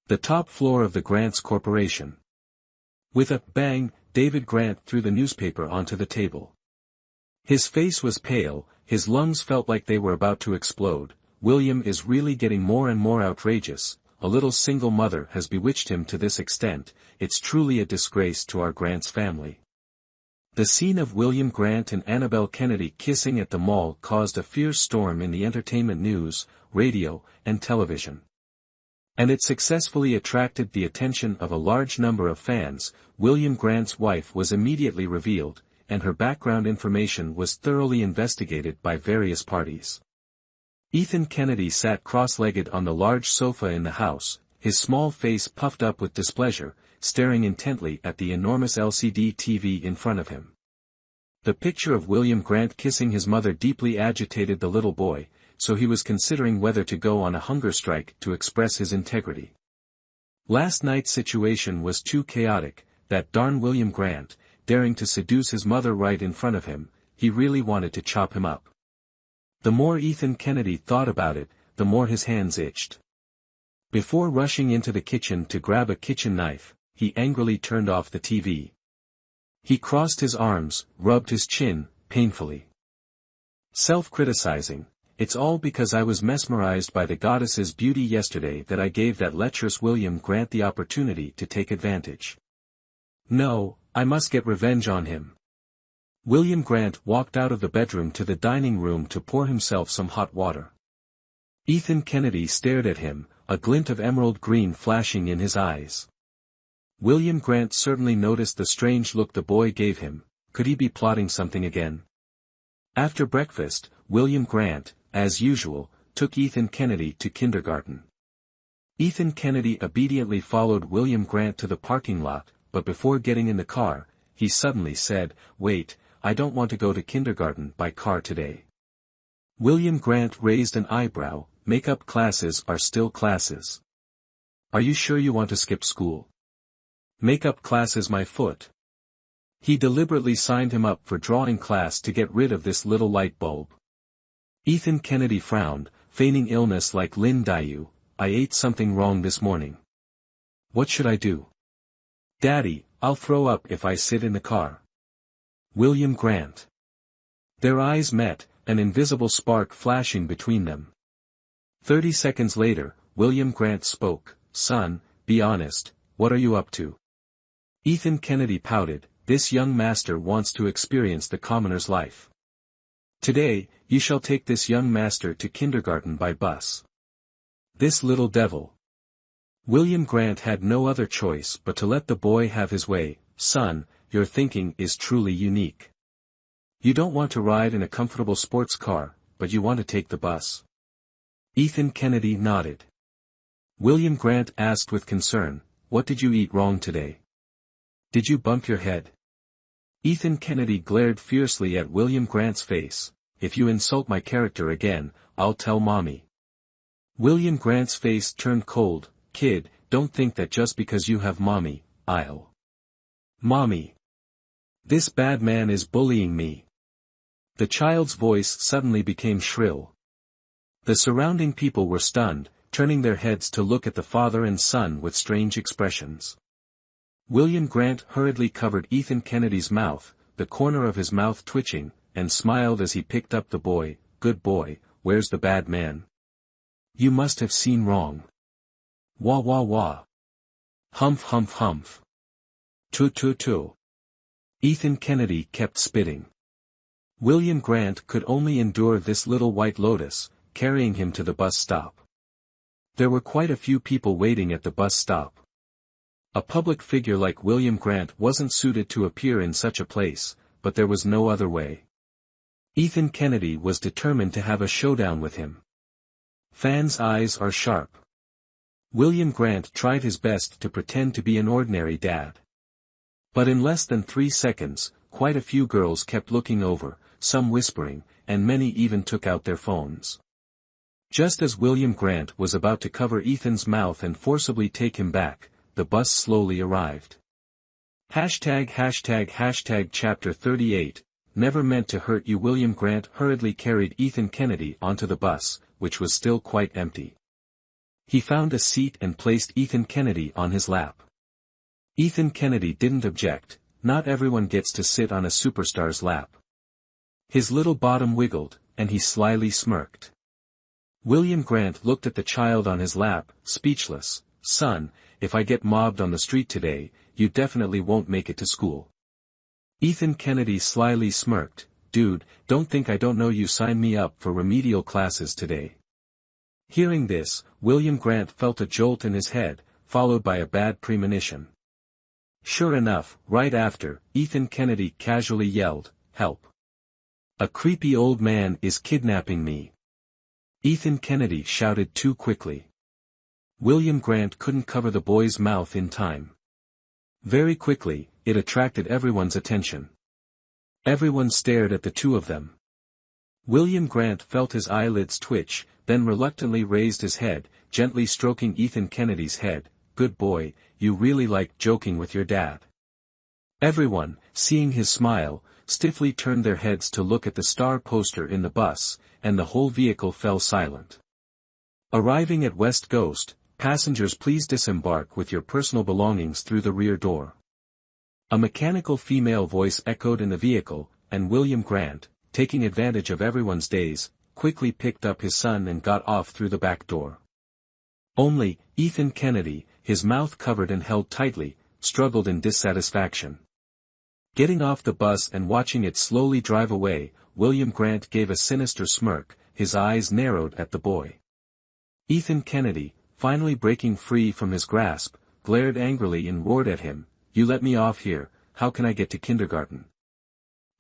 [SPEAKER 1] The top floor of the Grants Corporation. With a bang, David Grant threw the newspaper onto the table. His face was pale, his lungs felt like they were about to explode. "William is really getting more and more outrageous. A little single mother has bewitched him to this extent. It's truly a disgrace to our Grants family." The scene of William Grant and Annabel Kennedy kissing at the mall caused a fierce storm in the entertainment news, radio, and television. And it successfully attracted the attention of a large number of fans. William Grant's wife was immediately revealed, and her background information was thoroughly investigated by various parties. Ethan Kennedy sat cross-legged on the large sofa in the house, his small face puffed up with displeasure, staring intently at the enormous LCD TV in front of him. The picture of William Grant kissing his mother deeply agitated the little boy, so he was considering whether to go on a hunger strike to express his integrity. Last night's situation was too chaotic. That darn William Grant, daring to seduce his mother right in front of him, he really wanted to chop him up. The more Ethan Kennedy thought about it, the more his hands itched. Before rushing into the kitchen to grab a kitchen knife, he angrily turned off the TV. He crossed his arms, rubbed his chin, painfully. Self-criticizing, "It's all because I was mesmerized by the goddess's beauty yesterday that I gave that lecherous William Grant the opportunity to take advantage. No, I must get revenge on him." William Grant walked out of the bedroom to the dining room to pour himself some hot water. Ethan Kennedy stared at him, a glint of emerald green flashing in his eyes. William Grant certainly noticed the strange look the boy gave him. Could he be plotting something again? After breakfast, William Grant, as usual, took Ethan Kennedy to kindergarten. Ethan Kennedy obediently followed William Grant to the parking lot, but before getting in the car, he suddenly said, "Wait, I don't want to go to kindergarten by car today." William Grant raised an eyebrow. "Makeup classes are still classes. Are you sure you want to skip school? Makeup class is my foot." He deliberately signed him up for drawing class to get rid of this little light bulb. Ethan Kennedy frowned, feigning illness like Lin Dayu. "I ate something wrong this morning. What should I do?" "Daddy, I'll throw up if I sit in the car." William Grant. Their eyes met, an invisible spark flashing between them. 30 seconds later, William Grant spoke. "Son, be honest, what are you up to?" Ethan Kennedy pouted. "This young master wants to experience the commoner's life. Today, you shall take this young master to kindergarten by bus. This little devil. William Grant had no other choice but to let the boy have his way. Son, your thinking is truly unique. You don't want to ride in a comfortable sports car, but you want to take the bus. Ethan Kennedy nodded. William Grant asked with concern, what did you eat wrong today? Did you bump your head? Ethan Kennedy glared fiercely at William Grant's face. If you insult my character again, I'll tell Mommy. William Grant's face turned cold. Kid, don't think that just because you have Mommy, I'll. Mommy. This bad man is bullying me. The child's voice suddenly became shrill. The surrounding people were stunned, turning their heads to look at the father and son with strange expressions. William Grant hurriedly covered Ethan Kennedy's mouth, the corner of his mouth twitching, and smiled as he picked up the boy. Good boy, where's the bad man? You must have seen wrong. Wah wah wah. Humph humph humph. Toot toot toot. Ethan Kennedy kept spitting. William Grant could only endure this little white lotus, carrying him to the bus stop. There were quite a few people waiting at the bus stop. A public figure like William Grant wasn't suited to appear in such a place, but there was no other way. Ethan Kennedy was determined to have a showdown with him. Fans' eyes are sharp. William Grant tried his best to pretend to be an ordinary dad. But in less than 3 seconds, quite a few girls kept looking over, some whispering, and many even took out their phones. Just as William Grant was about to cover Ethan's mouth and forcibly take him back, the bus slowly arrived. Hashtag Chapter 38, Never Meant to Hurt You. William Grant hurriedly carried Ethan Kennedy onto the bus, which was still quite empty. He found a seat and placed Ethan Kennedy on his lap. Ethan Kennedy didn't object. Not everyone gets to sit on a superstar's lap. His little bottom wiggled, and he slyly smirked. William Grant looked at the child on his lap, speechless. Son, if I get mobbed on the street today, you definitely won't make it to school. Ethan Kennedy slyly smirked. Dude, don't think I don't know you signed me up for remedial classes today. Hearing this, William Grant felt a jolt in his head, followed by a bad premonition. Sure enough, right after, Ethan Kennedy casually yelled, "Help! A creepy old man is kidnapping me." Ethan Kennedy shouted too quickly. William Grant couldn't cover the boy's mouth in time. Very quickly, it attracted everyone's attention. Everyone stared at the two of them. William Grant felt his eyelids twitch, then reluctantly raised his head, gently stroking Ethan Kennedy's head. Good boy, you really like joking with your dad. Everyone, seeing his smile, stiffly turned their heads to look at the star poster in the bus, and the whole vehicle fell silent. Arriving at West Coast, passengers please disembark with your personal belongings through the rear door. A mechanical female voice echoed in the vehicle, and William Grant, taking advantage of everyone's daze, quickly picked up his son and got off through the back door. Only, Ethan Kennedy, his mouth covered and held tightly, struggled in dissatisfaction. Getting off the bus and watching it slowly drive away, William Grant gave a sinister smirk, his eyes narrowed at the boy. Ethan Kennedy, finally breaking free from his grasp, glared angrily and roared at him, "You let me off here, how can I get to kindergarten?"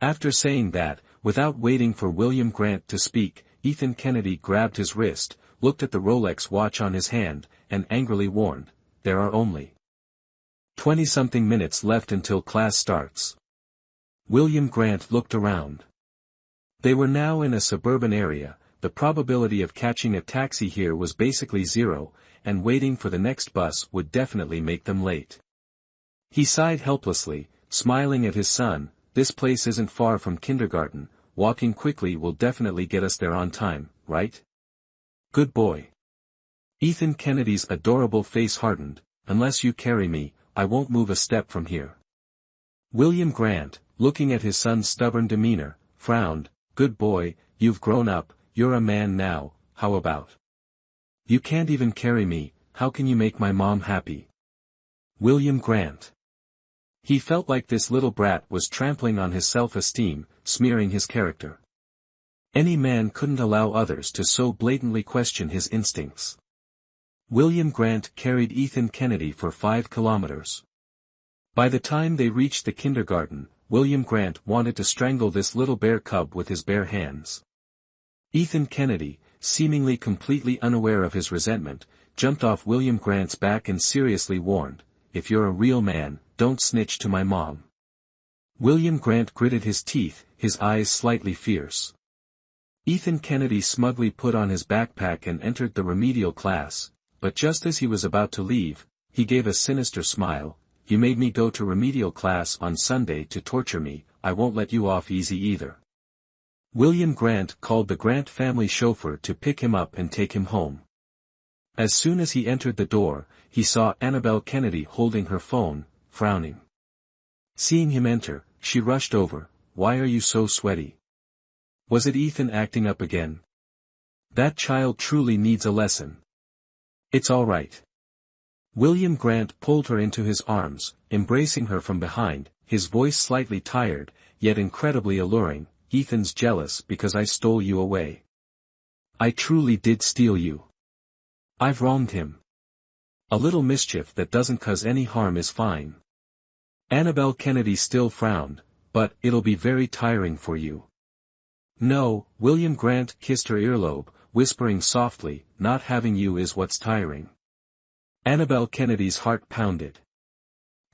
[SPEAKER 1] After saying that, without waiting for William Grant to speak, Ethan Kennedy grabbed his wrist, looked at the Rolex watch on his hand, and angrily warned, "There are only 20-something minutes left until class starts." William Grant looked around. They were now in a suburban area, the probability of catching a taxi here was basically zero, and waiting for the next bus would definitely make them late. He sighed helplessly, smiling at his son, "This place isn't far from kindergarten, walking quickly will definitely get us there on time, right? Good boy." Ethan Kennedy's adorable face hardened, "Unless you carry me, I won't move a step from here." William Grant, looking at his son's stubborn demeanor, frowned, "Good boy, you've grown up, you're a man now, how about? You can't even carry me, how can you make my mom happy?" William Grant. He felt like this little brat was trampling on his self-esteem, smearing his character. Any man couldn't allow others to so blatantly question his instincts. William Grant carried Ethan Kennedy for 5 kilometers. By the time they reached the kindergarten, William Grant wanted to strangle this little bear cub with his bare hands. Ethan Kennedy, seemingly completely unaware of his resentment, jumped off William Grant's back and seriously warned, "If you're a real man, don't snitch to my mom." William Grant gritted his teeth, his eyes slightly fierce. Ethan Kennedy smugly put on his backpack and entered the remedial class, but just as he was about to leave, he gave a sinister smile. "You made me go to remedial class on Sunday to torture me, I won't let you off easy either." William Grant called the Grant family chauffeur to pick him up and take him home. As soon as he entered the door, he saw Annabelle Kennedy holding her phone, frowning. Seeing him enter, she rushed over. "Why are you so sweaty? Was it Ethan acting up again? That child truly needs a lesson." "It's all right." William Grant pulled her into his arms, embracing her from behind, his voice slightly tired, yet incredibly alluring. "Ethan's jealous because I stole you away. I truly did steal you. I've wronged him. A little mischief that doesn't cause any harm is fine." Annabelle Kennedy still frowned, "But it'll be very tiring for you." "No," William Grant kissed her earlobe, whispering softly, "Not having you is what's tiring." Annabelle Kennedy's heart pounded.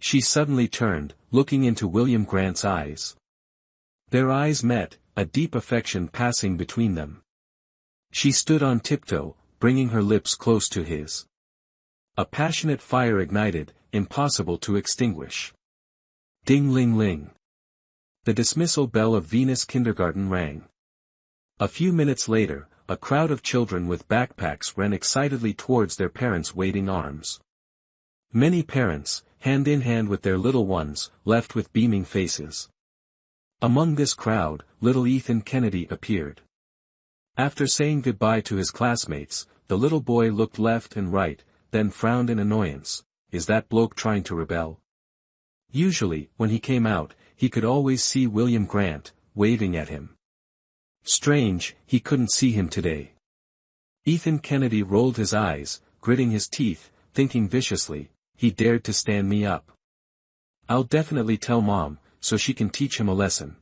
[SPEAKER 1] She suddenly turned, looking into William Grant's eyes. Their eyes met, a deep affection passing between them. She stood on tiptoe, bringing her lips close to his. A passionate fire ignited, impossible to extinguish. Ding-ling-ling. The dismissal bell of Venus Kindergarten rang. A few minutes later, a crowd of children with backpacks ran excitedly towards their parents' waiting arms. Many parents, hand in hand with their little ones, left with beaming faces. Among this crowd, little Ethan Kennedy appeared. After saying goodbye to his classmates, the little boy looked left and right, then frowned in annoyance. "Is that bloke trying to rebel?" Usually, when he came out, he could always see William Grant, waving at him. Strange, he couldn't see him today. Ethan Kennedy rolled his eyes, gritting his teeth, thinking viciously, "He dared to stand me up. I'll definitely tell Mom, so she can teach him a lesson."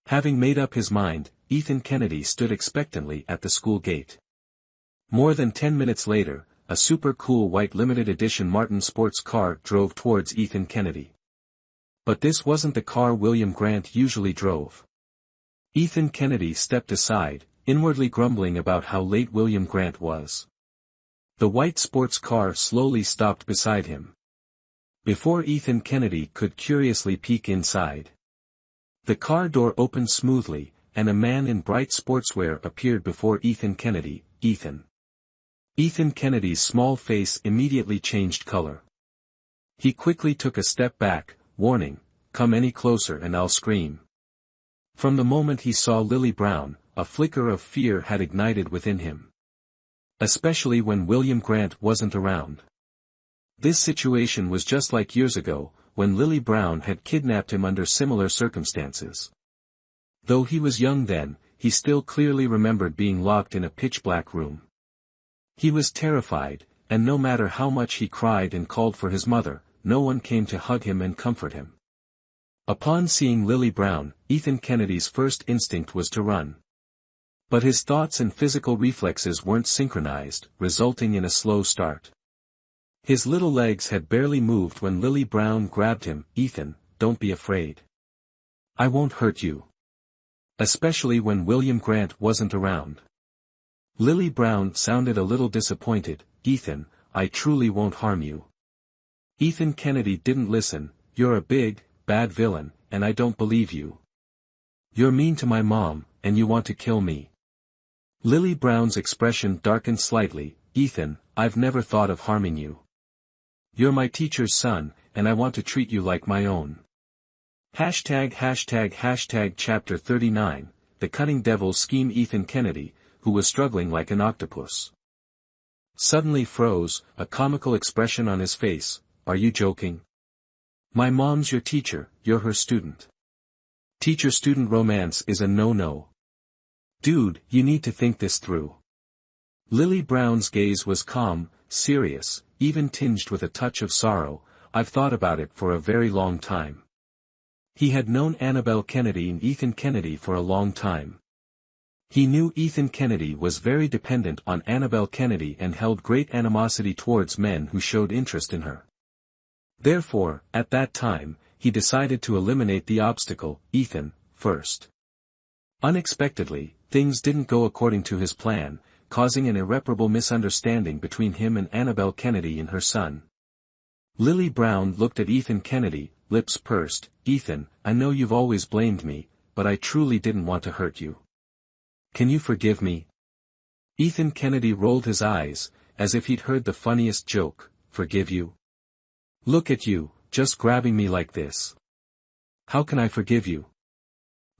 [SPEAKER 1] Having made up his mind, Ethan Kennedy stood expectantly at the school gate. More than 10 minutes later, a super cool white limited edition Martin sports car drove towards Ethan Kennedy. But this wasn't the car William Grant usually drove. Ethan Kennedy stepped aside, inwardly grumbling about how late William Grant was. The white sports car slowly stopped beside him. Before Ethan Kennedy could curiously peek inside, the car door opened smoothly, and a man in bright sportswear appeared before Ethan Kennedy. Ethan Kennedy's small face immediately changed color. He quickly took a step back, warning, "Come any closer and I'll scream." From the moment he saw Lily Brown, a flicker of fear had ignited within him. Especially when William Grant wasn't around. This situation was just like years ago, when Lily Brown had kidnapped him under similar circumstances. Though he was young then, he still clearly remembered being locked in a pitch-black room. He was terrified, and no matter how much he cried and called for his mother, no one came to hug him and comfort him. Upon seeing Lily Brown, Ethan Kennedy's first instinct was to run. But his thoughts and physical reflexes weren't synchronized, resulting in a slow start. His little legs had barely moved when Lily Brown grabbed him. "Ethan, don't be afraid. I won't hurt you." Especially when William Grant wasn't around. Lily Brown sounded a little disappointed. "Ethan, I truly won't harm you." Ethan Kennedy didn't listen. "You're a big, bad villain, and I don't believe you. You're mean to my mom, and you want to kill me." Lily Brown's expression darkened slightly. "Ethan, I've never thought of harming you. You're my teacher's son, and I want to treat you like my own." Chapter 39, The Cunning Devil's Scheme. Ethan Kennedy, who was struggling like an octopus, suddenly froze, a comical expression on his face. "Are you joking? My mom's your teacher, you're her student. Teacher-student romance is a no-no. Dude, you need to think this through. Lily Brown's gaze was calm, serious, even tinged with a touch of sorrow. I've thought about it for a very long time. He had known Annabelle Kennedy and Ethan Kennedy for a long time. He knew Ethan Kennedy was very dependent on Annabelle Kennedy and held great animosity towards men who showed interest in her. Therefore, at that time, he decided to eliminate the obstacle, Ethan, first. Unexpectedly, things didn't go according to his plan, causing an irreparable misunderstanding between him and Annabelle Kennedy and her son. Lily Brown looked at Ethan Kennedy, lips pursed. Ethan, I know you've always blamed me, but I truly didn't want to hurt you. Can you forgive me? Ethan Kennedy rolled his eyes, as if he'd heard the funniest joke. Forgive you? Look at you, just grabbing me like this. How can I forgive you?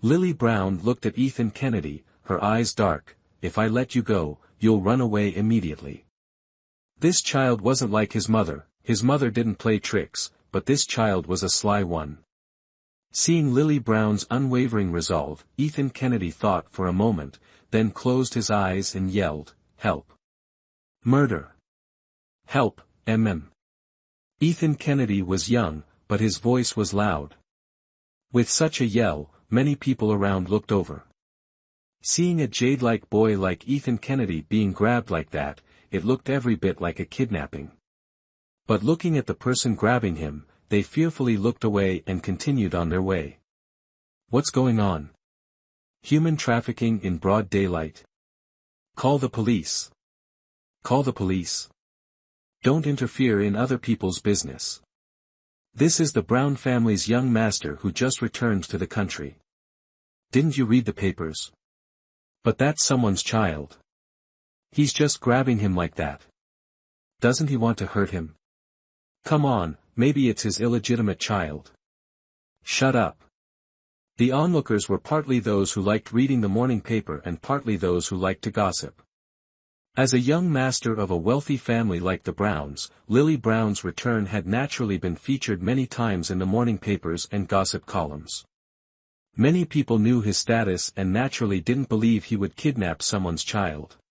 [SPEAKER 1] Lily Brown looked at Ethan Kennedy, her eyes dark. If I let you go, you'll run away immediately. This child wasn't like his mother didn't play tricks, but this child was a sly one. Seeing Lily Brown's unwavering resolve, Ethan Kennedy thought for a moment, then closed his eyes and yelled, "Help! Murder! Help, mm." Ethan Kennedy was young, but his voice was loud. With such a yell, many people around looked over. Seeing a jade-like boy like Ethan Kennedy being grabbed like that, it looked every bit like a kidnapping. But looking at the person grabbing him, they fearfully looked away and continued on their way. What's going on? Human trafficking in broad daylight. Call the police. Call the police. Don't interfere in other people's business. This is the Brown family's young master who just returned to the country. Didn't you read the papers? But that's someone's child. He's just grabbing him like that. Doesn't he want to hurt him? Come on, maybe it's his illegitimate child. Shut up. The onlookers were partly those who liked reading the morning paper and partly those who liked to gossip. As a young master of a wealthy family like the Browns, Lily Brown's return had naturally been featured many times in the morning papers and gossip columns. Many people knew his status and naturally didn't believe he would kidnap someone's child.